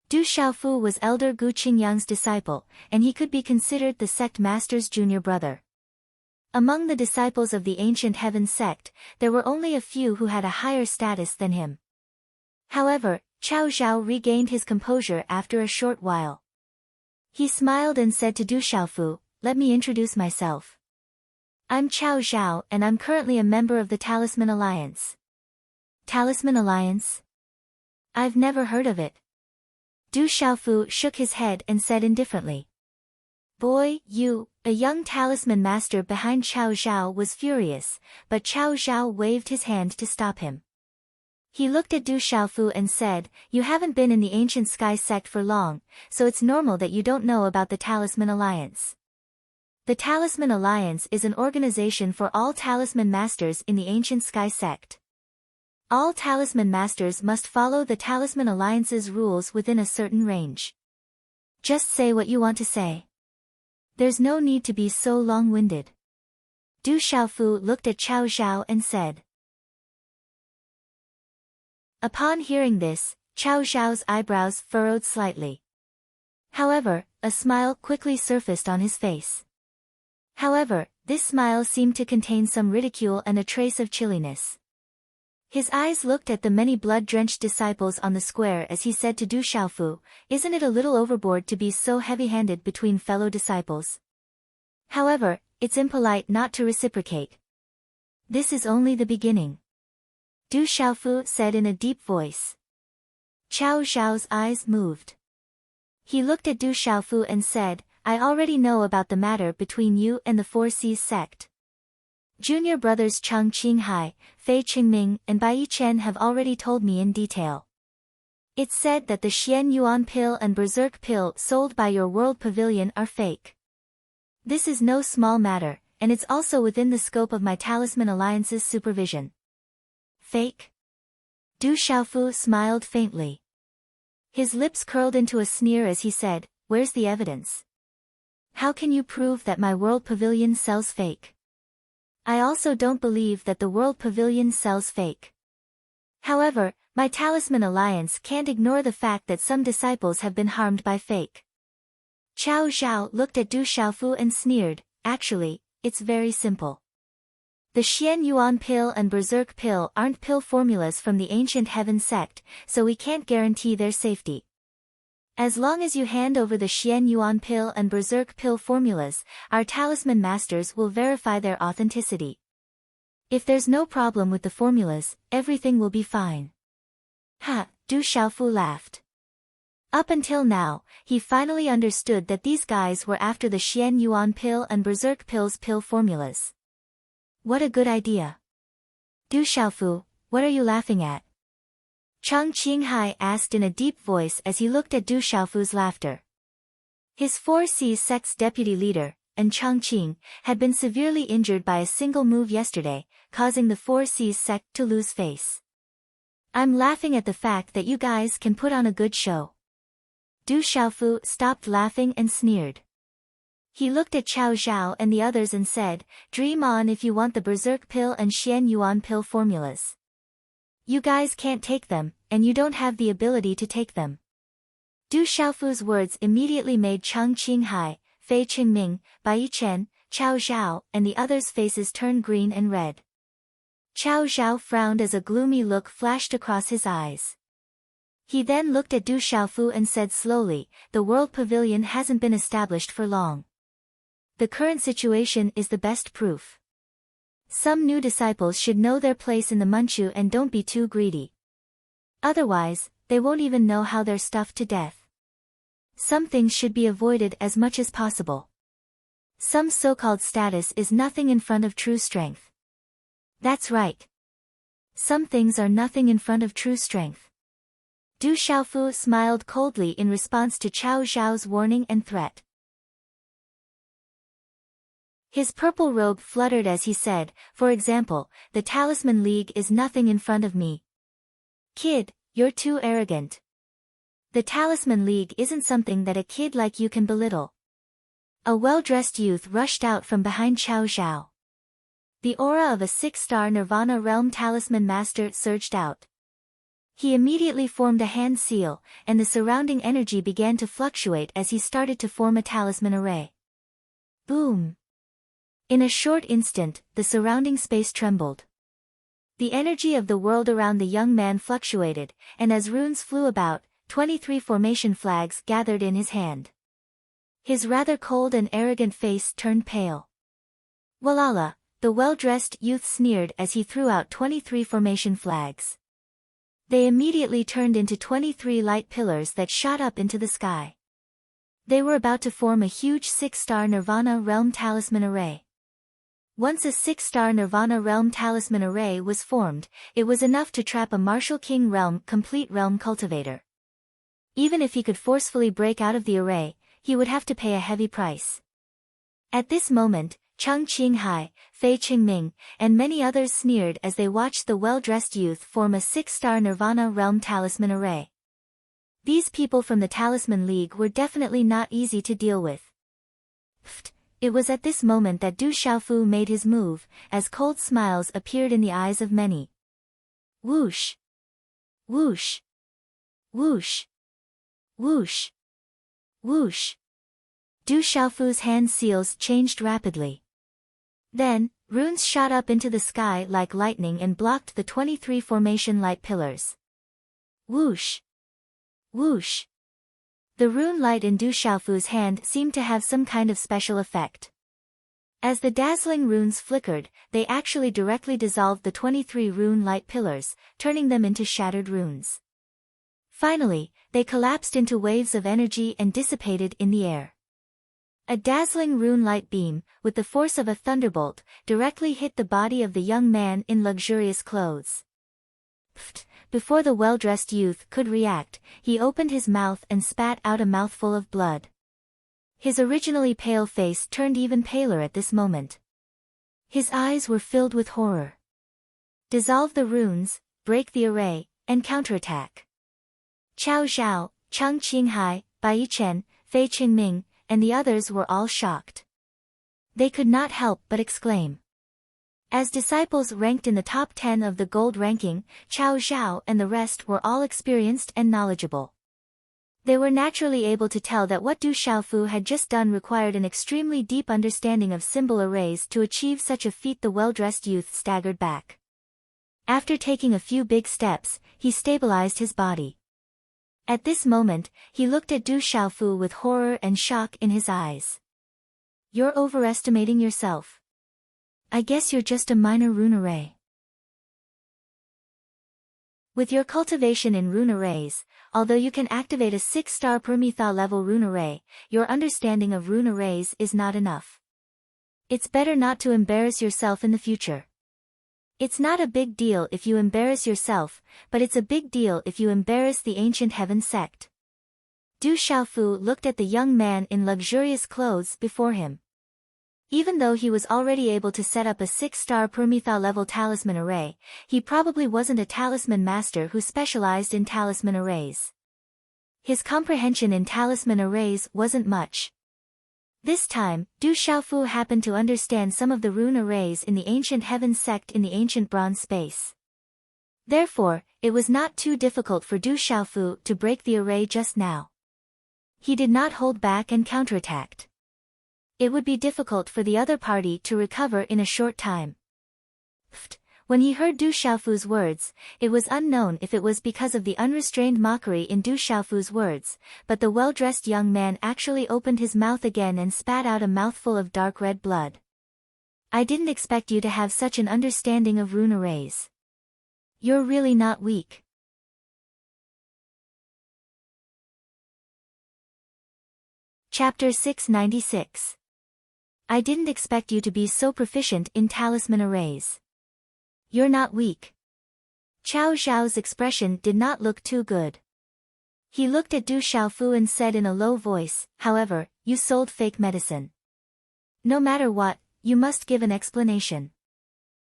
Du Xiaofu was Elder Gu Qingyang's disciple, and he could be considered the sect master's junior brother. Among the disciples of the ancient heaven sect, there were only a few who had a higher status than him. However, Qiao Zhao regained his composure after a short while. He smiled and said to Du Xiaofu, "Let me introduce myself. I'm Qiao Zhao and I'm currently a member of the Talisman Alliance." Talisman Alliance? I've never heard of it. Du Xiaofu shook his head and said indifferently. Boy, you, a young talisman master behind Qiao Zhao was furious, but Qiao Zhao waved his hand to stop him. He looked at Du Xiaofu and said, "You haven't been in the ancient sky sect for long, so it's normal that you don't know about the Talisman Alliance. The Talisman Alliance is an organization for all talisman masters in the ancient sky sect. All talisman masters must follow the Talisman Alliance's rules within a certain range. Just say what you want to say. There's no need to be so long-winded." Du Xiaofu looked at Qiao Zhao and said. Upon hearing this, Qiao Zhao's eyebrows furrowed slightly. However, a smile quickly surfaced on his face. However, this smile seemed to contain some ridicule and a trace of chilliness. His eyes looked at the many blood-drenched disciples on the square as he said to Du Xiaofu, "Isn't it a little overboard to be so heavy-handed between fellow disciples? However, it's impolite not to reciprocate. This is only the beginning." Du Xiaofu said in a deep voice. Qiao Zhao's eyes moved. He looked at Du Xiaofu and said, "I already know about the matter between you and the Four Seas sect. Junior brothers Chang Qinghai, Fei Qingming, and Bai Yichen have already told me in detail. It's said that the Xian Yuan pill and Berserk pill sold by your World Pavilion are fake. This is no small matter, and it's also within the scope of my Talisman Alliance's supervision." Fake? Du Xiaofu smiled faintly. His lips curled into a sneer as he said, "Where's the evidence? How can you prove that my World Pavilion sells fake? I also don't believe that the World Pavilion sells fake. However, my Talisman Alliance can't ignore the fact that some disciples have been harmed by fake." Qiao Zhao looked at Du Xiaofu and sneered, "Actually, it's very simple. The Xian Yuan pill and Berserk pill aren't pill formulas from the ancient Heaven sect, so we can't guarantee their safety. As long as you hand over the Xian Yuan pill and Berserk pill formulas, our talisman masters will verify their authenticity. If there's no problem with the formulas, everything will be fine." Ha, Du Xiaofu laughed. Up until now, he finally understood that these guys were after the Xian Yuan pill and Berserk pill's pill formulas. What a good idea. Du Xiaofu, what are you laughing at? Chang Qinghai asked in a deep voice as he looked at Du Xiaofu's laughter. His Four Seas sect's deputy leader, and Changqing, had been severely injured by a single move yesterday, causing the Four Seas sect to lose face. "I'm laughing at the fact that you guys can put on a good show." Du Xiaofu stopped laughing and sneered. He looked at Qiao Zhao and the others and said, "Dream on if you want the Berserk pill and Xian Yuan pill formulas. You guys can't take them, and you don't have the ability to take them." Du Xiaofu's words immediately made Chang Qinghai, Fei Qingming, Bai Yichen, Qiao Zhao, and the others' faces turn green and red. Qiao Zhao frowned as a gloomy look flashed across his eyes. He then looked at Du Xiaofu and said slowly, "The World Pavilion hasn't been established for long. The current situation is the best proof. Some new disciples should know their place in the Manchu and don't be too greedy. Otherwise, they won't even know how they're stuffed to death. Some things should be avoided as much as possible. Some so-called status is nothing in front of true strength." That's right. Some things are nothing in front of true strength. Du Xiaofu smiled coldly in response to Qiao Zhao's warning and threat. His purple robe fluttered as he said, "For example, the Talisman League is nothing in front of me. Kid, you're too arrogant. The Talisman League isn't something that a kid like you can belittle." A well-dressed youth rushed out from behind Qiao Zhao. The aura of a 6-star Nirvana Realm Talisman Master surged out. He immediately formed a hand seal, and the surrounding energy began to fluctuate as he started to form a talisman array. Boom! In a short instant, the surrounding space trembled. The energy of the world around the young man fluctuated, and as runes flew about, 23 formation flags gathered in his hand. His rather cold and arrogant face turned pale. "Walala," the well-dressed youth sneered as he threw out 23 formation flags. They immediately turned into 23 light pillars that shot up into the sky. They were about to form a huge 6-star Nirvana Realm Talisman Array. Once a 6-star Nirvana Realm Talisman Array was formed, it was enough to trap a Martial King Realm Complete Realm Cultivator. Even if he could forcefully break out of the array, he would have to pay a heavy price. At this moment, Chang Qinghai, Fei Qingming, and many others sneered as they watched the well-dressed youth form a 6-star Nirvana Realm Talisman Array. These people from the Talisman League were definitely not easy to deal with. Pfft! It was at this moment that Du Xiaofu made his move, as cold smiles appeared in the eyes of many. Whoosh! Whoosh! Whoosh! Whoosh! Whoosh! Du Xiaofu's hand seals changed rapidly. Then, Runes shot up into the sky like lightning and blocked the 23 formation light pillars. Whoosh! Whoosh! The rune light in Du Xiaofu's hand seemed to have some kind of special effect. As the dazzling runes flickered, they actually directly dissolved the 23 rune light pillars, turning them into shattered runes. Finally, they collapsed into waves of energy and dissipated in the air. A dazzling rune light beam, with the force of a thunderbolt, directly hit the body of the young man in luxurious clothes. Pfft! Before the well-dressed youth could react, he opened his mouth and spat out a mouthful of blood. His originally pale face turned even paler at this moment. His eyes were filled with horror. Dissolve the runes, break the array, and counterattack. Qiao Zhao, Cheng Qinghai, Bai Chen, Fei Qingming, and the others were all shocked. They could not help but exclaim. As disciples ranked in the top 10 of the gold ranking, Qiao Zhao and the rest were all experienced and knowledgeable. They were naturally able to tell that what Du Xiaofu had just done required an extremely deep understanding of symbol arrays to achieve such a feat. The well-dressed youth staggered back. After taking a few big steps, he stabilized his body. At this moment, he looked at Du Xiaofu with horror and shock in his eyes. "You're overestimating yourself. I guess you're just a minor rune array." With your cultivation in rune arrays, although you can activate a 6-star Permetha level rune array, your understanding of rune arrays is not enough. It's better not to embarrass yourself in the future. It's not a big deal if you embarrass yourself, but it's a big deal if you embarrass the ancient heaven sect. Du Xiaofu looked at the young man in luxurious clothes before him. Even though he was already able to set up a 6-star Permetha level talisman array, he probably wasn't a talisman master who specialized in talisman arrays. His comprehension in talisman arrays wasn't much. This time, Du Xiaofu happened to understand some of the rune arrays in the ancient heaven sect in the ancient bronze space. Therefore, it was not too difficult for Du Xiaofu to break the array just now. He did not hold back and counterattacked. It would be difficult for the other party to recover in a short time. When he heard Du Xiaofu's words, it was unknown if it was because of the unrestrained mockery in Du Xiaofu's words, but the well-dressed young man actually opened his mouth again and spat out a mouthful of dark red blood. "I didn't expect you to have such an understanding of rune arrays. You're really not weak." Chapter 696. I didn't expect you to be so proficient in talisman arrays. You're not weak. Qiao Zhao's expression did not look too good. He looked at Du Xiaofu and said in a low voice, "However, you sold fake medicine. No matter what, you must give an explanation.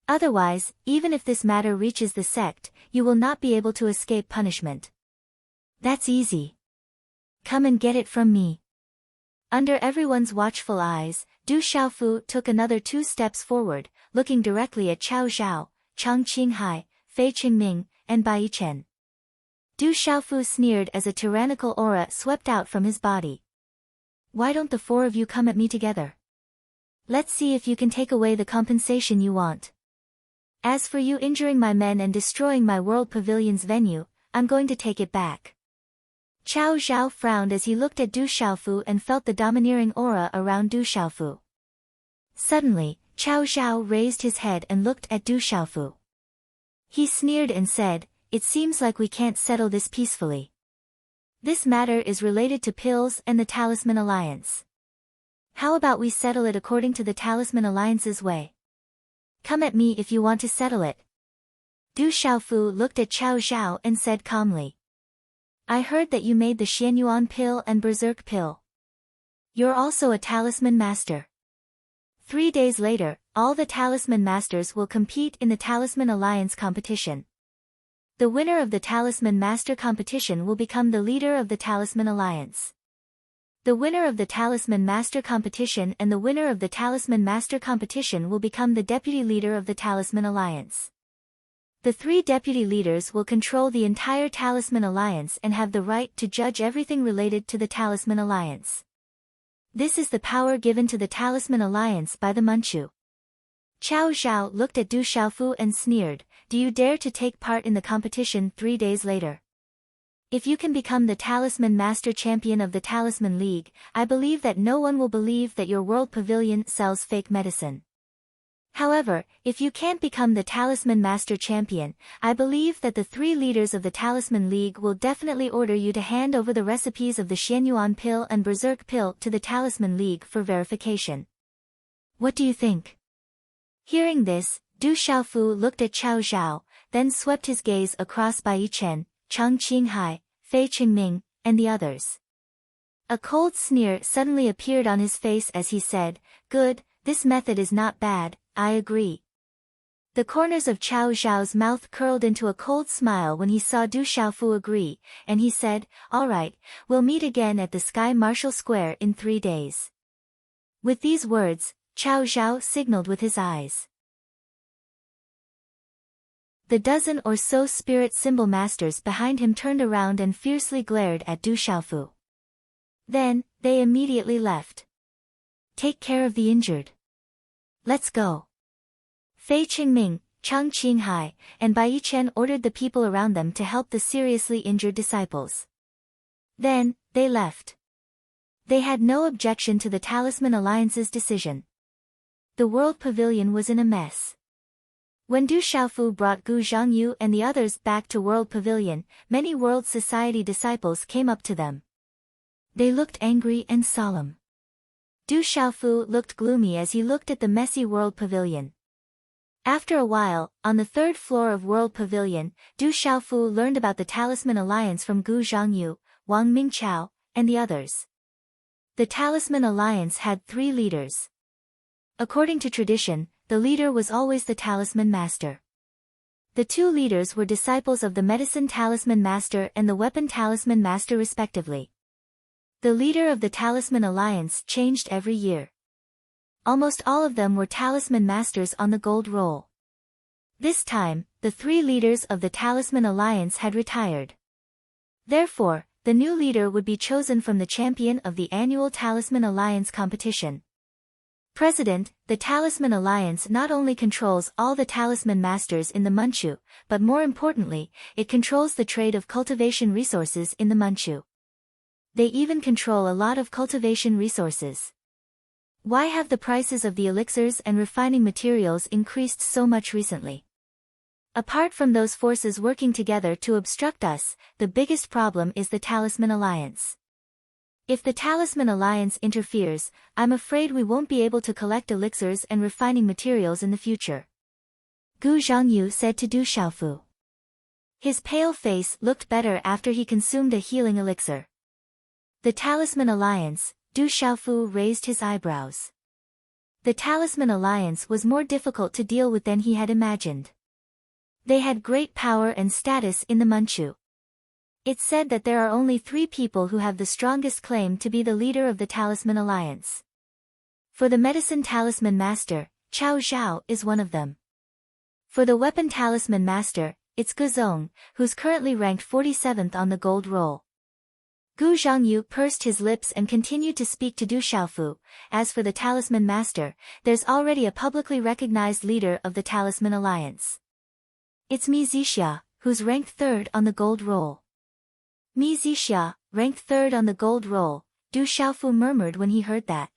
Otherwise, even if this matter reaches the sect, you will not be able to escape punishment." "That's easy. Come and get it from me." Under everyone's watchful eyes, Du Xiaofu took another 2 steps forward, looking directly at Qiao Zhao, Cheng Qinghai, Fei Qingming, and Bai Chen. Du Xiaofu sneered as a tyrannical aura swept out from his body. "Why don't the 4 of you come at me together? Let's see if you can take away the compensation you want. As for you injuring my men and destroying my World Pavilion's venue, I'm going to take it back." Qiao Zhao frowned as he looked at Du Xiaofu and felt the domineering aura around Du Xiaofu. Suddenly, Qiao Zhao raised his head and looked at Du Xiaofu. He sneered and said, "It seems like we can't settle this peacefully. This matter is related to pills and the Talisman Alliance. How about we settle it according to the Talisman Alliance's way? Come at me if you want to settle it." Du Xiaofu looked at Qiao Zhao and said calmly, "I heard that you made the Xianyuan pill and Berserk pill. You're also a talisman master. 3 days later, all the talisman masters will compete in the Talisman Alliance competition. The winner of the Talisman Master competition will become the leader of the Talisman Alliance. The winner of the Talisman Master competition and the winner of the Talisman Master competition will become the deputy leader of the Talisman Alliance. The 3 deputy leaders will control the entire Talisman Alliance and have the right to judge everything related to the Talisman Alliance. This is the power given to the Talisman Alliance by the Manchu." Qiao Zhao looked at Du Xiaofu and sneered, "Do you dare to take part in the competition 3 days later? If you can become the Talisman Master Champion of the Talisman League, I believe that no one will believe that your world pavilion sells fake medicine. However, if you can't become the Talisman Master Champion, I believe that the 3 leaders of the Talisman League will definitely order you to hand over the recipes of the Xianyuan pill and Berserk pill to the Talisman League for verification. What do you think?" Hearing this, Du Xiaofu looked at Qiao Zhao, then swept his gaze across Bai Yichen, Chang Qinghai, Fei Qingming, and the others. A cold sneer suddenly appeared on his face as he said, "Good, this method is not bad, I agree." The corners of Qiao Zhao's mouth curled into a cold smile when he saw Du Xiaofu agree, and he said, "All right, we'll meet again at the Sky Marshal Square in 3 days." With these words, Qiao Zhao signaled with his eyes. The dozen or so spirit symbol masters behind him turned around and fiercely glared at Du Xiaofu. Then, they immediately left. "Take care of the injured. Let's go." Fei Qingming, Chang Qinghai, and Bai Yichen ordered the people around them to help the seriously injured disciples. Then, they left. They had no objection to the Talisman Alliance's decision. The World Pavilion was in a mess. When Du Xiaofu brought Gu Zhangyu and the others back to World Pavilion, many World Society disciples came up to them. They looked angry and solemn. Du Xiaofu looked gloomy as he looked at the messy World Pavilion. After a while, on the 3rd floor of World Pavilion, Du Xiaofu learned about the Talisman Alliance from Gu Zhangyu, Wang Mingqiao, and the others. The Talisman Alliance had 3 leaders. According to tradition, the leader was always the Talisman Master. The 2 leaders were disciples of the Medicine Talisman Master and the Weapon Talisman Master respectively. The leader of the Talisman Alliance changed every year. Almost all of them were Talisman Masters on the gold roll. This time, the 3 leaders of the Talisman Alliance had retired. Therefore, the new leader would be chosen from the champion of the annual Talisman Alliance competition. President, the Talisman Alliance not only controls all the Talisman Masters in the Manchu, but more importantly, it controls the trade of cultivation resources in the Manchu. They even control a lot of cultivation resources. Why have the prices of the elixirs and refining materials increased so much recently? Apart from those forces working together to obstruct us, the biggest problem is the Talisman Alliance. If the Talisman Alliance interferes, I'm afraid we won't be able to collect elixirs and refining materials in the future. Gu Zhangyu said to Du Xiaofu. His pale face looked better after he consumed a healing elixir. The Talisman Alliance, Du Xiaofu raised his eyebrows. The Talisman Alliance was more difficult to deal with than he had imagined. They had great power and status in the Manchu. It's said that there are only 3 people who have the strongest claim to be the leader of the Talisman Alliance. For the Medicine Talisman Master, Qiao Zhao is one of them. For the Weapon Talisman Master, it's Gu Zong, who's currently ranked 47th on the gold roll. Gu Zhangyu pursed his lips and continued to speak to Du Xiaofu. As for the Talisman Master, there's already a publicly recognized leader of the Talisman Alliance. It's Mi Zixia, who's ranked 3rd on the gold roll. Mi Zixia, ranked 3rd on the gold roll, Du Xiaofu murmured when he heard that.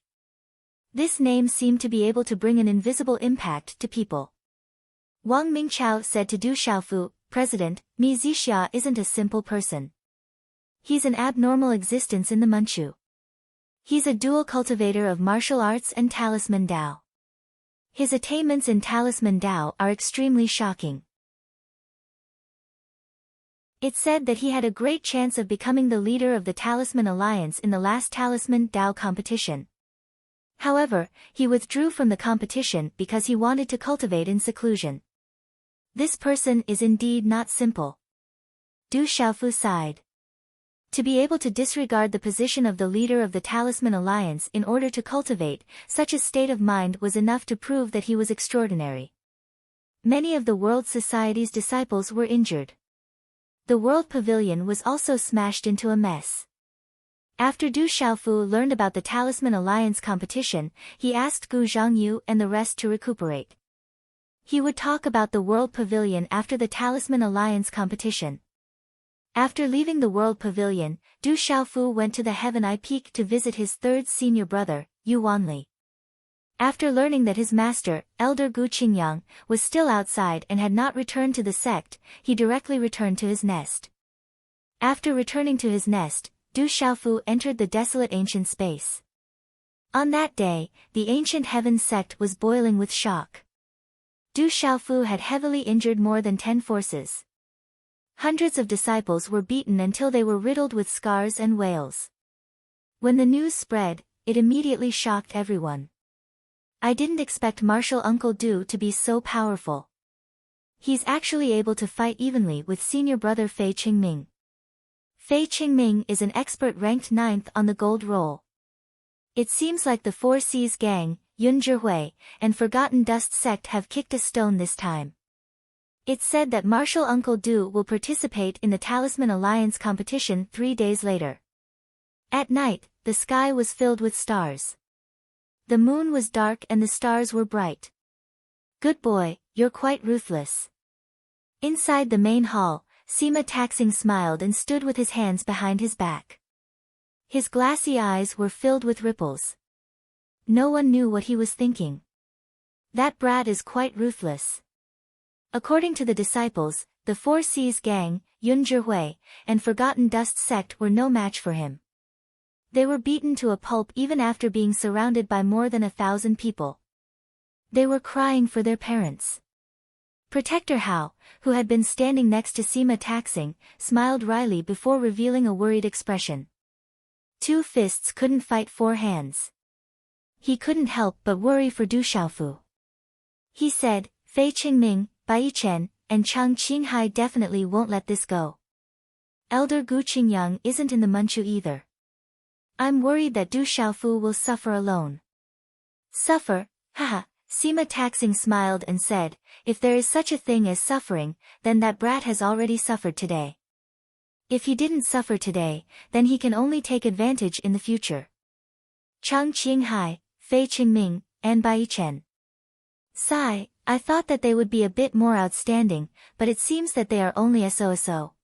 This name seemed to be able to bring an invisible impact to people. Wang Mingqiao said to Du Xiaofu, "President, Mi Zixia isn't a simple person. He's an abnormal existence in the Manchu. He's a dual cultivator of martial arts and Talisman Dao. His attainments in Talisman Dao are extremely shocking. It's said that he had a great chance of becoming the leader of the Talisman Alliance in the last Talisman Dao competition. However, he withdrew from the competition because he wanted to cultivate in seclusion. This person is indeed not simple." Du Xiaofu sighed. To be able to disregard the position of the leader of the Talisman Alliance in order to cultivate, such a state of mind was enough to prove that he was extraordinary. Many of the World Society's disciples were injured. The World Pavilion was also smashed into a mess. After Du Xiaofu learned about the Talisman Alliance competition, he asked Gu Zhangyu and the rest to recuperate. He would talk about the World Pavilion after the Talisman Alliance competition. After leaving the World Pavilion, Du Xiaofu went to the Heaven Eye Peak to visit his third senior brother, Yu Wanli. After learning that his master, Elder Gu Qingyang, was still outside and had not returned to the sect, he directly returned to his nest. After returning to his nest, Du Xiaofu entered the desolate ancient space. On that day, the ancient heaven sect was boiling with shock. Du Xiaofu had heavily injured more than 10 forces. Hundreds of disciples were beaten until they were riddled with scars and wails. When the news spread, it immediately shocked everyone. I didn't expect Martial Uncle Du to be so powerful. He's actually able to fight evenly with senior brother Fei Qingming. Fei Qingming is an expert ranked 9th on the gold roll. It seems like the Four Seas Gang, Yun Zhihui, and Forgotten Dust sect have kicked a stone this time. It's said that Martial Uncle Du will participate in the Talisman Alliance competition 3 days later. At night, the sky was filled with stars. The moon was dark and the stars were bright. Good boy, you're quite ruthless. Inside the main hall, Sima Taxing smiled and stood with his hands behind his back. His glassy eyes were filled with ripples. No one knew what he was thinking. That brat is quite ruthless. According to the disciples, the Four Seas Gang, Yun Zhihui, and Forgotten Dust sect were no match for him. They were beaten to a pulp even after being surrounded by more than 1,000 people. They were crying for their parents. Protector Hao, who had been standing next to Sima Taxing, smiled wryly before revealing a worried expression. 2 fists couldn't fight 4 hands. He couldn't help but worry for Du Xiaofu. He said, Fei Qingming, Bai Chen, and Chang Qinghai definitely won't let this go. Elder Gu Qingyang isn't in the Manchu either. I'm worried that Du Xiaofu will suffer alone. Suffer? Haha, Sima Taxing smiled and said, if there is such a thing as suffering, then that brat has already suffered today. If he didn't suffer today, then he can only take advantage in the future. Chang Qinghai, Fei Qingming, and Bai Chen. Sigh, I thought that they would be a bit more outstanding, but it seems that they are only so.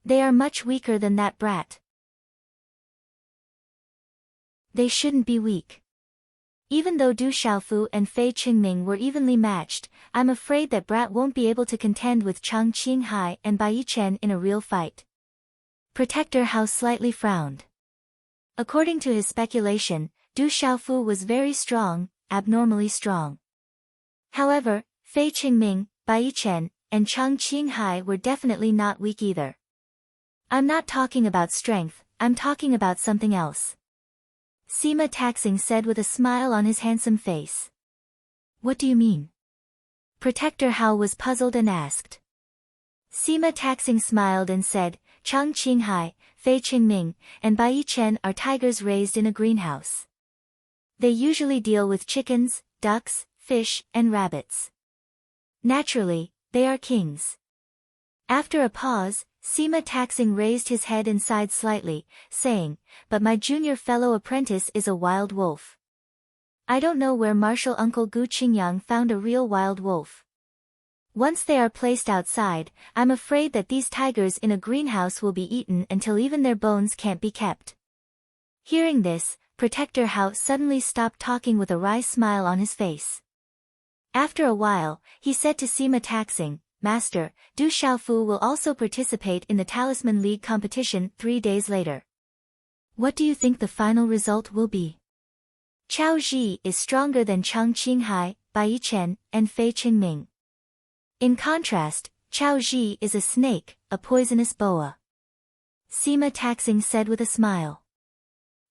They are much weaker than that brat. They shouldn't be weak. Even though Du Xiaofu and Fei Qingming were evenly matched, I'm afraid that brat won't be able to contend with Chang Qinghai and Bai Chen in a real fight. Protector Hao slightly frowned. According to his speculation, Du Xiaofu was very strong, abnormally strong. However, Fei Qingming, Bai Chen, and Chang Qinghai were definitely not weak either. I'm not talking about strength, I'm talking about something else. Sima Taxing said with a smile on his handsome face. What do you mean? Protector Hao was puzzled and asked. Sima Taxing smiled and said, Chang Qinghai, Fei Qingming, and Bai Chen are tigers raised in a greenhouse. They usually deal with chickens, ducks, fish, and rabbits. Naturally, they are kings. After a pause, Sima Taxing raised his head and sighed slightly, saying, but my junior fellow apprentice is a wild wolf. I don't know where Martial Uncle Gu Qingyang found a real wild wolf. Once they are placed outside, I'm afraid that these tigers in a greenhouse will be eaten until even their bones can't be kept. Hearing this, Protector Hao suddenly stopped talking with a wry smile on his face. After a while, he said to Sima Taxing, Master, Du Xiaofu will also participate in the Talisman League competition 3 days later. What do you think the final result will be? Chao Ji is stronger than Chang Qinghai, Bai Chen, and Fei Qingming. In contrast, Chao Ji is a snake, a poisonous boa. Sima Taxing said with a smile.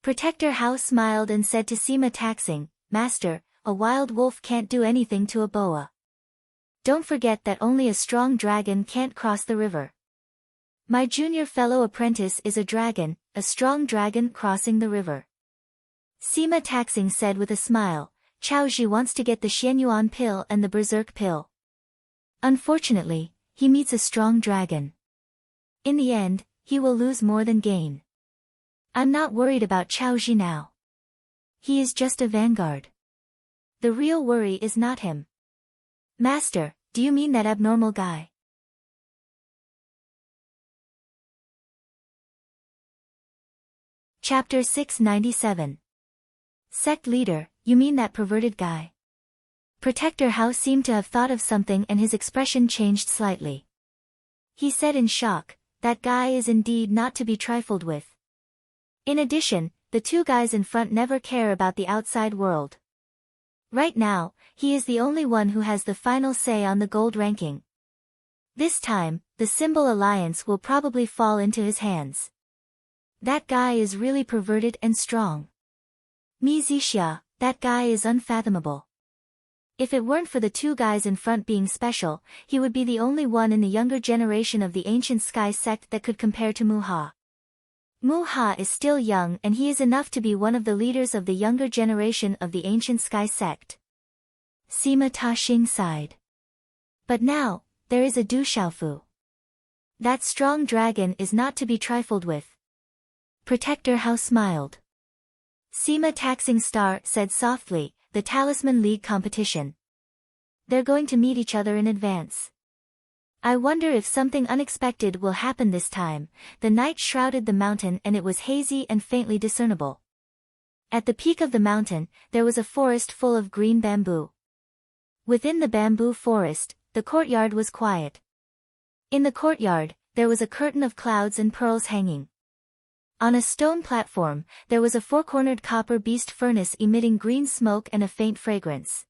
Protector Hao smiled and said to Sima Taxing, Master, a wild wolf can't do anything to a boa. Don't forget that only a strong dragon can't cross the river. My junior fellow apprentice is a dragon, a strong dragon crossing the river. Sima Taxing said with a smile, Chao Ji wants to get the Xianyuan pill and the Berserk pill. Unfortunately, he meets a strong dragon. In the end, he will lose more than gain. I'm not worried about Chao Ji now. He is just a vanguard. The real worry is not him. Master, do you mean that abnormal guy? Chapter 697. Sect leader, you mean that perverted guy? Protector Hao seemed to have thought of something and his expression changed slightly. He said in shock, that guy is indeed not to be trifled with. In addition, the two guys in front never care about the outside world. Right now, he is the only one who has the final say on the gold ranking. This time, the Symbol Alliance will probably fall into his hands. That guy is really perverted and strong. Mi Zixia, that guy is unfathomable. If it weren't for the two guys in front being special, he would be the only one in the younger generation of the ancient sky sect that could compare to Mu Ha. Mu Ha is still young and he is enough to be one of the leaders of the younger generation of the ancient sky sect. Sima Ta Xing sighed. But now, there is a Du Xiaofu. That strong dragon is not to be trifled with. Protector Hao smiled. Sima Taxing Star said softly, the Talisman League competition. They're going to meet each other in advance. I wonder if something unexpected will happen this time. The night shrouded the mountain and it was hazy and faintly discernible. At the peak of the mountain, there was a forest full of green bamboo. Within the bamboo forest, the courtyard was quiet. In the courtyard, there was a curtain of clouds and pearls hanging. On a stone platform, there was a four-cornered copper beast furnace emitting green smoke and a faint fragrance.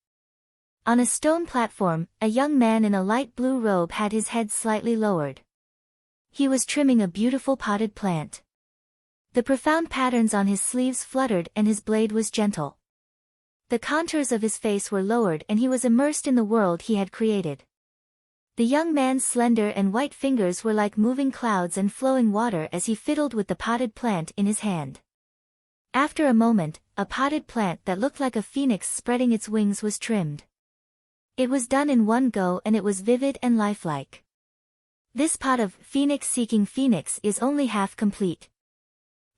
On a stone platform, a young man in a light blue robe had his head slightly lowered. He was trimming a beautiful potted plant. The profound patterns on his sleeves fluttered and his blade was gentle. The contours of his face were lowered and he was immersed in the world he had created. The young man's slender and white fingers were like moving clouds and flowing water as he fiddled with the potted plant in his hand. After a moment, a potted plant that looked like a phoenix spreading its wings was trimmed. It was done in one go and it was vivid and lifelike. This pot of Phoenix Seeking Phoenix is only half complete.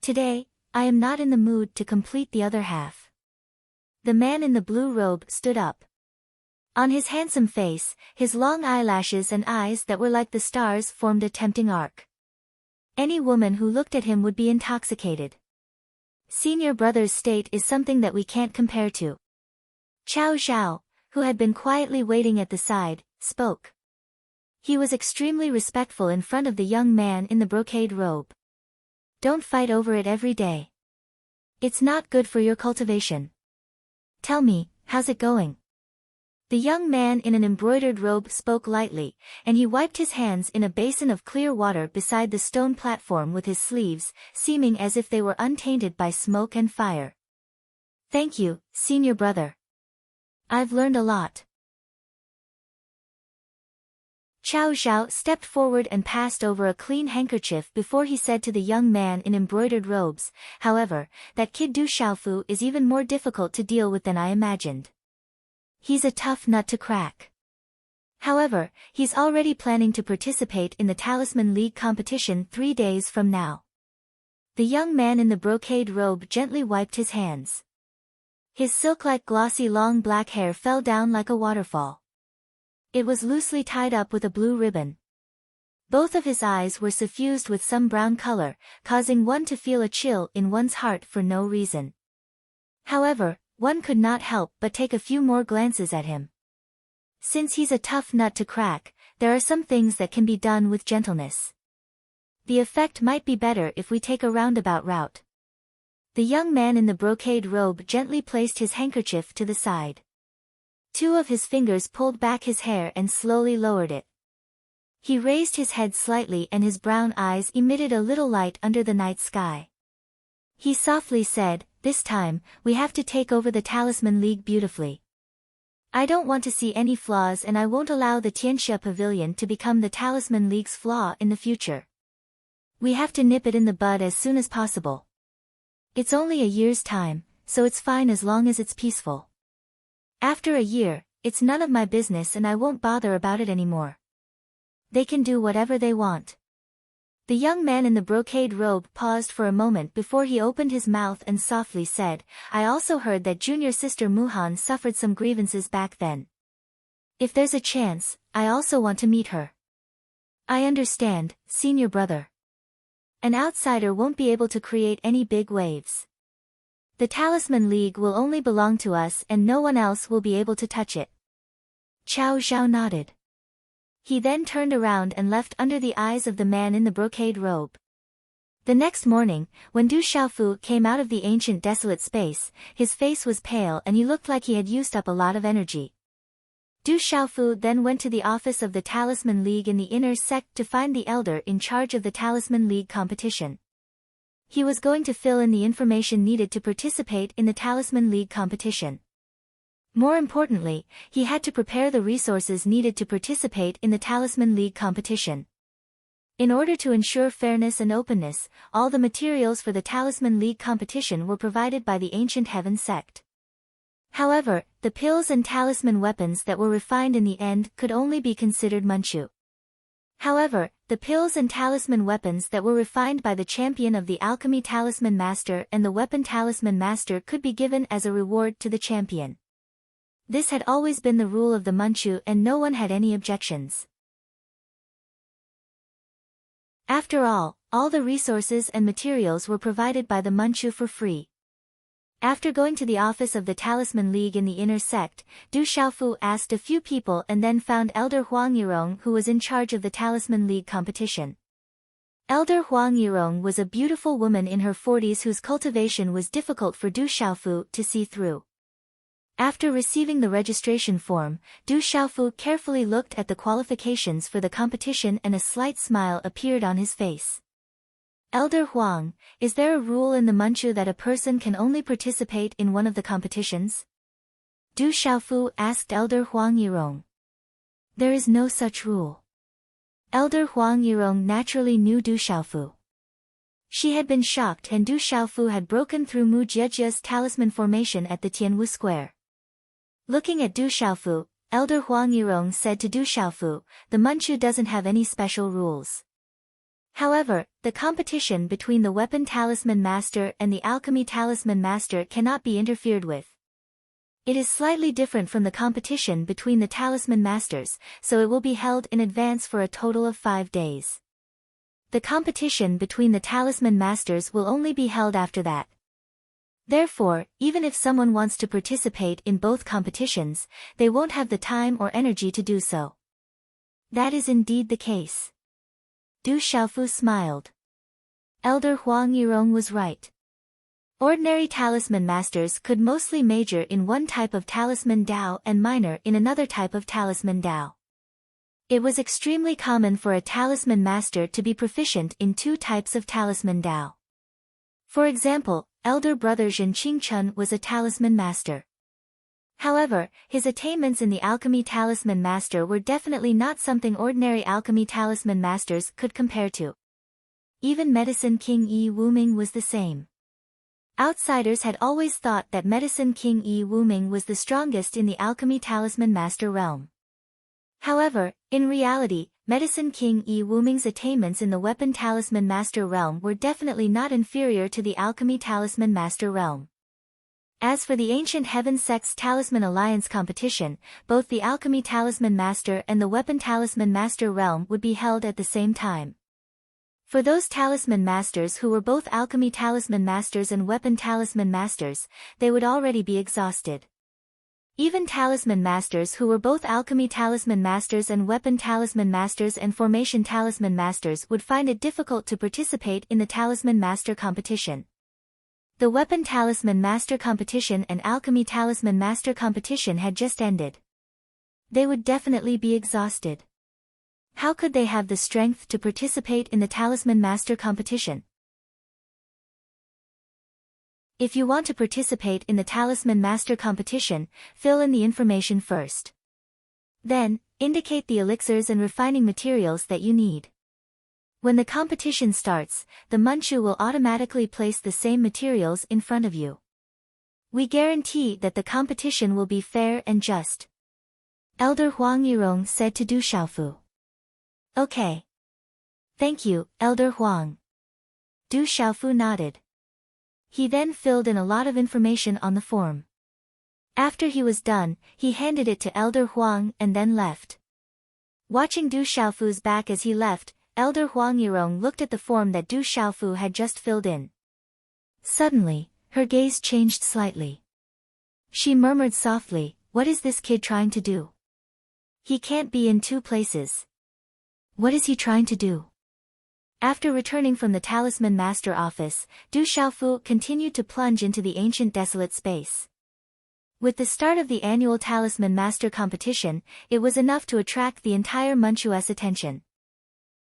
Today, I am not in the mood to complete the other half. The man in the blue robe stood up. On his handsome face, his long eyelashes and eyes that were like the stars formed a tempting arc. Any woman who looked at him would be intoxicated. Senior brother's state is something that we can't compare to. Chao Zhao, who had been quietly waiting at the side, spoke. He was extremely respectful in front of the young man in the brocade robe. Don't fight over it every day. It's not good for your cultivation. Tell me, how's it going? The young man in an embroidered robe spoke lightly, and he wiped his hands in a basin of clear water beside the stone platform with his sleeves, seeming as if they were untainted by smoke and fire. Thank you, senior brother. I've learned a lot. Chao Zhao stepped forward and passed over a clean handkerchief before he said to the young man in embroidered robes, however, that kid Du Xiaofu is even more difficult to deal with than I imagined. He's a tough nut to crack. However, he's already planning to participate in the Talisman League competition 3 days from now. The young man in the brocade robe gently wiped his hands. His silk-like glossy long black hair fell down like a waterfall. It was loosely tied up with a blue ribbon. Both of his eyes were suffused with some brown color, causing one to feel a chill in one's heart for no reason. However, one could not help but take a few more glances at him. Since he's a tough nut to crack, there are some things that can be done with gentleness. The effect might be better if we take a roundabout route. The young man in the brocade robe gently placed his handkerchief to the side. 2 of his fingers pulled back his hair and slowly lowered it. He raised his head slightly and his brown eyes emitted a little light under the night sky. He softly said, "This time, we have to take over the Talisman League beautifully. I don't want to see any flaws and I won't allow the Tianxia Pavilion to become the Talisman League's flaw in the future. We have to nip it in the bud as soon as possible. It's only a year's time, so it's fine as long as it's peaceful. After a year, it's none of my business and I won't bother about it anymore. They can do whatever they want." The young man in the brocade robe paused for a moment before he opened his mouth and softly said, "I also heard that junior sister Muhan suffered some grievances back then. If there's a chance, I also want to meet her. I understand, senior brother. An outsider won't be able to create any big waves. The Talisman League will only belong to us and no one else will be able to touch it. Qiao Zhao nodded. He then turned around and left under the eyes of the man in the brocade robe. The next morning, when Du Xiaofu came out of the ancient desolate space, his face was pale and he looked like he had used up a lot of energy. Du Xiaofu then went to the office of the Talisman League in the inner sect to find the elder in charge of the Talisman League competition. He was going to fill in the information needed to participate in the Talisman League competition. More importantly, he had to prepare the resources needed to participate in the Talisman League competition. In order to ensure fairness and openness, all the materials for the Talisman League competition were provided by the Ancient Heaven sect. However, the pills and talisman weapons that were refined in the end could only be considered Manchu. However, the pills and talisman weapons that were refined by the champion of the Alchemy Talisman Master and the Weapon Talisman Master could be given as a reward to the champion. This had always been the rule of the Manchu and no one had any objections. After all the resources and materials were provided by the Manchu for free. After going to the office of the Talisman League in the inner sect, Du Xiaofu asked a few people and then found Elder Huang Yirong who was in charge of the Talisman League competition. Elder Huang Yirong was a beautiful woman in her 40s whose cultivation was difficult for Du Xiaofu to see through. After receiving the registration form, Du Xiaofu carefully looked at the qualifications for the competition and a slight smile appeared on his face. Elder Huang, is there a rule in the Manchu that a person can only participate in one of the competitions? Du Xiaofu asked Elder Huang Yirong. There is no such rule. Elder Huang Yirong naturally knew Du Xiaofu. She had been shocked and Du Xiaofu had broken through Mu Jiejia's talisman formation at the Tianwu Square. Looking at Du Xiaofu, Elder Huang Yirong said to Du Xiaofu, the Manchu doesn't have any special rules. However, the competition between the Weapon Talisman Master and the Alchemy Talisman Master cannot be interfered with. It is slightly different from the competition between the Talisman Masters, so it will be held in advance for a total of 5 days. The competition between the Talisman Masters will only be held after that. Therefore, even if someone wants to participate in both competitions, they won't have the time or energy to do so. That is indeed the case. Du Xiaofu smiled. Elder Huang Yirong was right. Ordinary talisman masters could mostly major in one type of talisman Dao and minor in another type of talisman Dao. It was extremely common for a talisman master to be proficient in 2 types of talisman Dao. For example, elder brother Zhen Qingchun was a talisman master. However, his attainments in the Alchemy Talisman Master were definitely not something ordinary Alchemy Talisman Masters could compare to. Even Medicine King Yi Wuming was the same. Outsiders had always thought that Medicine King Yi Wuming was the strongest in the Alchemy Talisman Master realm. However, in reality, Medicine King Yi Wuming's attainments in the Weapon Talisman Master realm were definitely not inferior to the Alchemy Talisman Master realm. As for the Ancient Heaven Sect's Talisman Alliance competition, both the Alchemy Talisman Master and the Weapon Talisman Master realm would be held at the same time. For those Talisman Masters who were both Alchemy Talisman Masters and Weapon Talisman Masters, they would already be exhausted. Even Talisman Masters who were both Alchemy Talisman Masters and Weapon Talisman Masters and Formation Talisman Masters would find it difficult to participate in the Talisman Master competition. The Weapon Talisman Master competition and Alchemy Talisman Master competition had just ended. They would definitely be exhausted. How could they have the strength to participate in the Talisman Master competition? If you want to participate in the Talisman Master competition, fill in the information first. Then, indicate the elixirs and refining materials that you need. When the competition starts, the Manchu will automatically place the same materials in front of you. We guarantee that the competition will be fair and just. Elder Huang Yirong said to Du Xiaofu. Okay. Thank you, Elder Huang. Du Xiaofu nodded. He then filled in a lot of information on the form. After he was done, he handed it to Elder Huang and then left. Watching Du Xiaofu's back as he left, Elder Huang Yirong looked at the form that Du Xiaofu had just filled in. Suddenly, her gaze changed slightly. She murmured softly, "What is this kid trying to do? He can't be in two places. What is he trying to do?" After returning from the Talisman Master office, Du Xiaofu continued to plunge into the ancient desolate space. With the start of the annual Talisman Master competition, it was enough to attract the entire Manchua's attention.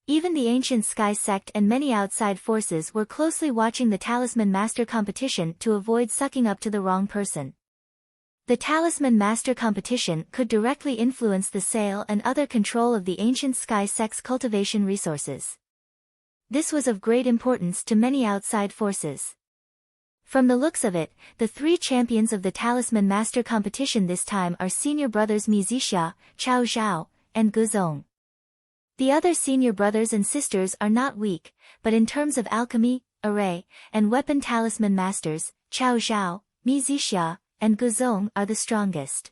Even the ancient Sky sect and many outside forces were closely watching the Talisman Master competition to avoid sucking up to the wrong person. The Talisman Master competition could directly influence the sale and other control of the ancient Sky sect's cultivation resources. This was of great importance to many outside forces. From the looks of it, the three champions of the Talisman Master competition this time are senior brothers Mizixia, Chao Zhao, and Guzong. The other senior brothers and sisters are not weak, but in terms of alchemy, array, and weapon Talisman Masters, Chao Zhao, Mizixia, and Guzong are the strongest.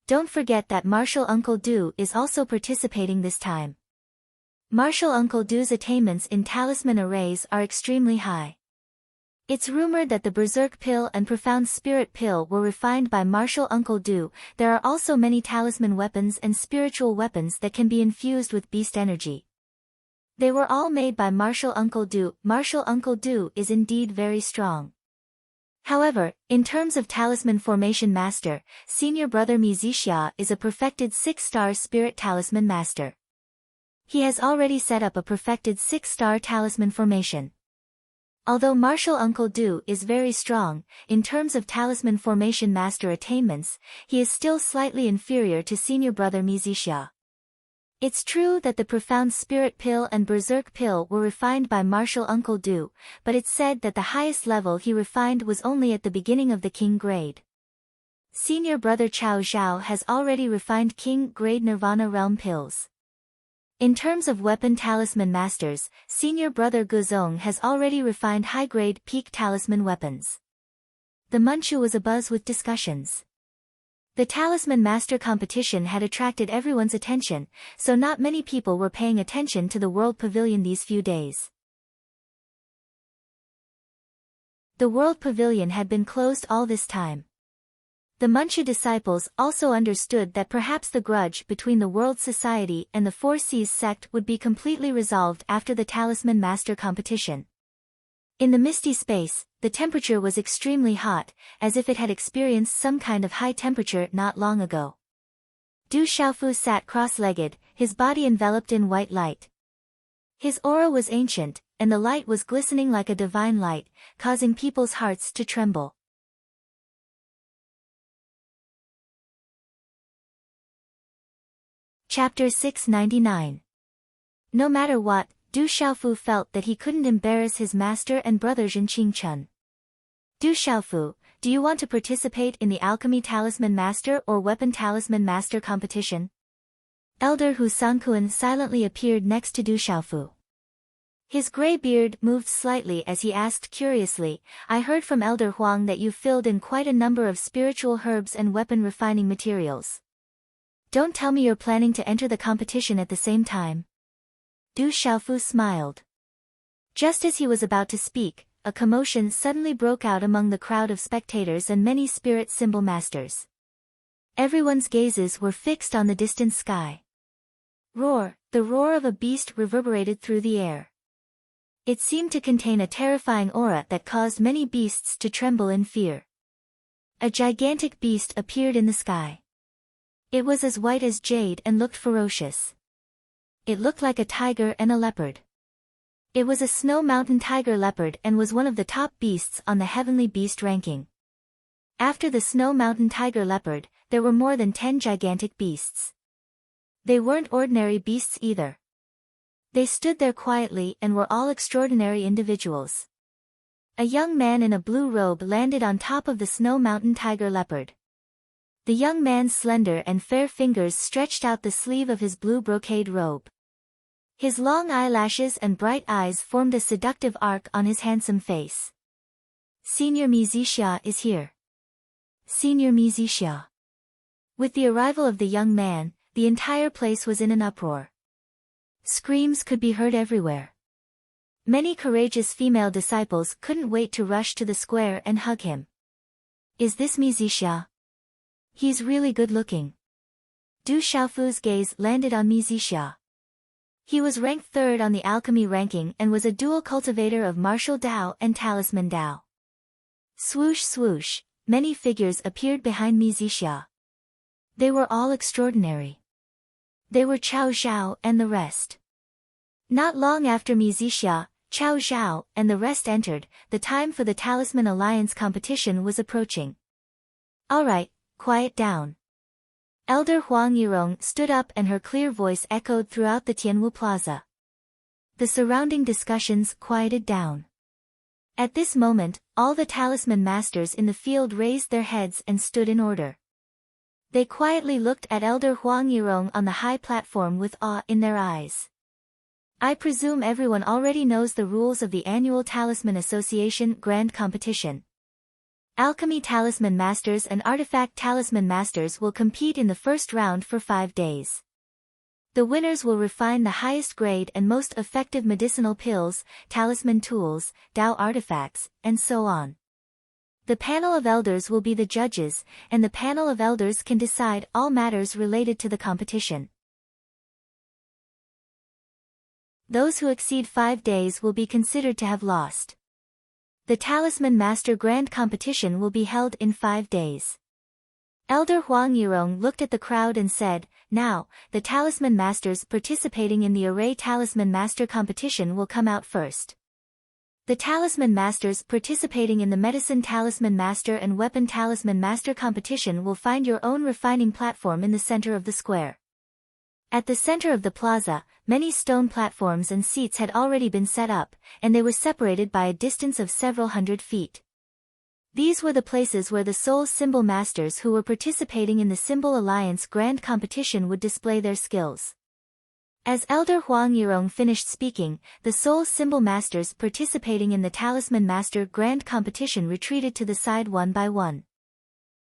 Don't forget that Martial Uncle Du is also participating this time. Martial Uncle Du's attainments in talisman arrays are extremely high. It's rumored that the Berserk Pill and Profound Spirit Pill were refined by Martial Uncle Du. There are also many talisman weapons and spiritual weapons that can be infused with beast energy. They were all made by Martial Uncle Du. Martial Uncle Du is indeed very strong. However, in terms of Talisman Formation Master, Senior Brother Mizixia is a perfected 6-star Spirit Talisman Master. He has already set up a perfected 6-star Talisman Formation. Although Martial Uncle Du is very strong, in terms of Talisman Formation Master attainments, he is still slightly inferior to Senior Brother Mizixia. It's true that the Profound Spirit Pill and Berserk Pill were refined by Martial Uncle Du, but it's said that the highest level he refined was only at the beginning of the King grade. Senior Brother Chao Zhao has already refined King grade Nirvana Realm Pills. In terms of weapon talisman masters, Senior Brother Guzong has already refined high-grade peak talisman weapons. The Manchu was abuzz with discussions. The Talisman Master competition had attracted everyone's attention, so not many people were paying attention to the World Pavilion these few days. The World Pavilion had been closed all this time. The Manchu disciples also understood that perhaps the grudge between the World Society and the Four Seas sect would be completely resolved after the Talisman Master competition. In the misty space, the temperature was extremely hot, as if it had experienced some kind of high temperature not long ago. Du Xiaofu sat cross-legged, his body enveloped in white light. His aura was ancient, and the light was glistening like a divine light, causing people's hearts to tremble. Chapter 699. No matter what, Du Xiaofu felt that he couldn't embarrass his master and brother Zhen Qingchen. Du Xiaofu, do you want to participate in the Alchemy Talisman Master or Weapon Talisman Master competition? Elder Hu Sankuan silently appeared next to Du Xiaofu. His gray beard moved slightly as he asked curiously, I heard from Elder Huang that you filled in quite a number of spiritual herbs and weapon refining materials. Don't tell me you're planning to enter the competition at the same time. Du Xiaofu smiled. Just as he was about to speak, a commotion suddenly broke out among the crowd of spectators and many spirit symbol masters. Everyone's gazes were fixed on the distant sky. Roar! The roar of a beast reverberated through the air. It seemed to contain a terrifying aura that caused many beasts to tremble in fear. A gigantic beast appeared in the sky. It was as white as jade and looked ferocious. It looked like a tiger and a leopard. It was a snow mountain tiger leopard and was one of the top beasts on the heavenly beast ranking. After the snow mountain tiger leopard, there were more than 10 gigantic beasts. They weren't ordinary beasts either. They stood there quietly and were all extraordinary individuals. A young man in a blue robe landed on top of the snow mountain tiger leopard. The young man's slender and fair fingers stretched out the sleeve of his blue brocade robe. His long eyelashes and bright eyes formed a seductive arc on his handsome face. Senior Mizixia is here. Senior Mizixia. With the arrival of the young man, the entire place was in an uproar. Screams could be heard everywhere. Many courageous female disciples couldn't wait to rush to the square and hug him. Is this Mizixia? He's really good looking. Du Xiaofu's gaze landed on Mizixia. He was ranked third on the alchemy ranking and was a dual cultivator of martial Dao and talisman Dao. Swoosh swoosh, many figures appeared behind Mizixia. They were all extraordinary. They were Chao Zhao and the rest. Not long after Mizixia, Chao Zhao and the rest entered. The time for the Talisman Alliance competition was approaching. Alright, quiet down. Elder Huang Yirong stood up and her clear voice echoed throughout the Tianwu Plaza. The surrounding discussions quieted down. At this moment, all the talisman masters in the field raised their heads and stood in order. They quietly looked at Elder Huang Yirong on the high platform with awe in their eyes. I presume everyone already knows the rules of the annual Talisman Association Grand Competition. Alchemy Talisman Masters and Artifact Talisman Masters will compete in the first round for 5 days. The winners will refine the highest grade and most effective medicinal pills, talisman tools, Dao artifacts, and so on. The panel of elders will be the judges, and the panel of elders can decide all matters related to the competition. Those who exceed 5 days will be considered to have lost. The Talisman Master Grand Competition will be held in 5 days. Elder Huang Yirong looked at the crowd and said, now, the Talisman Masters participating in the Array Talisman Master Competition will come out first. The Talisman Masters participating in the Medicine Talisman Master and Weapon Talisman Master Competition will find your own refining platform in the center of the square. At the center of the plaza, many stone platforms and seats had already been set up, and they were separated by a distance of several hundred feet. These were the places where the Soul Symbol Masters who were participating in the Symbol Alliance Grand Competition would display their skills. As Elder Huang Yirong finished speaking, the Soul Symbol Masters participating in the Talisman Master Grand Competition retreated to the side one by one.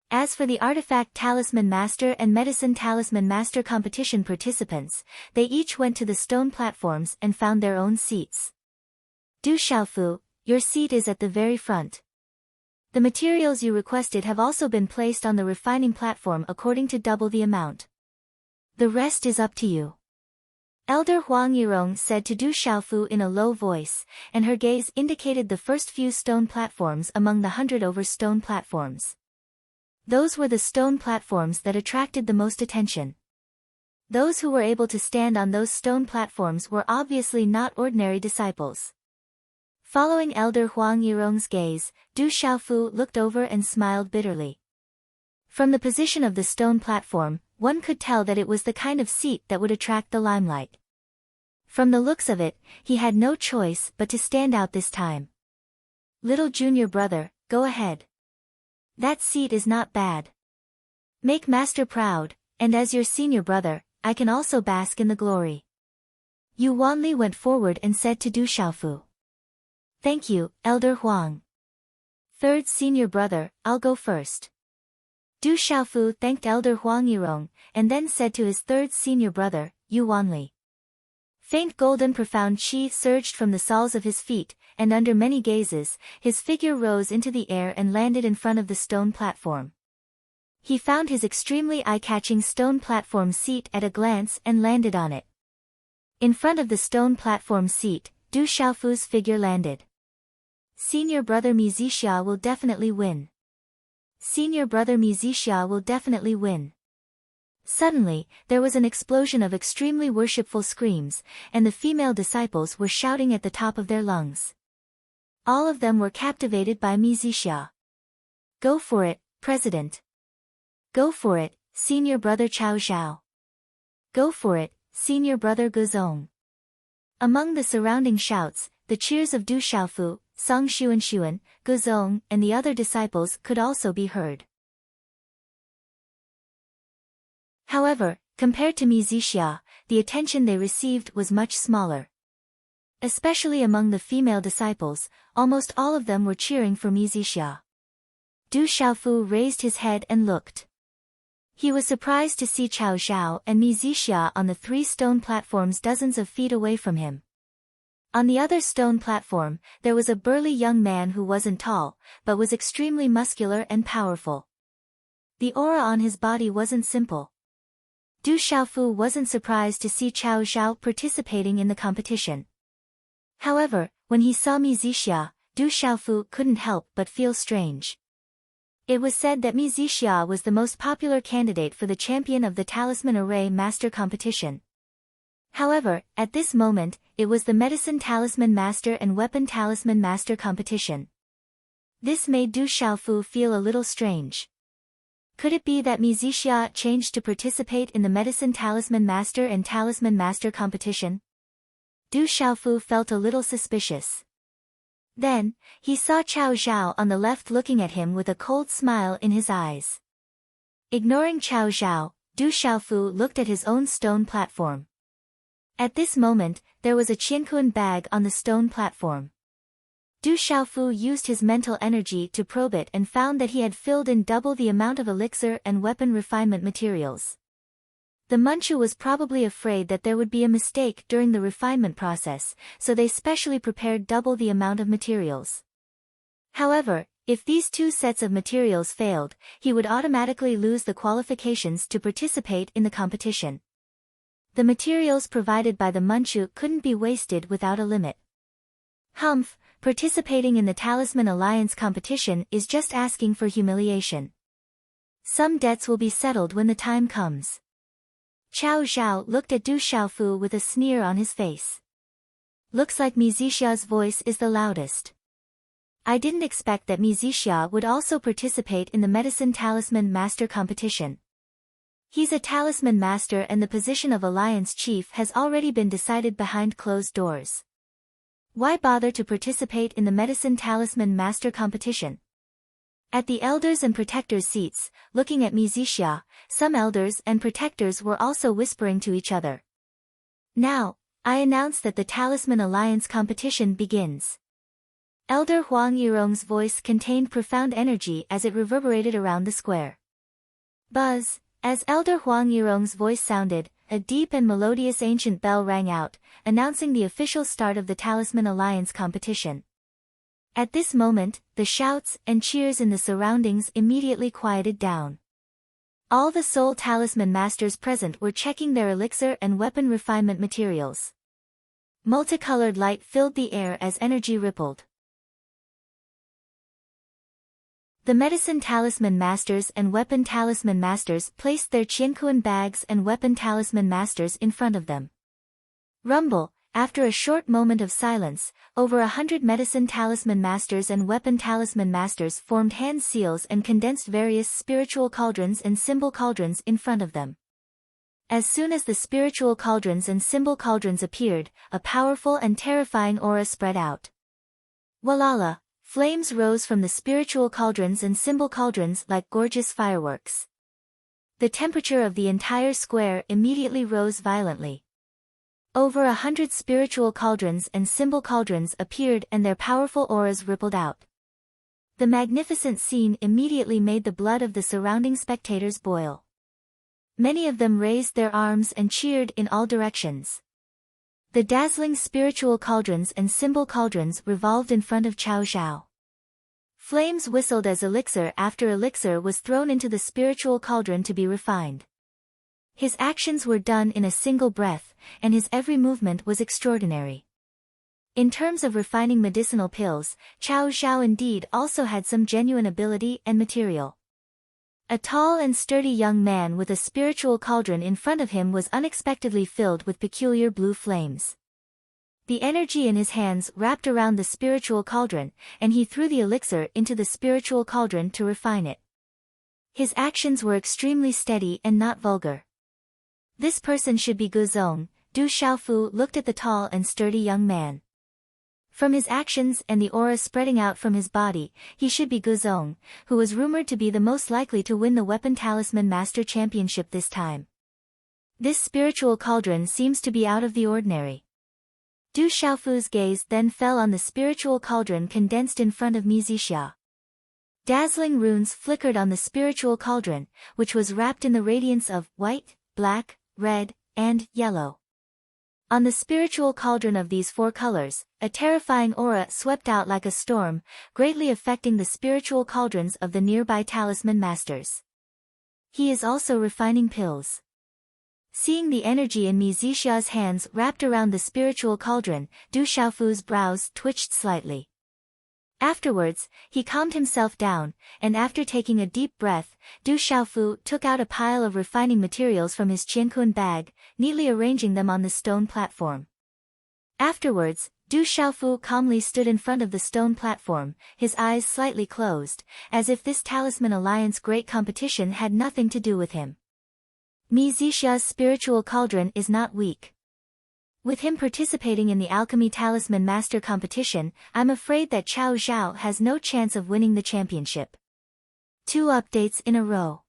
As for the Artifact Talisman Master and Medicine Talisman Master competition participants, they each went to the stone platforms and found their own seats. Du Xiaofu, your seat is at the very front. The materials you requested have also been placed on the refining platform according to double the amount. The rest is up to you. Elder Huang Yirong said to Du Xiaofu in a low voice, and her gaze indicated the first few stone platforms among the 100 over stone platforms. Those were the stone platforms that attracted the most attention. Those who were able to stand on those stone platforms were obviously not ordinary disciples. Following Elder Huang Yirong's gaze, Du Xiaofu looked over and smiled bitterly. From the position of the stone platform, one could tell that it was the kind of seat that would attract the limelight. From the looks of it, he had no choice but to stand out this time. Little junior brother, go ahead. That seat is not bad. Make Master proud, and as your senior brother, I can also bask in the glory. Yu Wanli went forward and said to Du Xiaofu. Thank you, Elder Huang. Third senior brother, I'll go first. Du Xiaofu thanked Elder Huang Yirong, and then said to his third senior brother, Yu Wanli. Faint golden profound chi surged from the soles of his feet, and under many gazes, his figure rose into the air and landed in front of the stone platform. He found his extremely eye-catching stone platform seat at a glance and landed on it. In front of the stone platform seat, Du Xiaofu's figure landed. Senior brother Mizixia will definitely win. Senior brother Mizixia will definitely win. Suddenly, there was an explosion of extremely worshipful screams, and the female disciples were shouting at the top of their lungs. All of them were captivated by Mizixia. Go for it, President. Go for it, Senior Brother Chao Zhao. Go for it, Senior Brother Guzong. Among the surrounding shouts, the cheers of Du Xiaofu, Song Xuan, Guzong, and the other disciples could also be heard. However, compared to Mizixia, the attention they received was much smaller. Especially among the female disciples, almost all of them were cheering for Mizixia. Du Xiaofu raised his head and looked. He was surprised to see Cao Zhao and Mi Zixia on the 3 stone platforms dozens of feet away from him. On the other stone platform, there was a burly young man who wasn't tall, but was extremely muscular and powerful. The aura on his body wasn't simple. Du Xiaofu wasn't surprised to see Cao Zhao participating in the competition. However, when he saw Mi Zixia, Du Xiaofu couldn't help but feel strange. It was said that Mi Zixia was the most popular candidate for the champion of the Talisman Array Master competition. However, at this moment, it was the Medicine Talisman Master and Weapon Talisman Master competition. This made Du Xiaofu feel a little strange. Could it be that Mi Zixia changed to participate in the Medicine Talisman Master and Talisman Master competition? Du Xiaofu felt a little suspicious. Then, he saw Cao Zhao on the left looking at him with a cold smile in his eyes. Ignoring Cao Zhao, Du Xiaofu looked at his own stone platform. At this moment, there was a Qianquan bag on the stone platform. Du Xiaofu used his mental energy to probe it and found that he had filled in double the amount of elixir and weapon refinement materials. The Manchu was probably afraid that there would be a mistake during the refinement process, so they specially prepared double the amount of materials. However, if these 2 sets of materials failed, he would automatically lose the qualifications to participate in the competition. The materials provided by the Manchu couldn't be wasted without a limit. Humph, participating in the Talisman Alliance competition is just asking for humiliation. Some debts will be settled when the time comes. Cao Zhao looked at Du Xiaofu with a sneer on his face. Looks like Mi Zixia's voice is the loudest. I didn't expect that Mi Zixia would also participate in the Medicine Talisman Master competition. He's a Talisman Master and the position of Alliance Chief has already been decided behind closed doors. Why bother to participate in the Medicine Talisman Master competition? At the elders and protectors' seats, looking at Mi Zixia, some elders and protectors were also whispering to each other. Now, I announce that the Talisman Alliance competition begins. Elder Huang Yirong's voice contained profound energy as it reverberated around the square. Buzz, as Elder Huang Yirong's voice sounded, a deep and melodious ancient bell rang out, announcing the official start of the Talisman Alliance competition. At this moment, the shouts and cheers in the surroundings immediately quieted down. All the Soul Talisman Masters present were checking their elixir and weapon refinement materials. Multicolored light filled the air as energy rippled. The Medicine Talisman Masters and Weapon Talisman Masters placed their Qianquan bags and Weapon Talisman Masters in front of them. Rumble. After a short moment of silence, over 100 Medicine Talisman Masters and Weapon Talisman Masters formed hand seals and condensed various spiritual cauldrons and symbol cauldrons in front of them. As soon as the spiritual cauldrons and symbol cauldrons appeared, a powerful and terrifying aura spread out. Walala, flames rose from the spiritual cauldrons and symbol cauldrons like gorgeous fireworks. The temperature of the entire square immediately rose violently. Over 100 spiritual cauldrons and symbol cauldrons appeared and their powerful auras rippled out. The magnificent scene immediately made the blood of the surrounding spectators boil. Many of them raised their arms and cheered in all directions. The dazzling spiritual cauldrons and symbol cauldrons revolved in front of Cao Zhao. Flames whistled as elixir after elixir was thrown into the spiritual cauldron to be refined. His actions were done in a single breath, and his every movement was extraordinary. In terms of refining medicinal pills, Cao Zhao indeed also had some genuine ability and material. A tall and sturdy young man with a spiritual cauldron in front of him was unexpectedly filled with peculiar blue flames. The energy in his hands wrapped around the spiritual cauldron, and he threw the elixir into the spiritual cauldron to refine it. His actions were extremely steady and not vulgar. This person should be Guzong. Du Xiaofu looked at the tall and sturdy young man. From his actions and the aura spreading out from his body, he should be Guzong, who was rumored to be the most likely to win the Weapon Talisman Master Championship this time. This spiritual cauldron seems to be out of the ordinary. Du Xiaofu's gaze then fell on the spiritual cauldron condensed in front of Mi Zixia. Dazzling runes flickered on the spiritual cauldron, which was wrapped in the radiance of white, black, red, and yellow. On the spiritual cauldron of these 4 colors, a terrifying aura swept out like a storm, greatly affecting the spiritual cauldrons of the nearby talisman masters. He is also refining pills. Seeing the energy in Mi Zixia's hands wrapped around the spiritual cauldron, Du Xiaofu's brows twitched slightly. Afterwards, he calmed himself down, and after taking a deep breath, Du Xiaofu took out a pile of refining materials from his qiankun bag, neatly arranging them on the stone platform. Afterwards, Du Xiaofu calmly stood in front of the stone platform, his eyes slightly closed, as if this Talisman Alliance great competition had nothing to do with him. Mi Zixia's spiritual cauldron is not weak. With him participating in the Alchemy Talisman Master competition, I'm afraid that Chao Zhao has no chance of winning the championship. 2 updates in a row.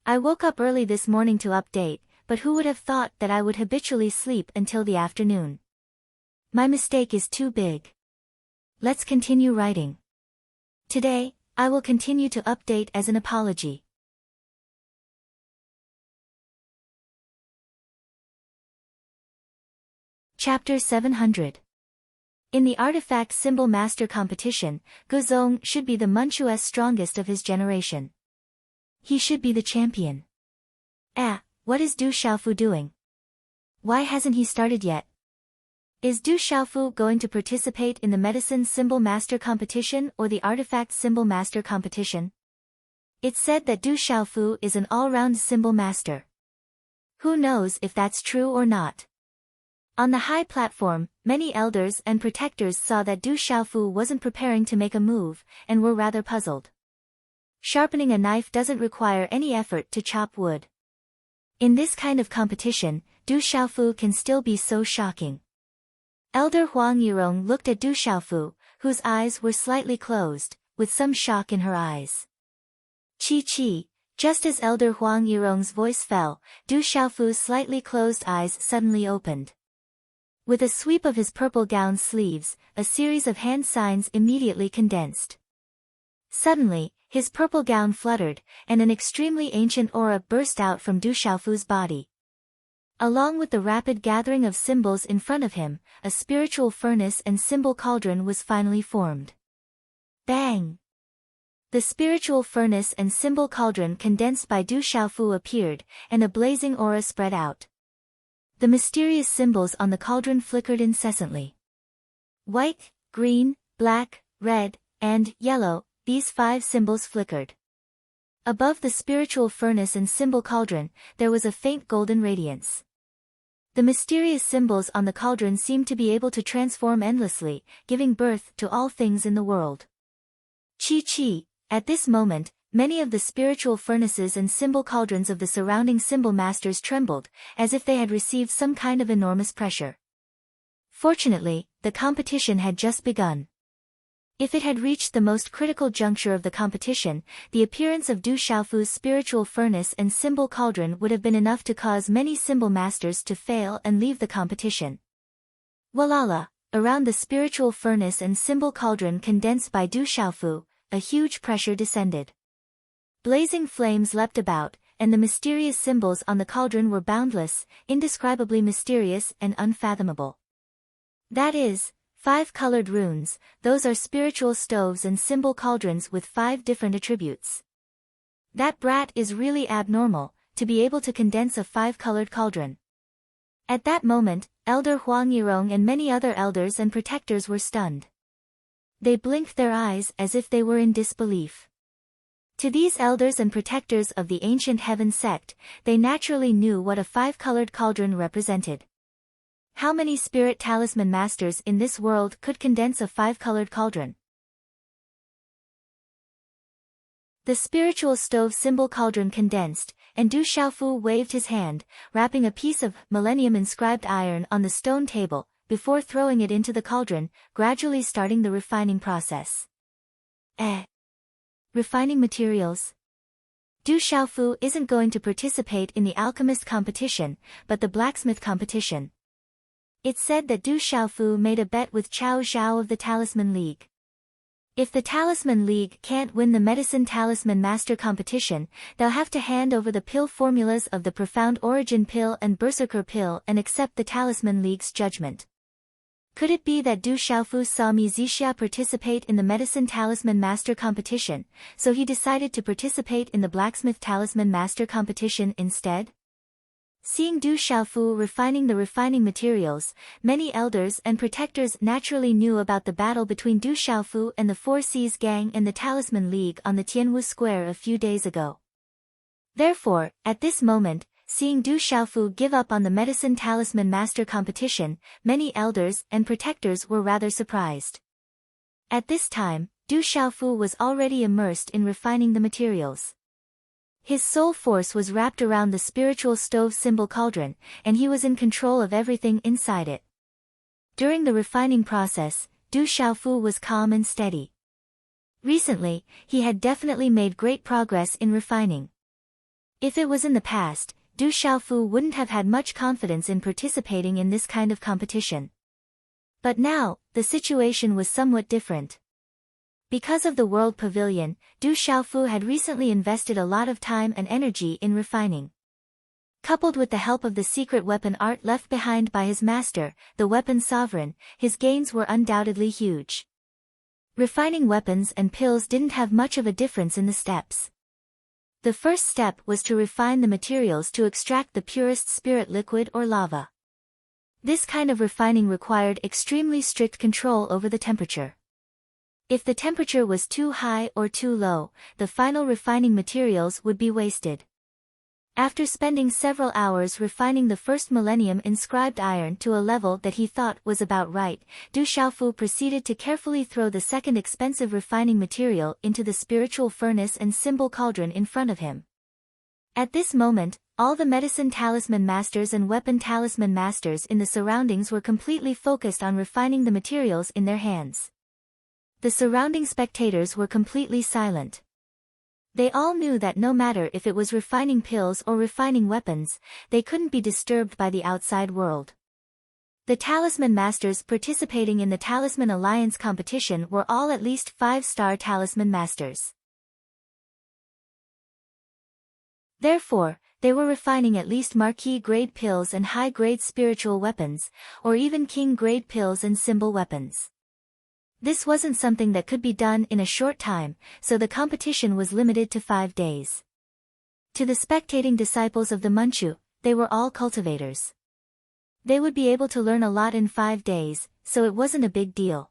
I woke up early this morning to update, but who would have thought that I would habitually sleep until the afternoon? My mistake is too big. Let's continue writing. Today, I will continue to update as an apology. Chapter 700. In the Artifact Symbol Master competition, Guzong should be the Manchu's strongest of his generation. He should be the champion. What is Du Xiaofu doing? Why hasn't he started yet? Is Du Xiaofu going to participate in the Medicine Symbol Master competition or the Artifact Symbol Master competition? It's said that Du Xiaofu is an all-round symbol master. Who knows if that's true or not? On the high platform, many elders and protectors saw that Du Xiaofu wasn't preparing to make a move, and were rather puzzled. Sharpening a knife doesn't require any effort to chop wood. In this kind of competition, Du Xiaofu can still be so shocking. Elder Huang Yirong looked at Du Xiaofu, whose eyes were slightly closed, with some shock in her eyes. Chi. Just as Elder Huang Yirong's voice fell, Du Xiaofu's slightly closed eyes suddenly opened. With a sweep of his purple gown sleeves, a series of hand signs immediately condensed. Suddenly, his purple gown fluttered, and an extremely ancient aura burst out from Du Xiaofu's body. Along with the rapid gathering of symbols in front of him, a spiritual furnace and symbol cauldron was finally formed. Bang! The spiritual furnace and symbol cauldron condensed by Du Xiaofu appeared, and a blazing aura spread out. The mysterious symbols on the cauldron flickered incessantly. White, green, black, red, and yellow, these 5 symbols flickered. Above the spiritual furnace and symbol cauldron, there was a faint golden radiance. The mysterious symbols on the cauldron seemed to be able to transform endlessly, giving birth to all things in the world. Chi. At this moment, many of the spiritual furnaces and symbol cauldrons of the surrounding symbol masters trembled, as if they had received some kind of enormous pressure. Fortunately, the competition had just begun. If it had reached the most critical juncture of the competition, the appearance of Du Xiaofu's spiritual furnace and symbol cauldron would have been enough to cause many symbol masters to fail and leave the competition. Walala, around the spiritual furnace and symbol cauldron condensed by Du Xiaofu, a huge pressure descended. Blazing flames leapt about, and the mysterious symbols on the cauldron were boundless, indescribably mysterious and unfathomable. That is, 5 colored runes, those are spiritual stoves and symbol cauldrons with 5 different attributes. That brat is really abnormal, to be able to condense a 5-colored cauldron. At that moment, Elder Huang Yirong and many other elders and protectors were stunned. They blinked their eyes as if they were in disbelief. To these elders and protectors of the ancient heaven sect, they naturally knew what a 5-colored cauldron represented. How many spirit talisman masters in this world could condense a 5-colored cauldron? The spiritual stove symbol cauldron condensed, and Du Xiaofu waved his hand, wrapping a piece of millennium-inscribed iron on the stone table, before throwing it into the cauldron, gradually starting the refining process. Refining materials. Du Xiaofu isn't going to participate in the alchemist competition, but the blacksmith competition. It's said that Du Xiaofu made a bet with Chao Zhao of the Talisman League. If the Talisman League can't win the Medicine Talisman Master competition, they'll have to hand over the pill formulas of the Profound Origin pill and Berserker pill and accept the Talisman League's judgment. Could it be that Du Xiaofu saw Mi Zixia participate in the Medicine Talisman Master competition, so he decided to participate in the Blacksmith Talisman Master competition instead? Seeing Du Xiaofu refining the refining materials, many elders and protectors naturally knew about the battle between Du Xiaofu and the Four Seas Gang and the Talisman League on the Tianwu Square a few days ago. Therefore, at this moment, seeing Du Xiaofu give up on the Medicine Talisman Master competition, many elders and protectors were rather surprised. At this time, Du Xiaofu was already immersed in refining the materials. His soul force was wrapped around the spiritual stove symbol cauldron, and he was in control of everything inside it. During the refining process, Du Xiaofu was calm and steady. Recently, he had definitely made great progress in refining. If it was in the past, Du Xiaofu wouldn't have had much confidence in participating in this kind of competition. But now, the situation was somewhat different. Because of the World Pavilion, Du Xiaofu had recently invested a lot of time and energy in refining. Coupled with the help of the secret weapon art left behind by his master, the Weapon Sovereign, his gains were undoubtedly huge. Refining weapons and pills didn't have much of a difference in the steps. The first step was to refine the materials to extract the purest spirit liquid or lava. This kind of refining required extremely strict control over the temperature. If the temperature was too high or too low, the final refining materials would be wasted. After spending several hours refining the first millennium inscribed iron to a level that he thought was about right, Du Xiaofu proceeded to carefully throw the second expensive refining material into the spiritual furnace and symbol cauldron in front of him. At this moment, all the Medicine Talisman Masters and Weapon Talisman Masters in the surroundings were completely focused on refining the materials in their hands. The surrounding spectators were completely silent. They all knew that no matter if it was refining pills or refining weapons, they couldn't be disturbed by the outside world. The Talisman Masters participating in the Talisman Alliance competition were all at least 5-star Talisman Masters. Therefore, they were refining at least marquis-grade pills and high-grade spiritual weapons, or even king-grade pills and symbol weapons. This wasn't something that could be done in a short time, so the competition was limited to 5 days. To the spectating disciples of the Manchu, they were all cultivators. They would be able to learn a lot in 5 days, so it wasn't a big deal.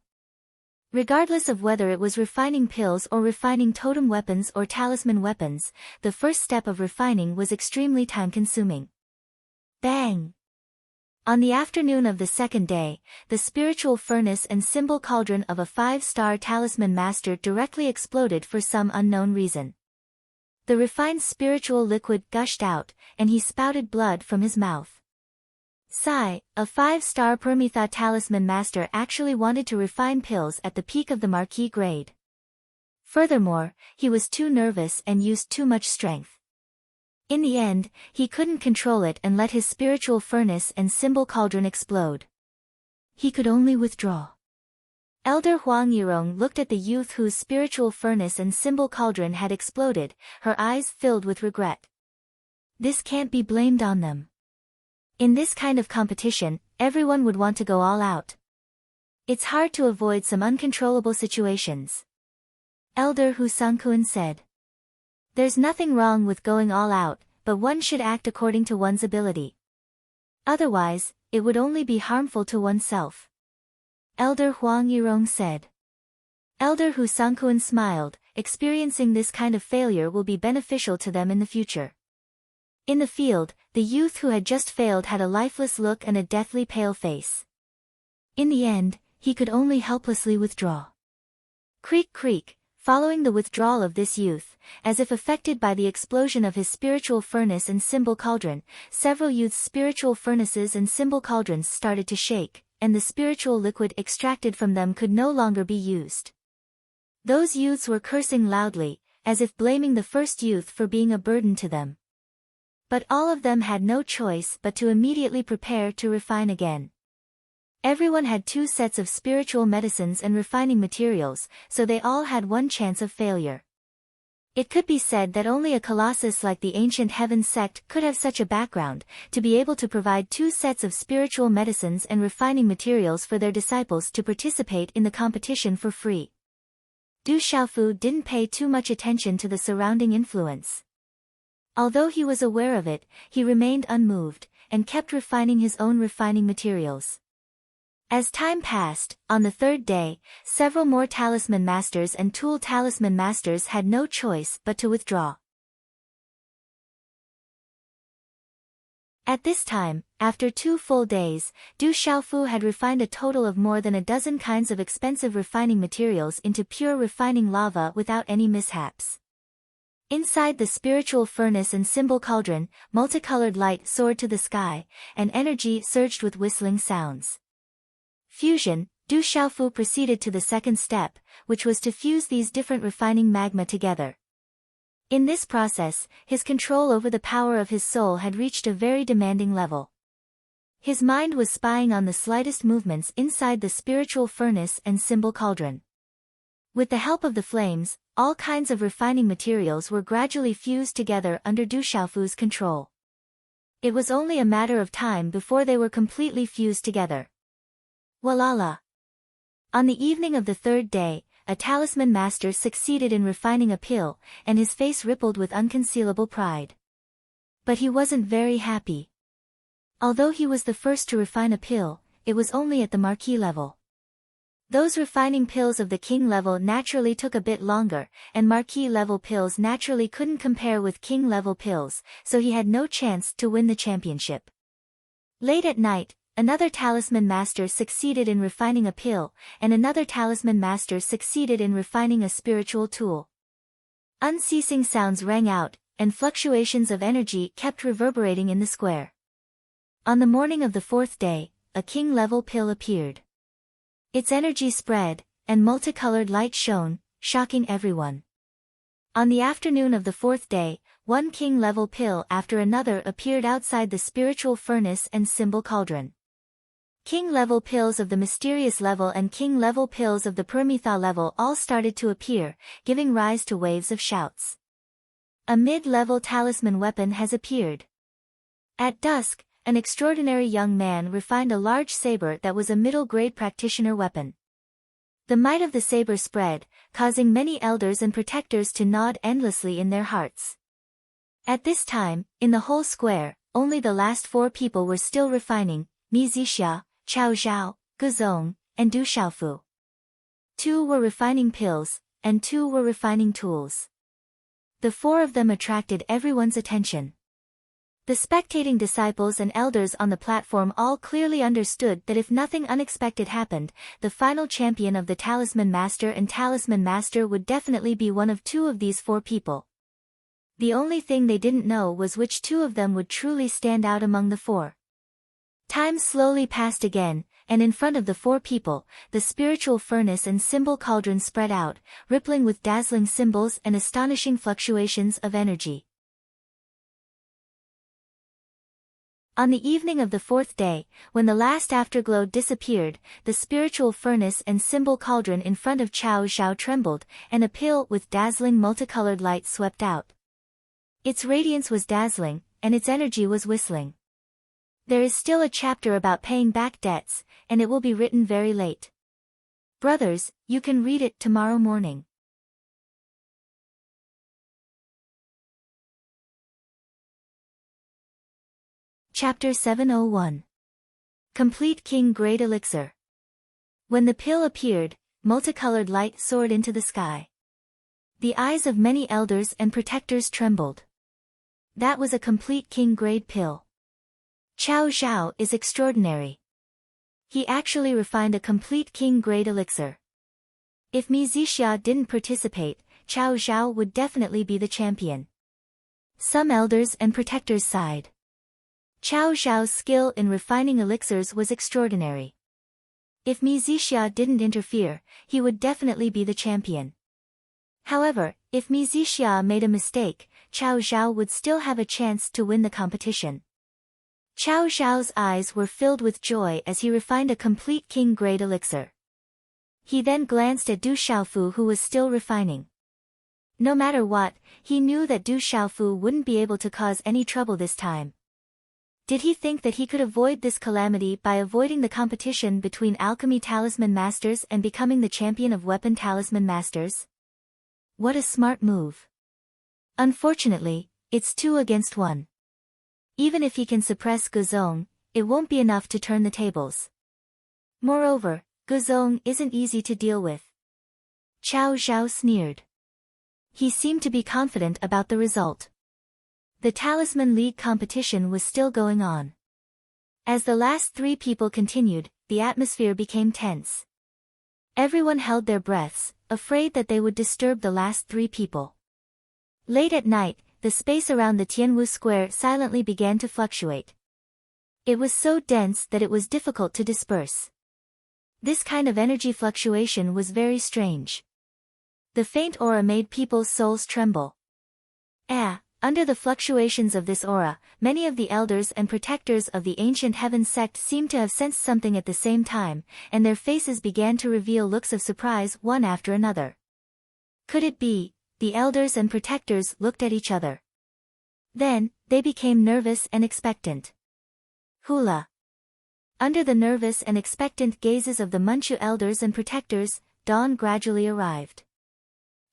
Regardless of whether it was refining pills or refining totem weapons or talisman weapons, the first step of refining was extremely time-consuming. Bang! On the afternoon of the second day, the spiritual furnace and symbol cauldron of a 5-star talisman master directly exploded for some unknown reason. The refined spiritual liquid gushed out, and he spouted blood from his mouth. Sai, a 5-star Permitha talisman master, actually wanted to refine pills at the peak of the marquis grade. Furthermore, he was too nervous and used too much strength. In the end, he couldn't control it and let his spiritual furnace and symbol cauldron explode. He could only withdraw. Elder Huang Yirong looked at the youth whose spiritual furnace and symbol cauldron had exploded, her eyes filled with regret. This can't be blamed on them. In this kind of competition, everyone would want to go all out. It's hard to avoid some uncontrollable situations. Elder Hu Sangkuan said. There's nothing wrong with going all out, but one should act according to one's ability. Otherwise, it would only be harmful to oneself. Elder Huang Yirong said. Elder Hu Sangkuan smiled, experiencing this kind of failure will be beneficial to them in the future. In the field, the youth who had just failed had a lifeless look and a deathly pale face. In the end, he could only helplessly withdraw. Creak creak. Following the withdrawal of this youth, as if affected by the explosion of his spiritual furnace and symbol cauldron, several youths' spiritual furnaces and symbol cauldrons started to shake, and the spiritual liquid extracted from them could no longer be used. Those youths were cursing loudly, as if blaming the first youth for being a burden to them. But all of them had no choice but to immediately prepare to refine again. Everyone had 2 sets of spiritual medicines and refining materials, so they all had 1 chance of failure. It could be said that only a colossus like the ancient Heaven sect could have such a background, to be able to provide 2 sets of spiritual medicines and refining materials for their disciples to participate in the competition for free. Du Xiaofu didn't pay too much attention to the surrounding influence. Although he was aware of it, he remained unmoved, and kept refining his own refining materials. As time passed, on the 3rd day, several more talisman masters and tool talisman masters had no choice but to withdraw. At this time, after 2 full days, Du Xiaofu had refined a total of more than a dozen kinds of expensive refining materials into pure refining lava without any mishaps. Inside the spiritual furnace and symbol cauldron, multicolored light soared to the sky, and energy surged with whistling sounds. Fusion, Du Xiaofu proceeded to the 2nd step, which was to fuse these different refining magma together. In this process, his control over the power of his soul had reached a very demanding level. His mind was spying on the slightest movements inside the spiritual furnace and symbol cauldron. With the help of the flames, all kinds of refining materials were gradually fused together under Du Xiaofu's control. It was only a matter of time before they were completely fused together. Walala! On the evening of the 3rd day, a talisman master succeeded in refining a pill, and his face rippled with unconcealable pride. But he wasn't very happy. Although he was the first to refine a pill, it was only at the marquis level. Those refining pills of the king level naturally took a bit longer, and marquis level pills naturally couldn't compare with king level pills, so he had no chance to win the championship. Late at night, another talisman master succeeded in refining a pill, and another talisman master succeeded in refining a spiritual tool. Unceasing sounds rang out, and fluctuations of energy kept reverberating in the square. On the morning of the 4th day, a king-level pill appeared. Its energy spread, and multicolored light shone, shocking everyone. On the afternoon of the 4th day, 1 king-level pill after another appeared outside the spiritual furnace and symbol cauldron. King-level pills of the mysterious level and king-level pills of the Permitha level all started to appear, giving rise to waves of shouts. A mid-level talisman weapon has appeared. At dusk, an extraordinary young man refined a large saber that was a middle-grade practitioner weapon. The might of the saber spread, causing many elders and protectors to nod endlessly in their hearts. At this time, in the whole square, only the last 4 people were still refining: Mi Zixia, Chao Zhao, Guzong, and Du Xiaofu. 2 were refining pills, and 2 were refining tools. The 4 of them attracted everyone's attention. The spectating disciples and elders on the platform all clearly understood that if nothing unexpected happened, the final champion of the Talisman Master and Talisman Master would definitely be one of 2 of these 4 people. The only thing they didn't know was which 2 of them would truly stand out among the 4. Time slowly passed again, and in front of the 4 people, the spiritual furnace and symbol cauldron spread out, rippling with dazzling symbols and astonishing fluctuations of energy. On the evening of the 4th day, when the last afterglow disappeared, the spiritual furnace and symbol cauldron in front of Chao Zhao trembled, and a pill with dazzling multicolored light swept out. Its radiance was dazzling, and its energy was whistling. There is still a chapter about paying back debts, and it will be written very late. Brothers, you can read it tomorrow morning. Chapter 701. Complete King Grade Elixir. When the pill appeared, multicolored light soared into the sky. The eyes of many elders and protectors trembled. That was a complete King Grade pill. Chao Zhao is extraordinary. He actually refined a complete King Grade elixir. If Mi Zixia didn't participate, Chao Zhao would definitely be the champion. Some elders and protectors sighed. Chao Zhao's skill in refining elixirs was extraordinary. If Mi Zixia didn't interfere, he would definitely be the champion. However, if Mi Zixia made a mistake, Chao Zhao would still have a chance to win the competition. Qiao Zhao's eyes were filled with joy as he refined a complete king-grade elixir. He then glanced at Du Xiaofu, who was still refining. No matter what, he knew that Du Xiaofu wouldn't be able to cause any trouble this time. Did he think that he could avoid this calamity by avoiding the competition between alchemy talisman masters and becoming the champion of weapon talisman masters? What a smart move. Unfortunately, it's 2 against 1. Even if he can suppress Guzong, it won't be enough to turn the tables. Moreover, Guzong isn't easy to deal with. Qiao Zhao sneered. He seemed to be confident about the result. The Talisman League competition was still going on. As the last 3 people continued, the atmosphere became tense. Everyone held their breaths, afraid that they would disturb the last 3 people. Late at night, the space around the Tianwu Square silently began to fluctuate. It was so dense that it was difficult to disperse. This kind of energy fluctuation was very strange. The faint aura made people's souls tremble. Under the fluctuations of this aura, many of the elders and protectors of the ancient heaven sect seemed to have sensed something at the same time, and their faces began to reveal looks of surprise one after another. Could it be? The elders and protectors looked at each other. Then, they became nervous and expectant. Hula. Under the nervous and expectant gazes of the Manchu elders and protectors, dawn gradually arrived.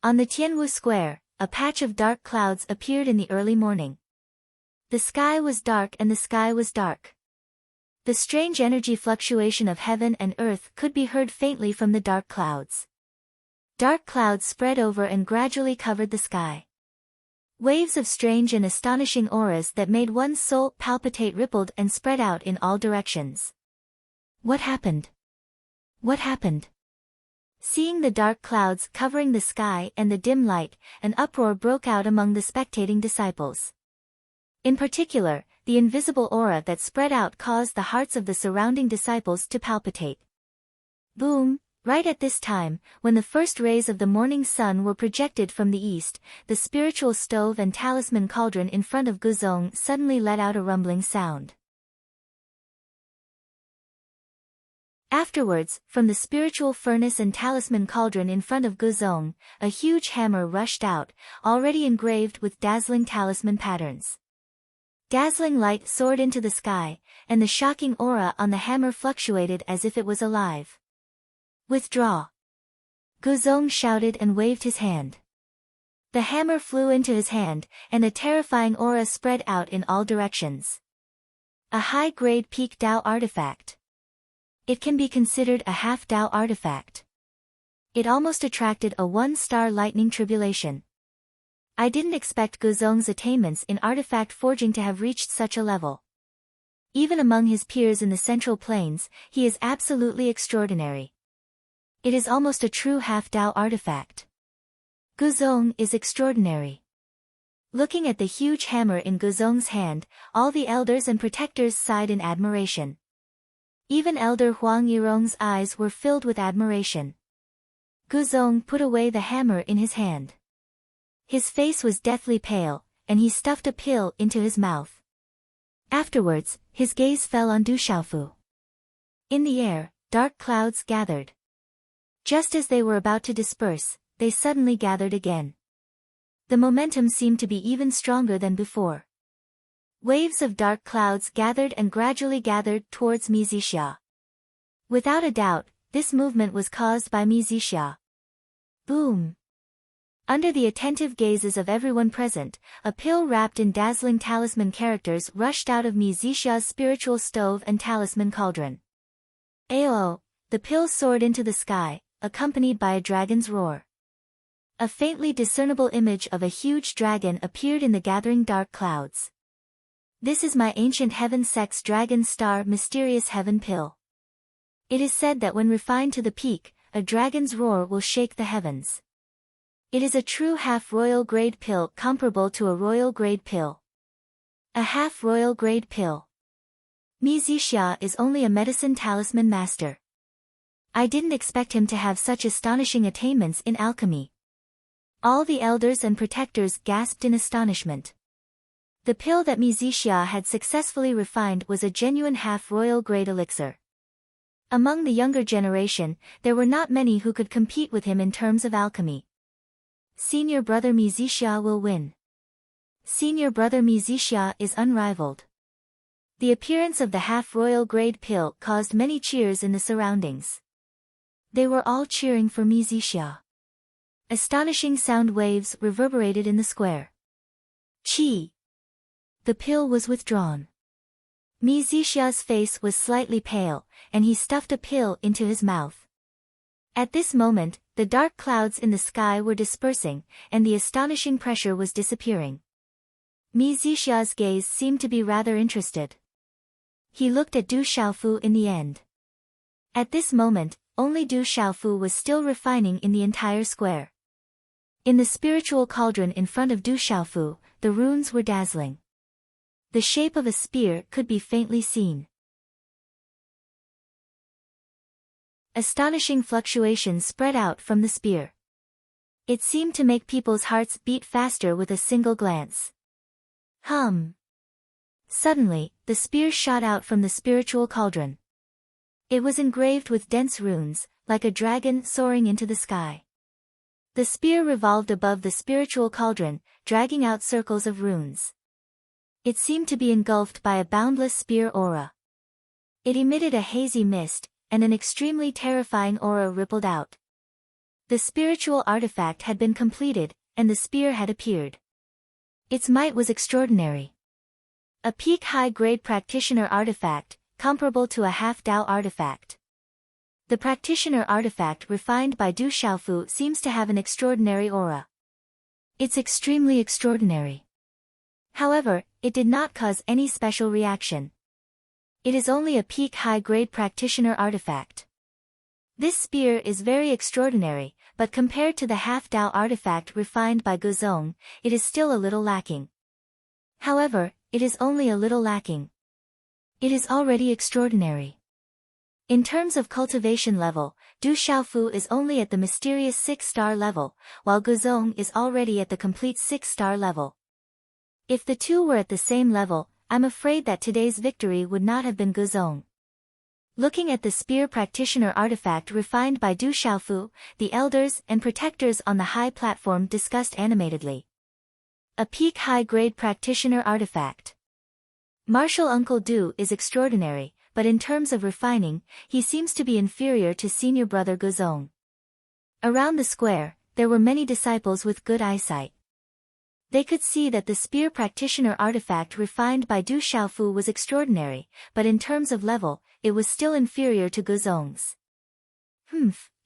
On the Tianwu Square, a patch of dark clouds appeared in the early morning. The sky was dark and the sky was dark. The strange energy fluctuation of heaven and earth could be heard faintly from the dark clouds. Dark clouds spread over and gradually covered the sky. Waves of strange and astonishing auras that made one's soul palpitate rippled and spread out in all directions. What happened? What happened? Seeing the dark clouds covering the sky and the dim light, an uproar broke out among the spectating disciples. In particular, the invisible aura that spread out caused the hearts of the surrounding disciples to palpitate. Boom! Right at this time, when the first rays of the morning sun were projected from the east, the spiritual stove and talisman cauldron in front of Guzong suddenly let out a rumbling sound. Afterwards, from the spiritual furnace and talisman cauldron in front of Guzong, a huge hammer rushed out, already engraved with dazzling talisman patterns. Dazzling light soared into the sky, and the shocking aura on the hammer fluctuated as if it was alive. Withdraw! Guzong shouted and waved his hand. The hammer flew into his hand, and a terrifying aura spread out in all directions. A high-grade peak Dao artifact. It can be considered a half-Dao artifact. It almost attracted a 1-star lightning tribulation. I didn't expect Guzong's attainments in artifact forging to have reached such a level. Even among his peers in the Central Plains, he is absolutely extraordinary. It is almost a true half-Dao artifact. Guzong is extraordinary. Looking at the huge hammer in Guzong's hand, all the elders and protectors sighed in admiration. Even Elder Huang Yirong's eyes were filled with admiration. Guzong put away the hammer in his hand. His face was deathly pale, and he stuffed a pill into his mouth. Afterwards, his gaze fell on Du Xiaofu. In the air, dark clouds gathered. Just as they were about to disperse, they suddenly gathered again. The momentum seemed to be even stronger than before. Waves of dark clouds gathered and gradually gathered towards Mizixia. Without a doubt, this movement was caused by Mizixia. Boom! Under the attentive gazes of everyone present, a pill wrapped in dazzling talisman characters rushed out of Mizixia's spiritual stove and talisman cauldron. Ayo! The pill soared into the sky, accompanied by a dragon's roar. A faintly discernible image of a huge dragon appeared in the gathering dark clouds. This is my ancient heaven sect's dragon star mysterious heaven pill. It is said that when refined to the peak, a dragon's roar will shake the heavens. It is a true half-royal grade pill comparable to a royal grade pill. A half-royal grade pill. Mizixia is only a medicine talisman master. I didn't expect him to have such astonishing attainments in alchemy. All the elders and protectors gasped in astonishment. The pill that Mizixia had successfully refined was a genuine half-royal grade elixir. Among the younger generation, there were not many who could compete with him in terms of alchemy. Senior brother Mizixia will win. Senior brother Mizixia is unrivaled. The appearance of the half-royal grade pill caused many cheers in the surroundings. They were all cheering for Mizixia. Astonishing sound waves reverberated in the square. Chi! The pill was withdrawn. Mizixia's face was slightly pale, and he stuffed a pill into his mouth. At this moment, the dark clouds in the sky were dispersing, and the astonishing pressure was disappearing. Mizixia's gaze seemed to be rather interested. He looked at Du Xiaofu in the end. At this moment, only Du Xiaofu was still refining in the entire square. In the spiritual cauldron in front of Du Xiaofu, the runes were dazzling. The shape of a spear could be faintly seen. Astonishing fluctuations spread out from the spear. It seemed to make people's hearts beat faster with a single glance. Suddenly, the spear shot out from the spiritual cauldron. It was engraved with dense runes, like a dragon soaring into the sky. The spear revolved above the spiritual cauldron, dragging out circles of runes. It seemed to be engulfed by a boundless spear aura. It emitted a hazy mist, and an extremely terrifying aura rippled out. The spiritual artifact had been completed, and the spear had appeared. Its might was extraordinary. A peak high-grade practitioner artifact, comparable to a half-Dao artifact. The practitioner artifact refined by Du Xiaofu seems to have an extraordinary aura. It's extremely extraordinary. However, it did not cause any special reaction. It is only a peak high-grade practitioner artifact. This spear is very extraordinary, but compared to the half-Dao artifact refined by Guzong, it is still a little lacking. However, it is only a little lacking. It is already extraordinary. In terms of cultivation level, Du Xiaofu is only at the mysterious 6-star level, while Guzong is already at the complete 6-star level. If the two were at the same level, I'm afraid that today's victory would not have been Guzong. Looking at the spear practitioner artifact refined by Du Xiaofu, the elders and protectors on the high platform discussed animatedly. A peak high-grade practitioner artifact. Martial Uncle Du is extraordinary, but in terms of refining, he seems to be inferior to senior brother Guzong. Around the square, there were many disciples with good eyesight. They could see that the spear practitioner artifact refined by Du Xiaofu was extraordinary, but in terms of level, it was still inferior to Guzong's.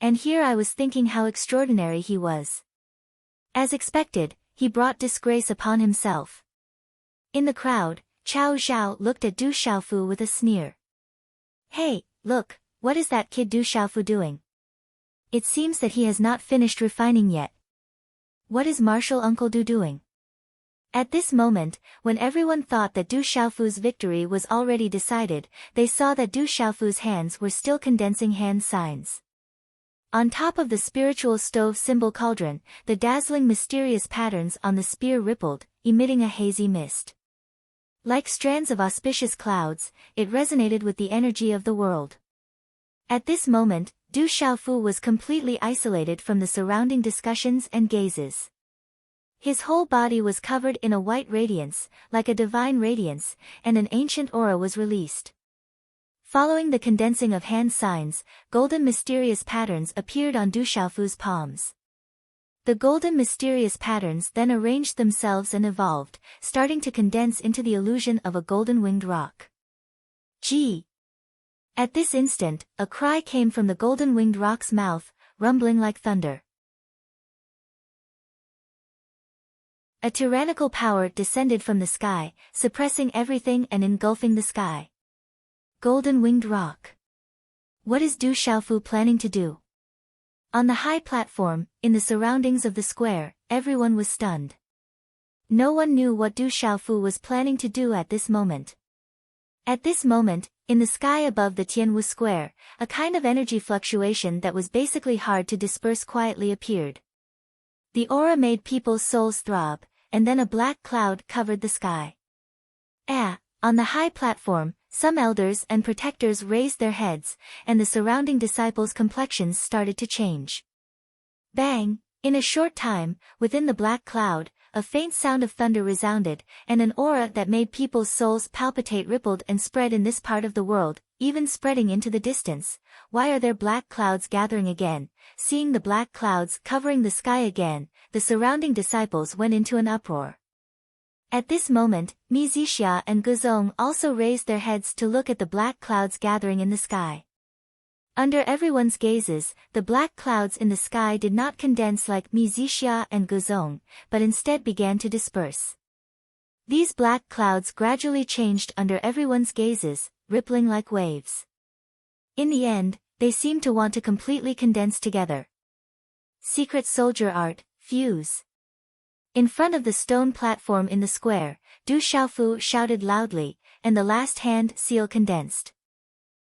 And here I was thinking how extraordinary he was. As expected, he brought disgrace upon himself. In the crowd, Chao Zhao looked at Du Xiaofu with a sneer. Hey, look, what is that kid Du Xiaofu doing? It seems that he has not finished refining yet. What is Martial Uncle Du doing? At this moment, when everyone thought that Du Xiaofu's victory was already decided, they saw that Du Xiaofu's hands were still condensing hand signs. On top of the spiritual stove symbol cauldron, the dazzling mysterious patterns on the spear rippled, emitting a hazy mist. Like strands of auspicious clouds, it resonated with the energy of the world. At this moment, Du Xiaofu was completely isolated from the surrounding discussions and gazes. His whole body was covered in a white radiance, like a divine radiance, and an ancient aura was released. Following the condensing of hand signs, golden mysterious patterns appeared on Du Xiaofu's palms. The golden mysterious patterns then arranged themselves and evolved, starting to condense into the illusion of a golden-winged rock. Gee! At this instant, a cry came from the golden-winged rock's mouth, rumbling like thunder. A tyrannical power descended from the sky, suppressing everything and engulfing the sky. Golden-winged rock. What is Du Xiaofu planning to do? On the high platform, in the surroundings of the square, everyone was stunned. No one knew what Du Xiaofu was planning to do at this moment. At this moment, in the sky above the Tianwu Square, a kind of energy fluctuation that was basically hard to disperse quietly appeared. The aura made people's souls throb, and then a black cloud covered the sky. On the high platform, some elders and protectors raised their heads, and the surrounding disciples' complexions started to change. Bang! In a short time, within the black cloud, a faint sound of thunder resounded, and an aura that made people's souls palpitate rippled and spread in this part of the world, even spreading into the distance. Why are there black clouds gathering again? Seeing the black clouds covering the sky again, the surrounding disciples went into an uproar. At this moment, Mizixia and Guzong also raised their heads to look at the black clouds gathering in the sky. Under everyone's gazes, the black clouds in the sky did not condense like Mizixia and Guzong, but instead began to disperse. These black clouds gradually changed under everyone's gazes, rippling like waves. In the end, they seemed to want to completely condense together. Secret soldier art, fuse. In front of the stone platform in the square, Du Xiaofu shouted loudly, and the last hand seal condensed.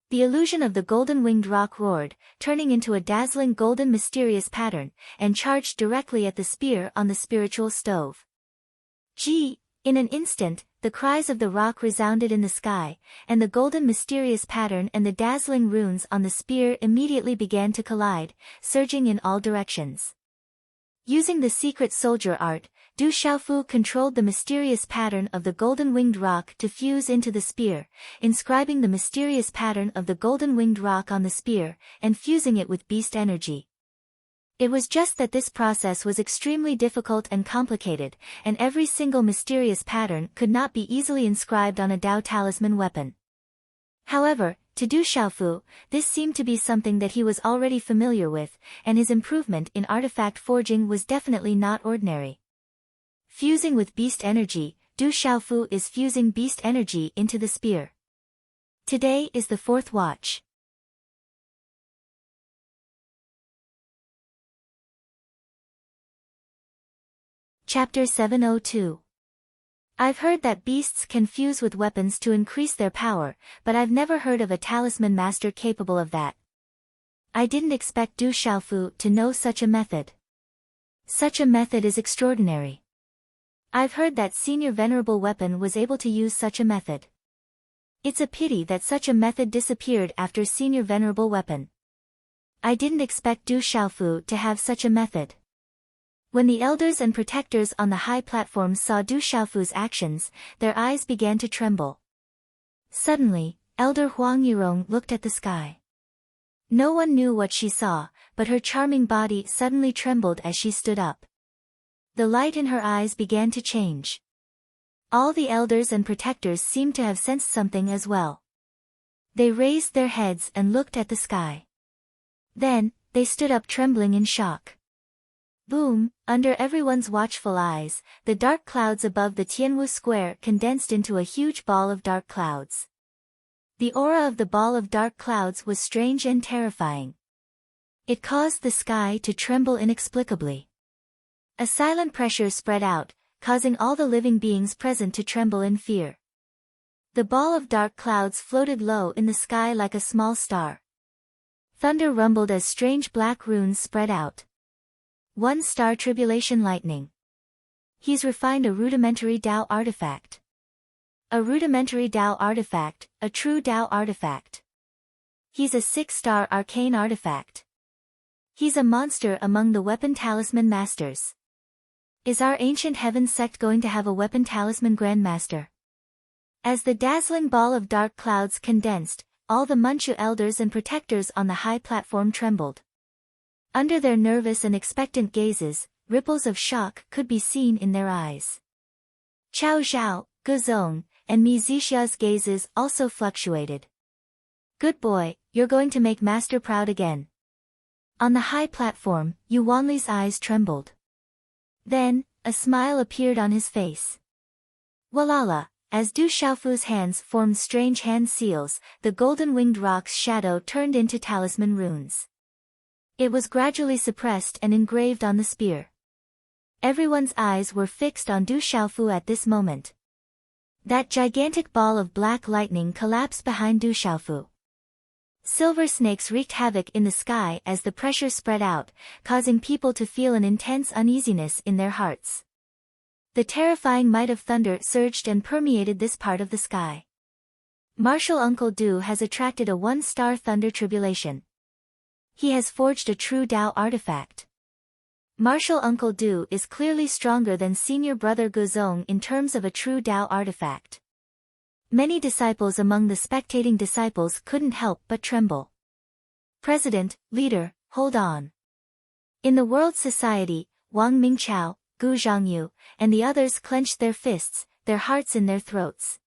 The illusion of the golden-winged rock roared, turning into a dazzling golden mysterious pattern, and charged directly at the spear on the spiritual stove. Gee! In an instant, the cries of the rock resounded in the sky, and the golden mysterious pattern and the dazzling runes on the spear immediately began to collide, surging in all directions. Using the secret soldier art, Du Xiaofu controlled the mysterious pattern of the golden-winged rock to fuse into the spear, inscribing the mysterious pattern of the golden-winged rock on the spear, and fusing it with beast energy. It was just that this process was extremely difficult and complicated, and every single mysterious pattern could not be easily inscribed on a Dao talisman weapon. However, to Du Xiaofu, this seemed to be something that he was already familiar with, and his improvement in artifact forging was definitely not ordinary. Fusing with beast energy, Du Xiaofu is fusing beast energy into the spear. Today is the fourth watch. Chapter 702. I've heard that beasts can fuse with weapons to increase their power, but I've never heard of a talisman master capable of that. I didn't expect Du Xiaofu to know such a method. Such a method is extraordinary. I've heard that Senior Venerable Weapon was able to use such a method. It's a pity that such a method disappeared after Senior Venerable Weapon. I didn't expect Du Xiaofu to have such a method. When the elders and protectors on the high platform saw Du Xiaofu's actions, their eyes began to tremble. Suddenly, Elder Huang Yirong looked at the sky. No one knew what she saw, but her charming body suddenly trembled as she stood up. The light in her eyes began to change. All the elders and protectors seemed to have sensed something as well. They raised their heads and looked at the sky. Then, they stood up trembling in shock. Boom! Under everyone's watchful eyes, the dark clouds above the Tianwu Square condensed into a huge ball of dark clouds. The aura of the ball of dark clouds was strange and terrifying. It caused the sky to tremble inexplicably. A silent pressure spread out, causing all the living beings present to tremble in fear. The ball of dark clouds floated low in the sky like a small star. Thunder rumbled as strange black runes spread out. 1 star tribulation lightning. He's refined a rudimentary Dao artifact. A rudimentary Dao artifact, a true Dao artifact. He's a 6-star arcane artifact. He's a monster among the weapon talisman masters. Is our ancient heaven sect going to have a weapon talisman grandmaster? As the dazzling ball of dark clouds condensed, all the Manchu elders and protectors on the high platform trembled. Under their nervous and expectant gazes, ripples of shock could be seen in their eyes. Chao Zhao, Guzong, and Mizixia's gazes also fluctuated. Good boy, you're going to make master proud again. On the high platform, Yu Wanli's eyes trembled. Then, a smile appeared on his face. Walala, as Du Xiaofu's hands formed strange hand seals, the golden-winged rock's shadow turned into talisman runes. It was gradually suppressed and engraved on the spear. Everyone's eyes were fixed on Du Xiaofu at this moment. That gigantic ball of black lightning collapsed behind Du Xiaofu. Silver snakes wreaked havoc in the sky as the pressure spread out, causing people to feel an intense uneasiness in their hearts. The terrifying might of thunder surged and permeated this part of the sky. Martial Uncle Du has attracted a 1-star thunder tribulation. He has forged a true Tao artifact. Martial Uncle Du is clearly stronger than Senior Brother Guzong in terms of a true Tao artifact. Many disciples among the spectating disciples couldn't help but tremble. President, leader, hold on. In the World Society, Wang Mingchao, Gu Zhangyu, and the others clenched their fists, their hearts in their throats.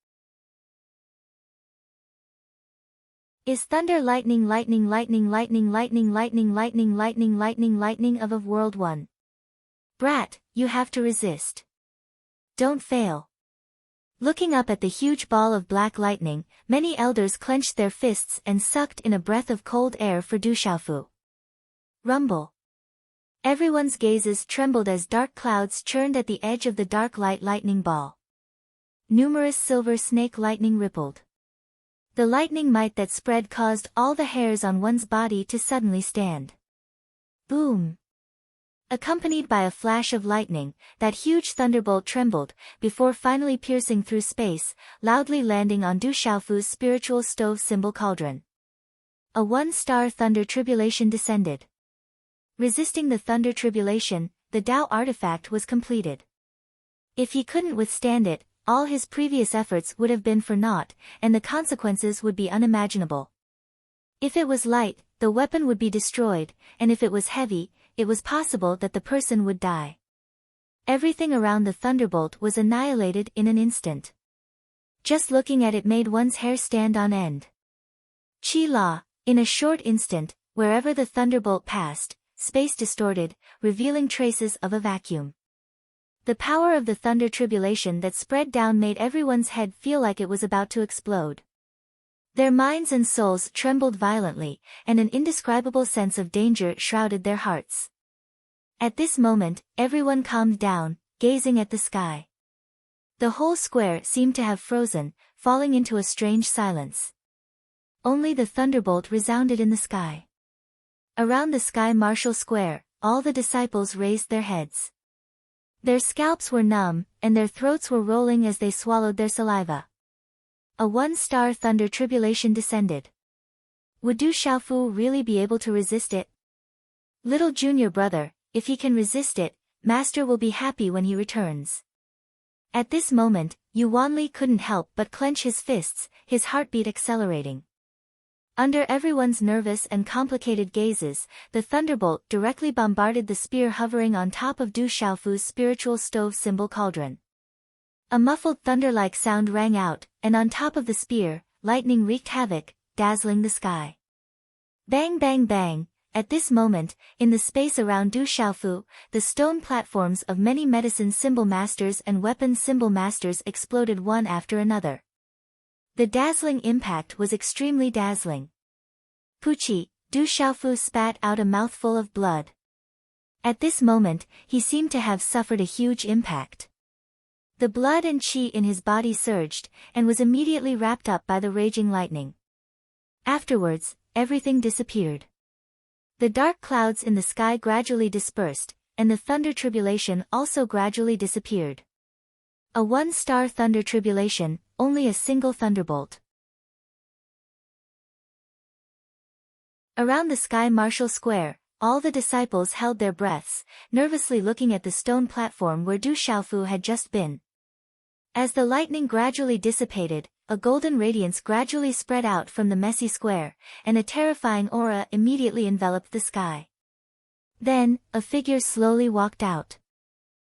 Is thunder lightning lightning lightning lightning lightning lightning lightning lightning lightning lightning of World 1. Brat, you have to resist. Don't fail. Looking up at the huge ball of black lightning, many elders clenched their fists and sucked in a breath of cold air for Du Xiaofu. Rumble. Everyone's gazes trembled as dark clouds churned at the edge of the dark light lightning ball. Numerous silver snake lightning rippled. The lightning might that spread caused all the hairs on one's body to suddenly stand. Boom! Accompanied by a flash of lightning, that huge thunderbolt trembled, before finally piercing through space, loudly landing on Du Xiaofu's spiritual stove symbol cauldron. A 1-star thunder tribulation descended. Resisting the thunder tribulation, the Tao artifact was completed. If he couldn't withstand it, all his previous efforts would have been for naught, and the consequences would be unimaginable. If it was light, the weapon would be destroyed, and if it was heavy, it was possible that the person would die. Everything around the thunderbolt was annihilated in an instant. Just looking at it made one's hair stand on end. Qi La, in a short instant, wherever the thunderbolt passed, space distorted, revealing traces of a vacuum. The power of the thunder tribulation that spread down made everyone's head feel like it was about to explode. Their minds and souls trembled violently, and an indescribable sense of danger shrouded their hearts. At this moment, everyone calmed down, gazing at the sky. The whole square seemed to have frozen, falling into a strange silence. Only the thunderbolt resounded in the sky. Around the sky martial square, all the disciples raised their heads. Their scalps were numb, and their throats were rolling as they swallowed their saliva. A 1-star thunder tribulation descended. Would Du Xiaofu really be able to resist it? Little junior brother, if he can resist it, master will be happy when he returns. At this moment, Yu Wanli couldn't help but clench his fists, his heartbeat accelerating. Under everyone's nervous and complicated gazes, the thunderbolt directly bombarded the spear hovering on top of Du Xiaofu's spiritual stove symbol cauldron. A muffled thunder-like sound rang out, and on top of the spear, lightning wreaked havoc, dazzling the sky. Bang bang bang! At this moment, in the space around Du Xiaofu, the stone platforms of many medicine symbol masters and weapon symbol masters exploded one after another. The dazzling impact was extremely dazzling. Puchi, Du Xiaofu spat out a mouthful of blood. At this moment, he seemed to have suffered a huge impact. The blood and qi in his body surged, and was immediately wrapped up by the raging lightning. Afterwards, everything disappeared. The dark clouds in the sky gradually dispersed, and the thunder tribulation also gradually disappeared. A 1-star thunder tribulation, only a single thunderbolt. Around the sky martial square, all the disciples held their breaths, nervously looking at the stone platform where Du Xiaofu had just been. As the lightning gradually dissipated, a golden radiance gradually spread out from the messy square, and a terrifying aura immediately enveloped the sky. Then, a figure slowly walked out.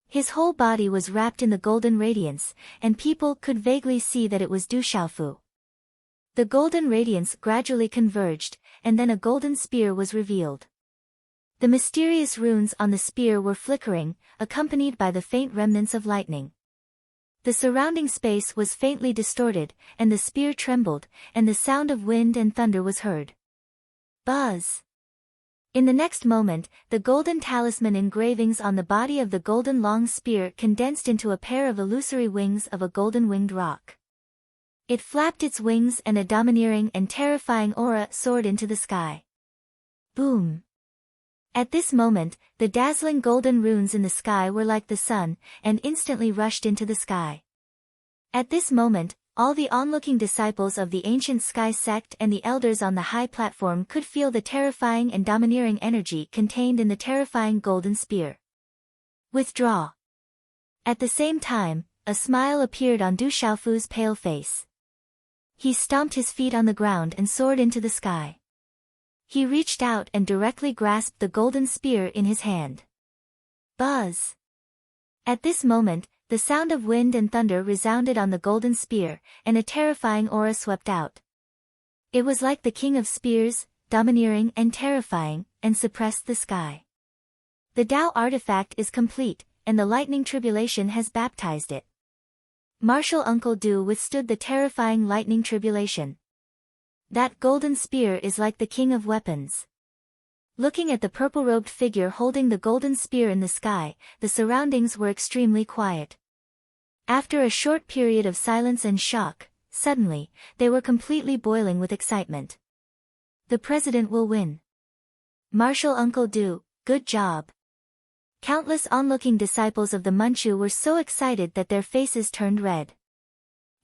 His whole body was wrapped in the golden radiance, and people could vaguely see that it was Du Xiaofu. The golden radiance gradually converged, and then a golden spear was revealed. The mysterious runes on the spear were flickering, accompanied by the faint remnants of lightning. The surrounding space was faintly distorted, and the spear trembled, and the sound of wind and thunder was heard. Buzz! In the next moment, the golden talisman engravings on the body of the golden long spear condensed into a pair of illusory wings of a golden winged rock. It flapped its wings and a domineering and terrifying aura soared into the sky. Boom! At this moment, the dazzling golden runes in the sky were like the sun, and instantly rushed into the sky. At this moment, all the onlooking disciples of the ancient sky sect and the elders on the high platform could feel the terrifying and domineering energy contained in the terrifying golden spear. Withdraw. At the same time, a smile appeared on Du Xiaofu's pale face. He stomped his feet on the ground and soared into the sky. He reached out and directly grasped the golden spear in his hand. Buzz! At this moment, the sound of wind and thunder resounded on the golden spear, and a terrifying aura swept out. It was like the king of spears, domineering and terrifying, and suppressed the sky. The Tao artifact is complete, and the lightning tribulation has baptized it. Martial Uncle Du withstood the terrifying lightning tribulation. That golden spear is like the king of weapons. Looking at the purple-robed figure holding the golden spear in the sky, the surroundings were extremely quiet. After a short period of silence and shock, suddenly, they were completely boiling with excitement. The president will win. Martial Uncle Du, good job. Countless onlooking disciples of the Manchu were so excited that their faces turned red.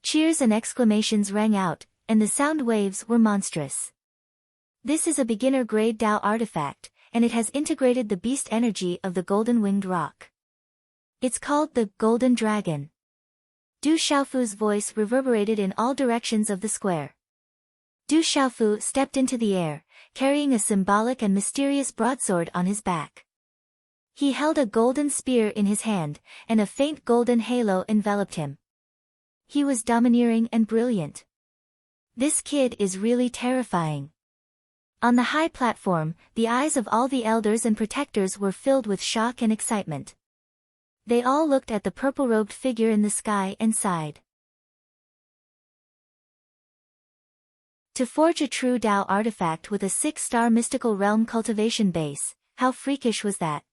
Cheers and exclamations rang out, and the sound waves were monstrous. This is a beginner-grade Tao artifact, and it has integrated the beast energy of the golden winged rock. It's called the Golden Dragon. Du Xiaofu's voice reverberated in all directions of the square. Du Xiaofu stepped into the air, carrying a symbolic and mysterious broadsword on his back. He held a golden spear in his hand, and a faint golden halo enveloped him. He was domineering and brilliant. This kid is really terrifying. On the high platform, the eyes of all the elders and protectors were filled with shock and excitement. They all looked at the purple-robed figure in the sky and sighed. To forge a true Tao artifact with a 6-star mystical realm cultivation base, how freakish was that?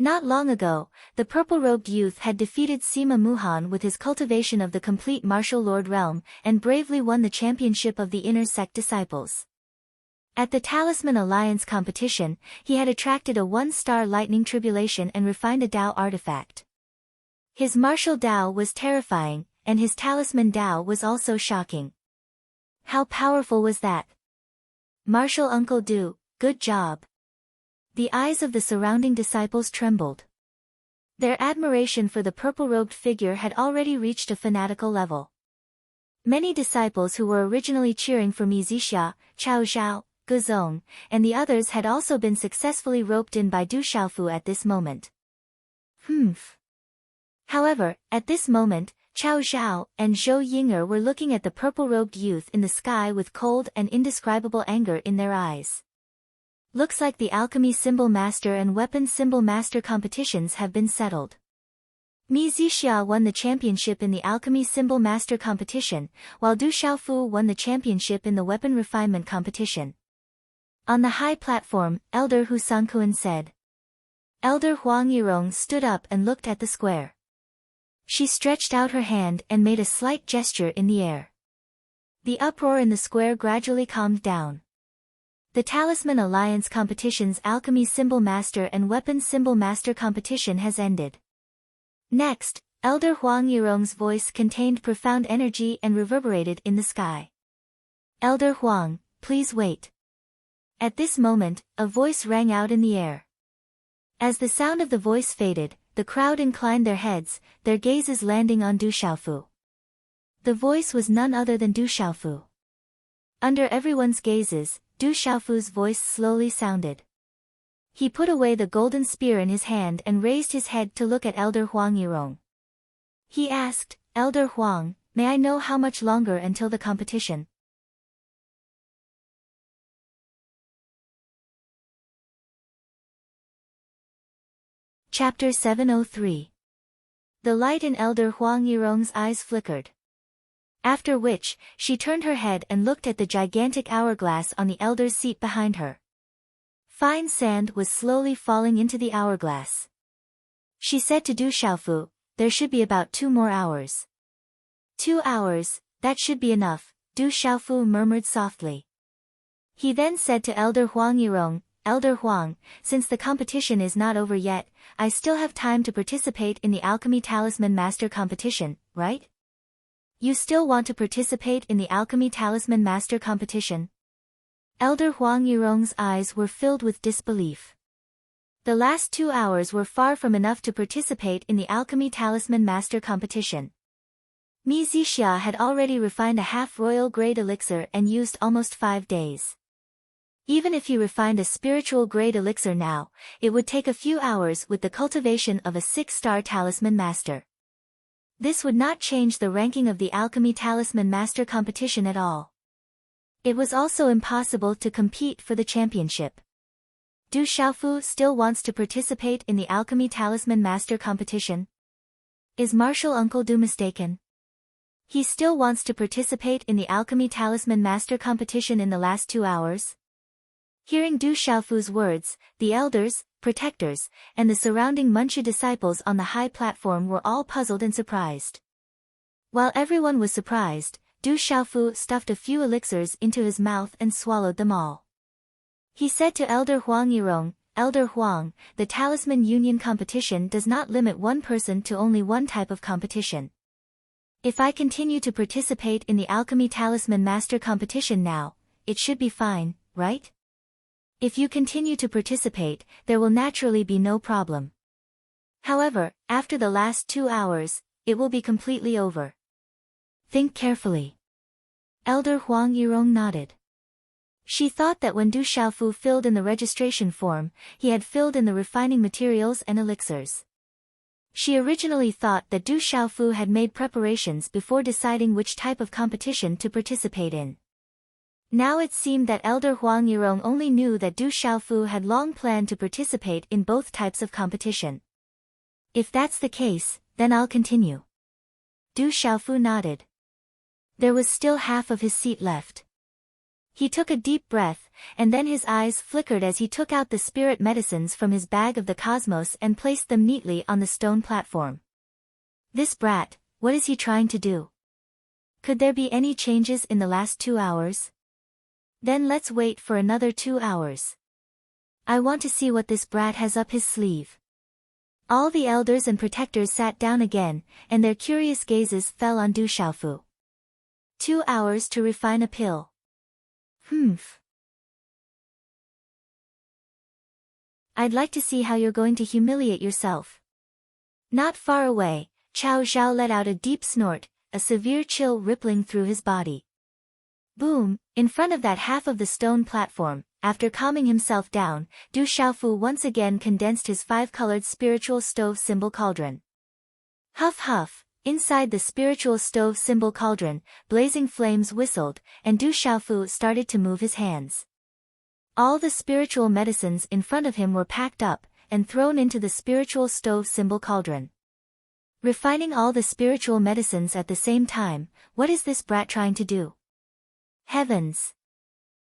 Not long ago, the purple-robed youth had defeated Sima Muhan with his cultivation of the complete martial lord realm, and bravely won the championship of the inner sect disciples. At the Talisman Alliance competition, he had attracted a 1-star lightning tribulation and refined a Tao artifact. His martial Tao was terrifying, and his talisman Tao was also shocking. How powerful was that? Martial Uncle Du, good job. The eyes of the surrounding disciples trembled. Their admiration for the purple-robed figure had already reached a fanatical level. Many disciples who were originally cheering for Mi Zixia, Chao Zhao, Guzong, and the others had also been successfully roped in by Du Xiaofu at this moment. However, at this moment, Chao Zhao and Zhou Ying'er were looking at the purple-robed youth in the sky with cold and indescribable anger in their eyes. Looks like the Alchemy Symbol Master and Weapon Symbol Master competitions have been settled. Mi Zixia won the championship in the Alchemy Symbol Master competition, while Du Xiaofu won the championship in the Weapon Refinement competition. On the high platform, Elder Hu Sankuan said. Elder Huang Yirong stood up and looked at the square. She stretched out her hand and made a slight gesture in the air. The uproar in the square gradually calmed down. The Talisman Alliance competition's Alchemy Symbol Master and Weapon Symbol Master competition has ended. Next, Elder Huang Yirong's voice contained profound energy and reverberated in the sky. Elder Huang, please wait. At this moment, a voice rang out in the air. As the sound of the voice faded, the crowd inclined their heads, their gazes landing on Du Xiaofu. The voice was none other than Du Xiaofu. Under everyone's gazes, Du Xiaofu's voice slowly sounded. He put away the golden spear in his hand and raised his head to look at Elder Huang Yirong. He asked, Elder Huang, may I know how much longer until the competition? Chapter 703. The light in Elder Huang Yirong's eyes flickered. After which, she turned her head and looked at the gigantic hourglass on the elder's seat behind her. Fine sand was slowly falling into the hourglass. She said to Du Xiaofu, there should be about 2 more hours. 2 hours, that should be enough, Du Xiaofu murmured softly. He then said to Elder Huang Yirong, Elder Huang, since the competition is not over yet, I still have time to participate in the Alchemy Talisman Master competition, right? You still want to participate in the Alchemy Talisman Master competition? Elder Huang Yirong's eyes were filled with disbelief. The last 2 hours were far from enough to participate in the Alchemy Talisman Master competition. Mi Zixia had already refined a half-royal grade elixir and used almost 5 days. Even if he refined a spiritual grade elixir now, it would take a few hours with the cultivation of a 6-star Talisman Master. This would not change the ranking of the Alchemy Talisman Master competition at all. It was also impossible to compete for the championship. Du Xiaofu still wants to participate in the Alchemy Talisman Master competition? Is Martial Uncle Du mistaken? He still wants to participate in the Alchemy Talisman Master competition in the last 2 hours? Hearing Du Xiaofu's words, the elders, protectors, and the surrounding Manchu disciples on the high platform were all puzzled and surprised. While everyone was surprised, Du Xiaofu stuffed a few elixirs into his mouth and swallowed them all. He said to Elder Huang Yirong, Elder Huang, the Talisman Union competition does not limit one person to only one type of competition. If I continue to participate in the Alchemy Talisman Master competition now, it should be fine, right? If you continue to participate, there will naturally be no problem. However, after the last 2 hours, it will be completely over. Think carefully. Elder Huang Yirong nodded. She thought that when Du Xiaofu filled in the registration form, he had filled in the refining materials and elixirs. She originally thought that Du Xiaofu had made preparations before deciding which type of competition to participate in. Now it seemed that Elder Huang Yirong only knew that Du Xiaofu had long planned to participate in both types of competition. If that's the case, then I'll continue. Du Xiaofu nodded. There was still half of his seat left. He took a deep breath, and then his eyes flickered as he took out the spirit medicines from his bag of the cosmos and placed them neatly on the stone platform. This brat, what is he trying to do? Could there be any changes in the last 2 hours? Then let's wait for another 2 hours. I want to see what this brat has up his sleeve. All the elders and protectors sat down again, and their curious gazes fell on Du Xiaofu. 2 hours to refine a pill. Humph. I'd like to see how you're going to humiliate yourself. Not far away, Chao Zhao let out a deep snort, a severe chill rippling through his body. Boom, in front of that half of the stone platform, after calming himself down, Du Xiaofu once again condensed his 5-colored spiritual stove symbol cauldron. Huff huff, inside the spiritual stove symbol cauldron, blazing flames whistled, and Du Xiaofu started to move his hands. All the spiritual medicines in front of him were packed up, and thrown into the spiritual stove symbol cauldron. Refining all the spiritual medicines at the same time, what is this brat trying to do? Heavens!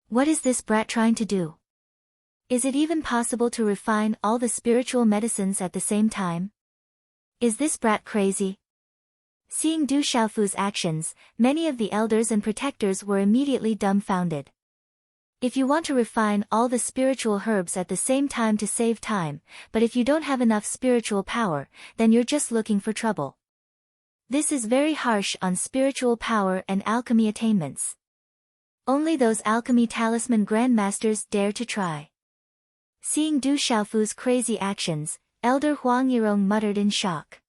What is this brat trying to do? Is it even possible to refine all the spiritual medicines at the same time? Is this brat crazy? Seeing Du Xiaofu's actions, many of the elders and protectors were immediately dumbfounded. If you want to refine all the spiritual herbs at the same time to save time, but if you don't have enough spiritual power, then you're just looking for trouble. This is very harsh on spiritual power and alchemy attainments. Only those alchemy talisman grandmasters dare to try. Seeing Du Xiaofu's crazy actions, Elder Huang Yirong muttered in shock.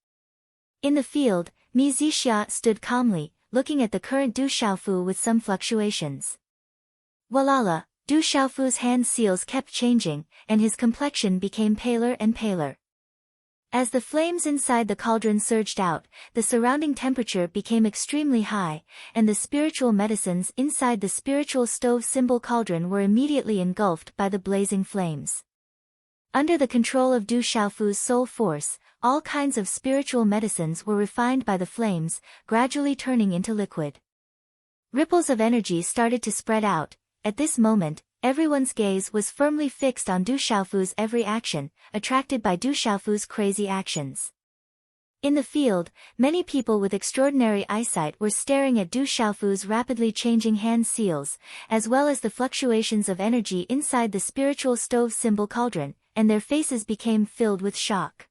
In the field, Mi Zixia stood calmly, looking at the current Du Xiaofu with some fluctuations. Walala, Du Xiaofu's hand seals kept changing, and his complexion became paler and paler. As the flames inside the cauldron surged out, the surrounding temperature became extremely high, and the spiritual medicines inside the spiritual stove symbol cauldron were immediately engulfed by the blazing flames. Under the control of Du Xiaofu's soul force, all kinds of spiritual medicines were refined by the flames, gradually turning into liquid. Ripples of energy started to spread out. At this moment, everyone's gaze was firmly fixed on Du Xiaofu's every action, attracted by Du Xiaofu's crazy actions. In the field, many people with extraordinary eyesight were staring at Du Xiaofu's rapidly changing hand seals, as well as the fluctuations of energy inside the spiritual stove symbol cauldron, and their faces became filled with shock.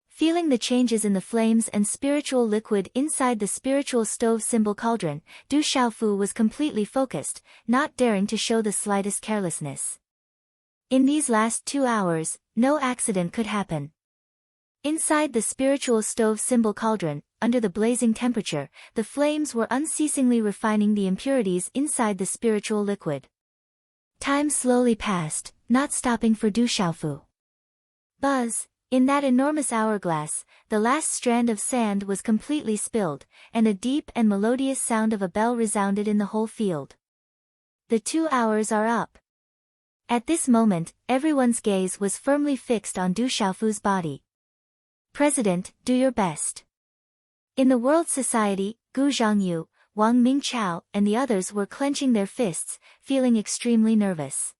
Feeling the changes in the flames and spiritual liquid inside the spiritual stove symbol cauldron, Du Xiaofu was completely focused, not daring to show the slightest carelessness. In these last 2 hours, no accident could happen. Inside the spiritual stove symbol cauldron, under the blazing temperature, the flames were unceasingly refining the impurities inside the spiritual liquid. Time slowly passed, not stopping for Du Xiaofu. Buzz! In that enormous hourglass, the last strand of sand was completely spilled, and a deep and melodious sound of a bell resounded in the whole field. The 2 hours are up. At this moment, everyone's gaze was firmly fixed on Du Xiaofu's body. President, do your best. In the World Society, Gu Zhangyu, Wang Mingchao, and the others were clenching their fists, feeling extremely nervous.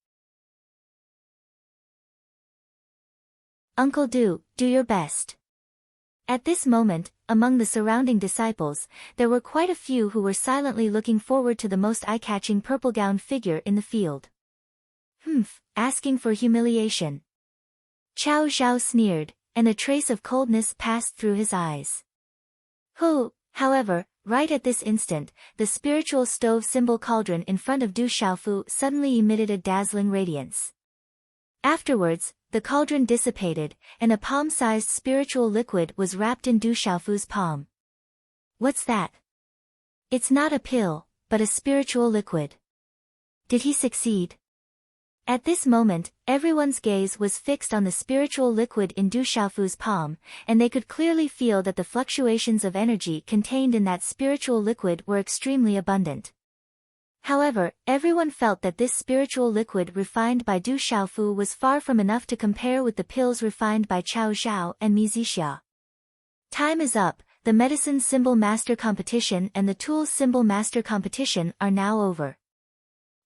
Uncle Du, do your best. At this moment, among the surrounding disciples, there were quite a few who were silently looking forward to the most eye-catching purple-gowned figure in the field. Asking for humiliation. Chao Zhao sneered, and a trace of coldness passed through his eyes. However, right at this instant, the spiritual stove symbol cauldron in front of Du Xiaofu suddenly emitted a dazzling radiance. Afterwards, the cauldron dissipated, and a palm-sized spiritual liquid was wrapped in Du Xiaofu's palm. What's that? It's not a pill, but a spiritual liquid. Did he succeed? At this moment, everyone's gaze was fixed on the spiritual liquid in Du Xiaofu's palm, and they could clearly feel that the fluctuations of energy contained in that spiritual liquid were extremely abundant. However, everyone felt that this spiritual liquid refined by Du Xiaofu was far from enough to compare with the pills refined by Chao Zhao and Mi Zixia. Time is up, the medicine symbol master competition and the tools symbol master competition are now over.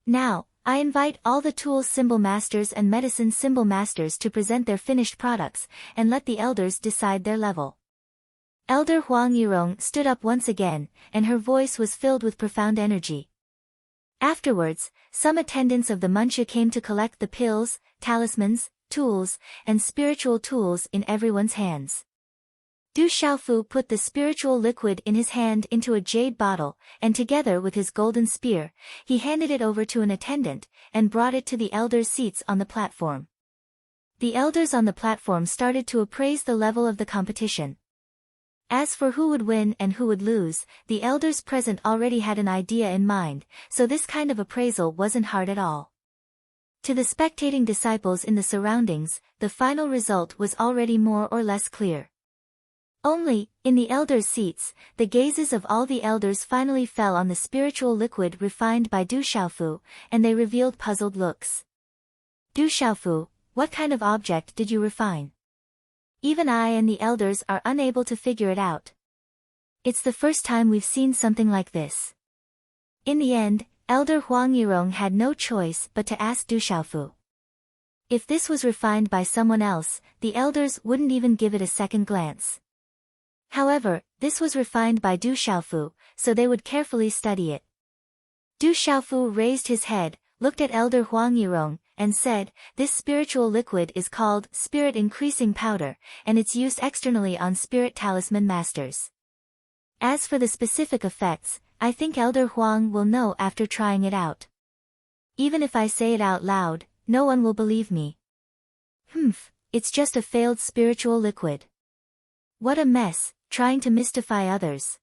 Now, I invite all the tools symbol masters and medicine symbol masters to present their finished products, and let the elders decide their level. Elder Huang Yirong stood up once again, and her voice was filled with profound energy. Afterwards, some attendants of the Muncha came to collect the pills, talismans, tools, and spiritual tools in everyone's hands. Du Xiaofu put the spiritual liquid in his hand into a jade bottle, and together with his golden spear, he handed it over to an attendant, and brought it to the elders' seats on the platform. The elders on the platform started to appraise the level of the competition. As for who would win and who would lose, the elders present already had an idea in mind, so this kind of appraisal wasn't hard at all. To the spectating disciples in the surroundings, the final result was already more or less clear. Only, in the elders' seats, the gazes of all the elders finally fell on the spiritual liquid refined by Du Xiaofu, and they revealed puzzled looks. Du Xiaofu, what kind of object did you refine? Even I and the elders are unable to figure it out. It's the first time we've seen something like this. In the end, Elder Huang Yirong had no choice but to ask Du Xiaofu. If this was refined by someone else, the elders wouldn't even give it a second glance. However, this was refined by Du Xiaofu, so they would carefully study it. Du Xiaofu raised his head, looked at Elder Huang Yirong, and said, "This spiritual liquid is called Spirit Increasing Powder, and it's used externally on Spirit Talisman Masters. As for the specific effects, I think Elder Huang will know after trying it out. Even if I say it out loud, no one will believe me. It's just a failed spiritual liquid. What a mess, trying to mystify others."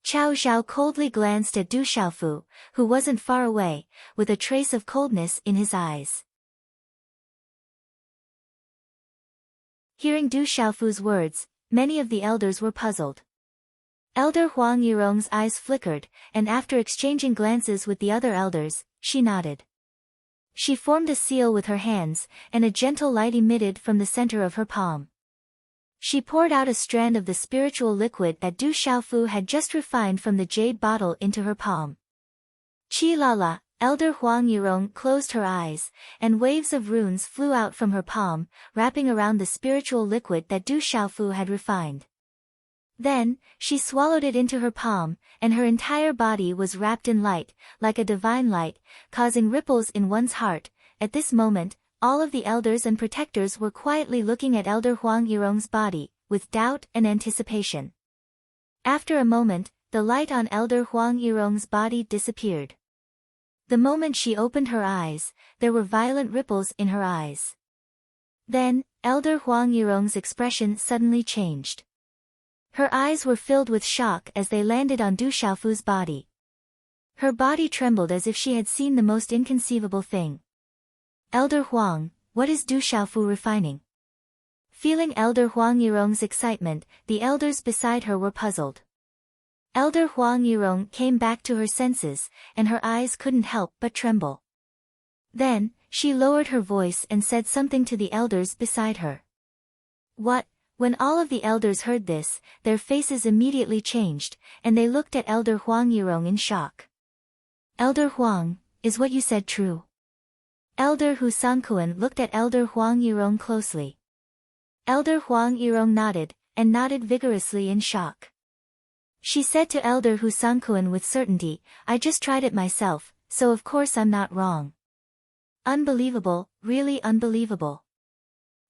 Chao Zhao coldly glanced at Du Xiaofu, who wasn't far away, with a trace of coldness in his eyes. Hearing Du Xiaofu's words, many of the elders were puzzled. Elder Huang Yirong's eyes flickered, and after exchanging glances with the other elders, she nodded. She formed a seal with her hands, and a gentle light emitted from the center of her palm. She poured out a strand of the spiritual liquid that Du Xiaofu had just refined from the jade bottle into her palm. Chi la la, Elder Huang Yirong closed her eyes, and waves of runes flew out from her palm, wrapping around the spiritual liquid that Du Xiaofu had refined. Then, she swallowed it into her palm, and her entire body was wrapped in light, like a divine light, causing ripples in one's heart. At this moment, all of the elders and protectors were quietly looking at Elder Huang Yirong's body, with doubt and anticipation. After a moment, the light on Elder Huang Yirong's body disappeared. The moment she opened her eyes, there were violent ripples in her eyes. Then, Elder Huang Yirong's expression suddenly changed. Her eyes were filled with shock as they landed on Du Xiaofu's body. Her body trembled as if she had seen the most inconceivable thing. Elder Huang, what is Du Xiaofu refining? Feeling Elder Huang Yirong's excitement, the elders beside her were puzzled. Elder Huang Yirong came back to her senses, and her eyes couldn't help but tremble. Then, she lowered her voice and said something to the elders beside her. What? When all of the elders heard this, their faces immediately changed, and they looked at Elder Huang Yirong in shock. Elder Huang, is what you said true? Elder Hu Sankuan looked at Elder Huang Yirong closely. Elder Huang Yirong nodded, and nodded vigorously in shock. She said to Elder Hu Sankuan with certainty, I just tried it myself, so of course I'm not wrong. Unbelievable, really unbelievable.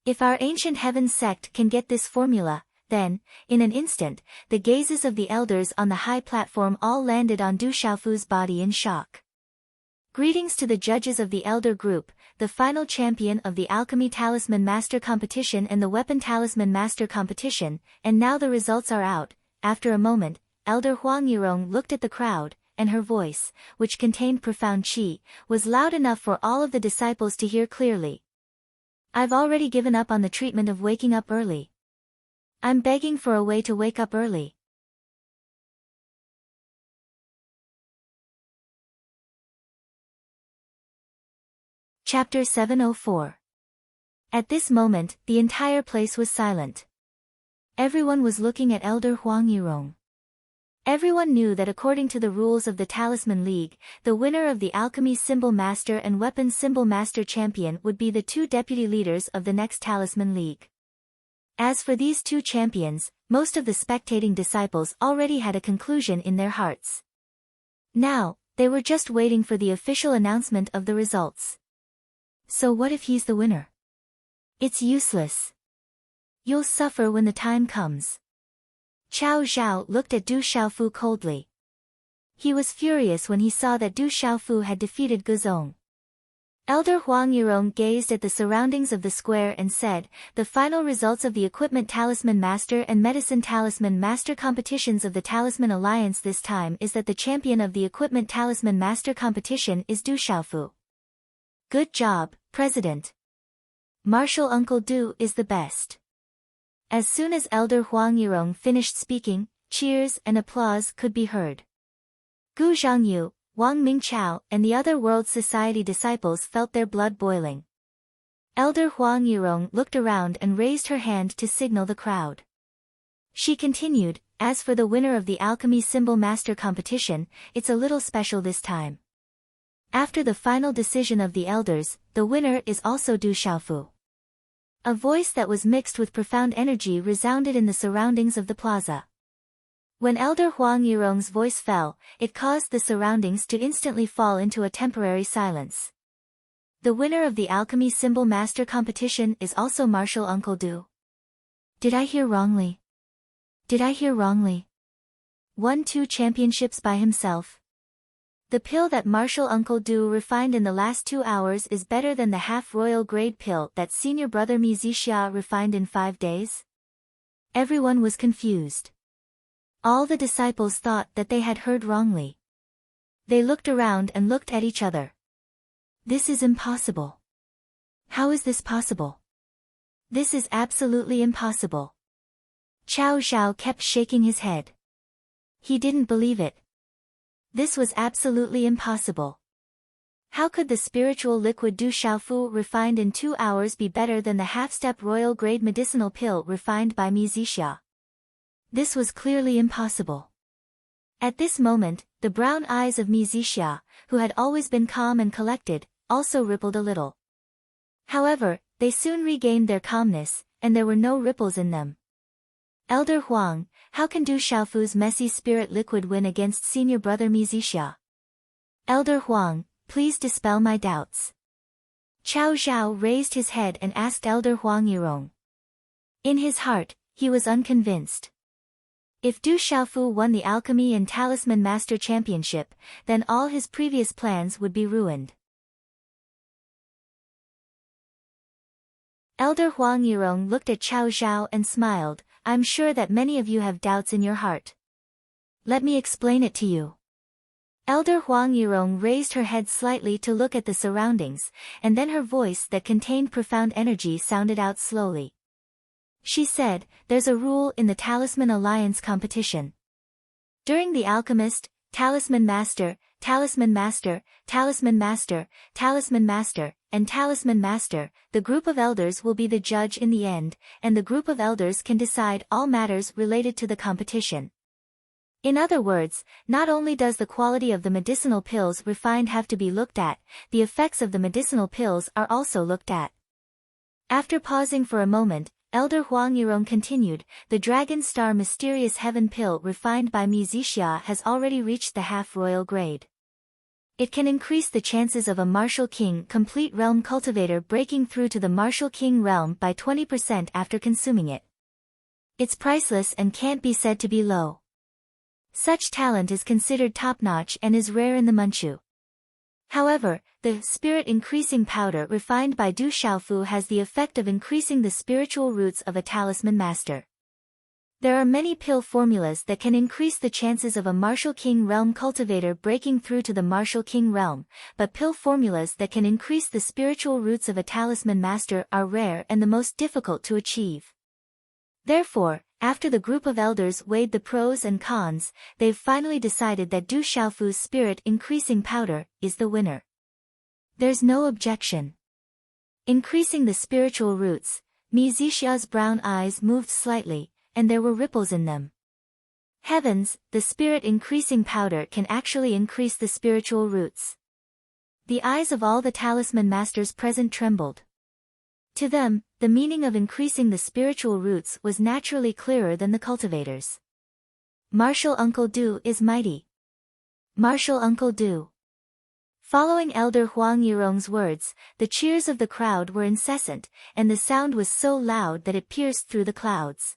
If our ancient heaven sect can get this formula, then, in an instant, the gazes of the elders on the high platform all landed on Du Xiaofu's body in shock. Greetings to the judges of the elder group, the final champion of the Alchemy Talisman Master Competition and the Weapon Talisman Master Competition, and now the results are out. After a moment, Elder Huang Yirong looked at the crowd, and her voice, which contained profound qi, was loud enough for all of the disciples to hear clearly. I've already given up on the treatment of waking up early. I'm begging for a way to wake up early. Chapter 704. At this moment, the entire place was silent. Everyone was looking at Elder Huang Yirong. Everyone knew that according to the rules of the Talisman League, the winner of the Alchemy Symbol Master and Weapon Symbol Master Champion would be the two deputy leaders of the next Talisman League. As for these two champions, most of the spectating disciples already had a conclusion in their hearts. Now, they were just waiting for the official announcement of the results. So what if he's the winner? It's useless. You'll suffer when the time comes. Chao Zhao looked at Du Xiaofu coldly. He was furious when he saw that Du Xiaofu had defeated Guzong. Elder Huang Yirong gazed at the surroundings of the square and said, the final results of the Equipment Talisman Master and Medicine Talisman Master competitions of the Talisman Alliance this time is that the champion of the Equipment Talisman Master competition is Du Xiaofu. Good job, President. Martial Uncle Du is the best. As soon as Elder Huang Yirong finished speaking, cheers and applause could be heard. Gu Zhangyu, Wang Mingchao, and the other World Society disciples felt their blood boiling. Elder Huang Yirong looked around and raised her hand to signal the crowd. She continued, as for the winner of the Alchemy Symbol Master competition, it's a little special this time. After the final decision of the elders, the winner is also Du Xiaofu. A voice that was mixed with profound energy resounded in the surroundings of the plaza. When Elder Huang Yirong's voice fell, it caused the surroundings to instantly fall into a temporary silence. The winner of the Alchemy Symbol Master competition is also Martial Uncle Du. Did I hear wrongly? Did I hear wrongly? Won 2 championships by himself. The pill that Martial Uncle Du refined in the last 2 hours is better than the half-royal grade pill that senior brother Mi Zixia refined in 5 days? Everyone was confused. All the disciples thought that they had heard wrongly. They looked around and looked at each other. This is impossible. How is this possible? This is absolutely impossible. Chao Zhao kept shaking his head. He didn't believe it. This was absolutely impossible. How could the spiritual liquid Du Xiaofu refined in 2 hours be better than the half-step royal grade medicinal pill refined by Mi Zixia? This was clearly impossible. At this moment, the brown eyes of Mi Zixia, who had always been calm and collected, also rippled a little. However, they soon regained their calmness, and there were no ripples in them. Elder Huang, How can Du Xiaofu's messy spirit liquid win against senior brother Mizixia? Elder Huang, please dispel my doubts. Chao Zhao raised his head and asked Elder Huang Yirong. In his heart, he was unconvinced. If Du Xiaofu won the Alchemy and Talisman Master Championship, then all his previous plans would be ruined. Elder Huang Yirong looked at Chao Zhao and smiled. I'm sure that many of you have doubts in your heart. Let me explain it to you. Elder Huang Yirong raised her head slightly to look at the surroundings, and then her voice that contained profound energy sounded out slowly. She said, there's a rule in the Talisman Alliance competition. During the Alchemist, Talisman Master, Talisman Master, Talisman Master, Talisman Master, and Talisman Master, the group of elders will be the judge in the end, and the group of elders can decide all matters related to the competition. In other words, not only does the quality of the medicinal pills refined have to be looked at, the effects of the medicinal pills are also looked at. After pausing for a moment, Elder Huang Yirong continued, the Dragon Star Mysterious Heaven pill refined by Mizixia has already reached the half-royal grade. It can increase the chances of a Martial King Complete Realm Cultivator breaking through to the Martial King realm by 20% after consuming it. It's priceless and can't be said to be low. Such talent is considered top-notch and is rare in the Manchu. However, the spirit-increasing powder refined by Du Xiaofu has the effect of increasing the spiritual roots of a talisman master. There are many pill formulas that can increase the chances of a Martial King realm cultivator breaking through to the Martial King realm, but pill formulas that can increase the spiritual roots of a talisman master are rare and the most difficult to achieve. Therefore, after the group of elders weighed the pros and cons, they've finally decided that Du Xiaofu's spirit-increasing powder is the winner. There's no objection. Increasing the spiritual roots, Mizixia's brown eyes moved slightly, and there were ripples in them. Heavens, the spirit-increasing powder can actually increase the spiritual roots. The eyes of all the talisman masters present trembled. To them, the meaning of increasing the spiritual roots was naturally clearer than the cultivators. Martial Uncle Du is mighty. Martial Uncle Du. Following Elder Huang Yirong's words, the cheers of the crowd were incessant, and the sound was so loud that it pierced through the clouds.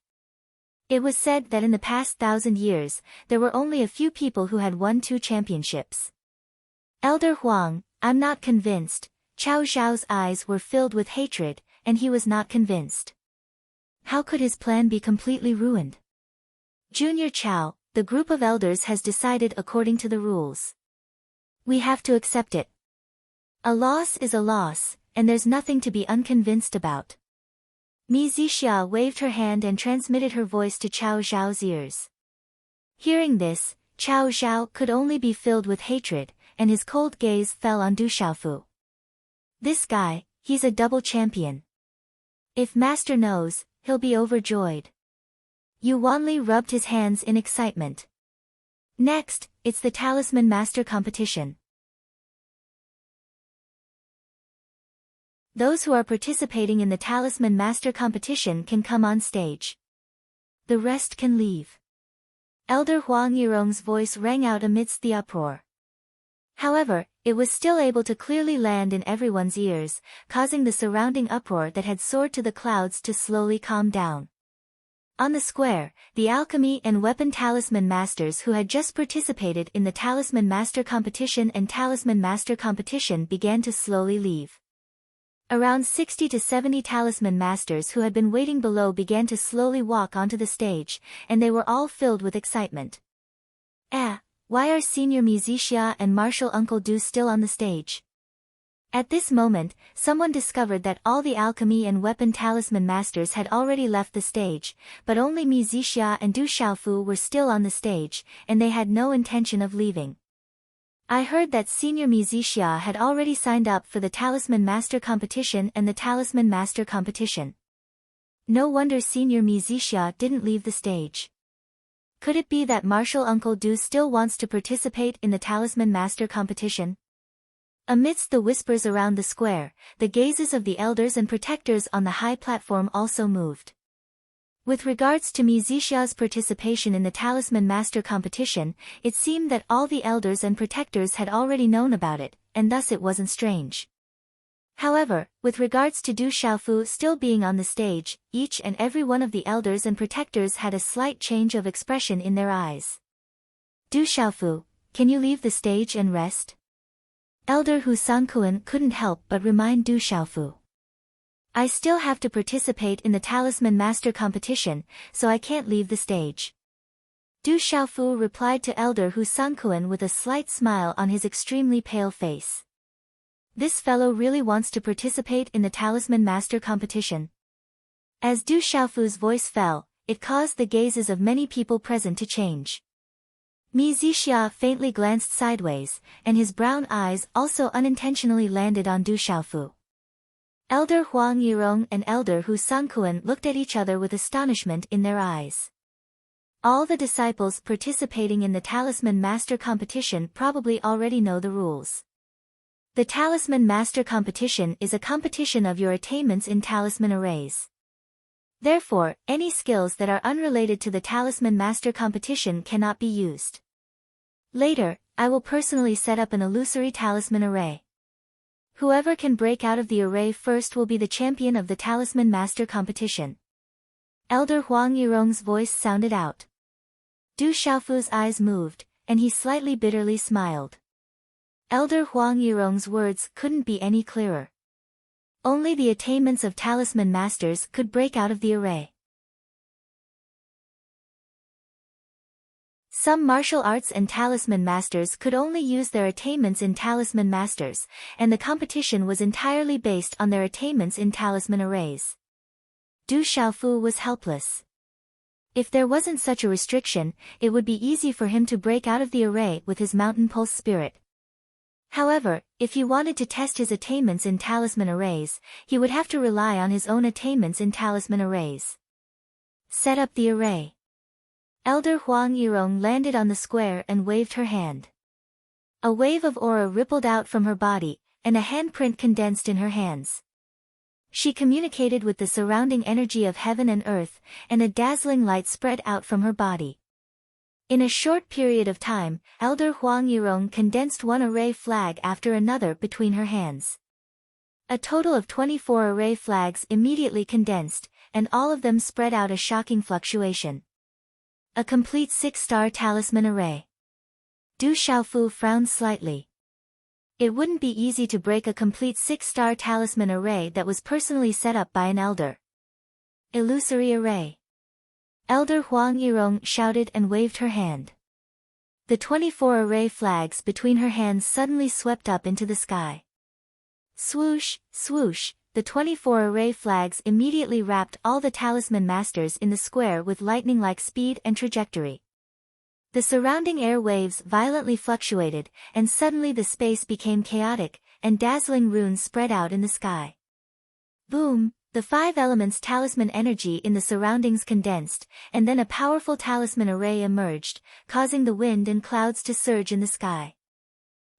It was said that in the past 1,000 years, there were only a few people who had won 2 championships. Elder Huang, I'm not convinced. Chao Zhao's eyes were filled with hatred, and he was not convinced. How could his plan be completely ruined? Junior Chao, the group of elders has decided according to the rules. We have to accept it. A loss is a loss, and there's nothing to be unconvinced about. Mizixia waved her hand and transmitted her voice to Chao Zhao's ears. Hearing this, Chao Zhao could only be filled with hatred, and his cold gaze fell on Du Xiaofu. This guy, he's a double champion. If Master knows, he'll be overjoyed. Yu Wanli rubbed his hands in excitement. Next, it's the Talisman Master competition. Those who are participating in the Talisman Master competition can come on stage. The rest can leave. Elder Huang Yirong's voice rang out amidst the uproar. However, it was still able to clearly land in everyone's ears, causing the surrounding uproar that had soared to the clouds to slowly calm down. On the square, the alchemy and weapon talisman masters who had just participated in the Talisman Master competition and Talisman Master competition began to slowly leave. Around 60 to 70 talisman masters who had been waiting below began to slowly walk onto the stage, and they were all filled with excitement. Why are Senior Mizixia and Martial Uncle Du still on the stage? At this moment, someone discovered that all the alchemy and weapon talisman masters had already left the stage, but only Mizixia and Du Xiaofu were still on the stage, and they had no intention of leaving. I heard that Senior Mizixia had already signed up for the Talisman Master competition and the Talisman Master competition. No wonder Senior Mizixia didn't leave the stage. Could it be that Martial Uncle Du still wants to participate in the Talisman Master competition? Amidst the whispers around the square, the gazes of the elders and protectors on the high platform also moved. With regards to Mi Zixia's participation in the Talisman Master competition, it seemed that all the elders and protectors had already known about it, and thus it wasn't strange. However, with regards to Du Xiaofu still being on the stage, each and every one of the elders and protectors had a slight change of expression in their eyes. Du Xiaofu, can you leave the stage and rest? Elder Hu Sankuan couldn't help but remind Du Xiaofu. I still have to participate in the Talisman Master competition, so I can't leave the stage. Du Xiaofu replied to Elder Hu Sankuan with a slight smile on his extremely pale face. This fellow really wants to participate in the Talisman Master competition. As Du Xiaofu's voice fell, it caused the gazes of many people present to change. Mi Zixia faintly glanced sideways, and his brown eyes also unintentionally landed on Du Xiaofu. Elder Huang Yirong and Elder Hu Sankuan looked at each other with astonishment in their eyes. All the disciples participating in the Talisman Master competition probably already know the rules. The Talisman Master competition is a competition of your attainments in talisman arrays. Therefore, any skills that are unrelated to the Talisman Master competition cannot be used. Later, I will personally set up an illusory talisman array. Whoever can break out of the array first will be the champion of the Talisman Master competition. Elder Huang Yirong's voice sounded out. Du Xiaofu's eyes moved, and he slightly bitterly smiled. Elder Huang Yirong's words couldn't be any clearer. Only the attainments of talisman masters could break out of the array. Some martial arts and talisman masters could only use their attainments in talisman masters, and the competition was entirely based on their attainments in talisman arrays. Du Xiaofu was helpless. If there wasn't such a restriction, it would be easy for him to break out of the array with his mountain pulse spirit. However, if he wanted to test his attainments in talisman arrays, he would have to rely on his own attainments in talisman arrays. Set up the array. Elder Huang Yirong landed on the square and waved her hand. A wave of aura rippled out from her body, and a handprint condensed in her hands. She communicated with the surrounding energy of heaven and earth, and a dazzling light spread out from her body. In a short period of time, Elder Huang Yirong condensed one array flag after another between her hands. A total of 24 array flags immediately condensed, and all of them spread out a shocking fluctuation. A complete 6-star talisman array. Du Xiaofu frowned slightly. It wouldn't be easy to break a complete 6-star talisman array that was personally set up by an elder. Illusory array. Elder Huang Yirong shouted and waved her hand. The 24 array flags between her hands suddenly swept up into the sky. Swoosh, swoosh, the 24 array flags immediately wrapped all the talisman masters in the square with lightning-like speed and trajectory. The surrounding air waves violently fluctuated, and suddenly the space became chaotic, and dazzling runes spread out in the sky. Boom! The 5 elements talisman energy in the surroundings condensed, and then a powerful talisman array emerged, causing the wind and clouds to surge in the sky.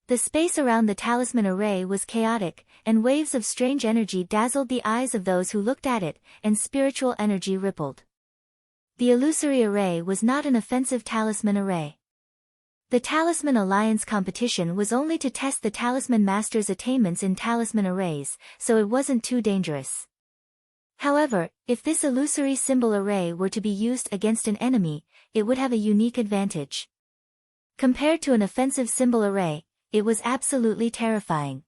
The space around the talisman array was chaotic, and waves of strange energy dazzled the eyes of those who looked at it, and spiritual energy rippled. The illusory array was not an offensive talisman array. The Talisman Alliance competition was only to test the talisman master's attainments in talisman arrays, so it wasn't too dangerous. However, if this illusory symbol array were to be used against an enemy, it would have a unique advantage. Compared to an offensive symbol array, it was absolutely terrifying.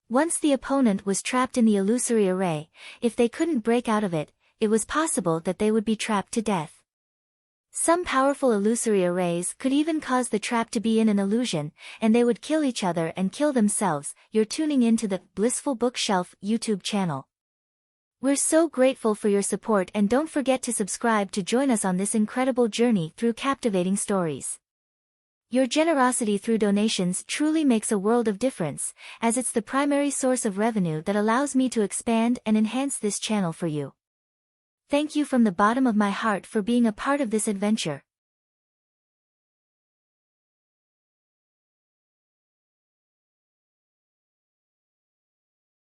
Once the opponent was trapped in the illusory array, if they couldn't break out of it, it was possible that they would be trapped to death. Some powerful illusory arrays could even cause the trap to be in an illusion, and they would kill each other and kill themselves. You're tuning into the Blissful Bookshelf YouTube channel. We're so grateful for your support, and don't forget to subscribe to join us on this incredible journey through captivating stories. Your generosity through donations truly makes a world of difference, as it's the primary source of revenue that allows me to expand and enhance this channel for you. Thank you from the bottom of my heart for being a part of this adventure.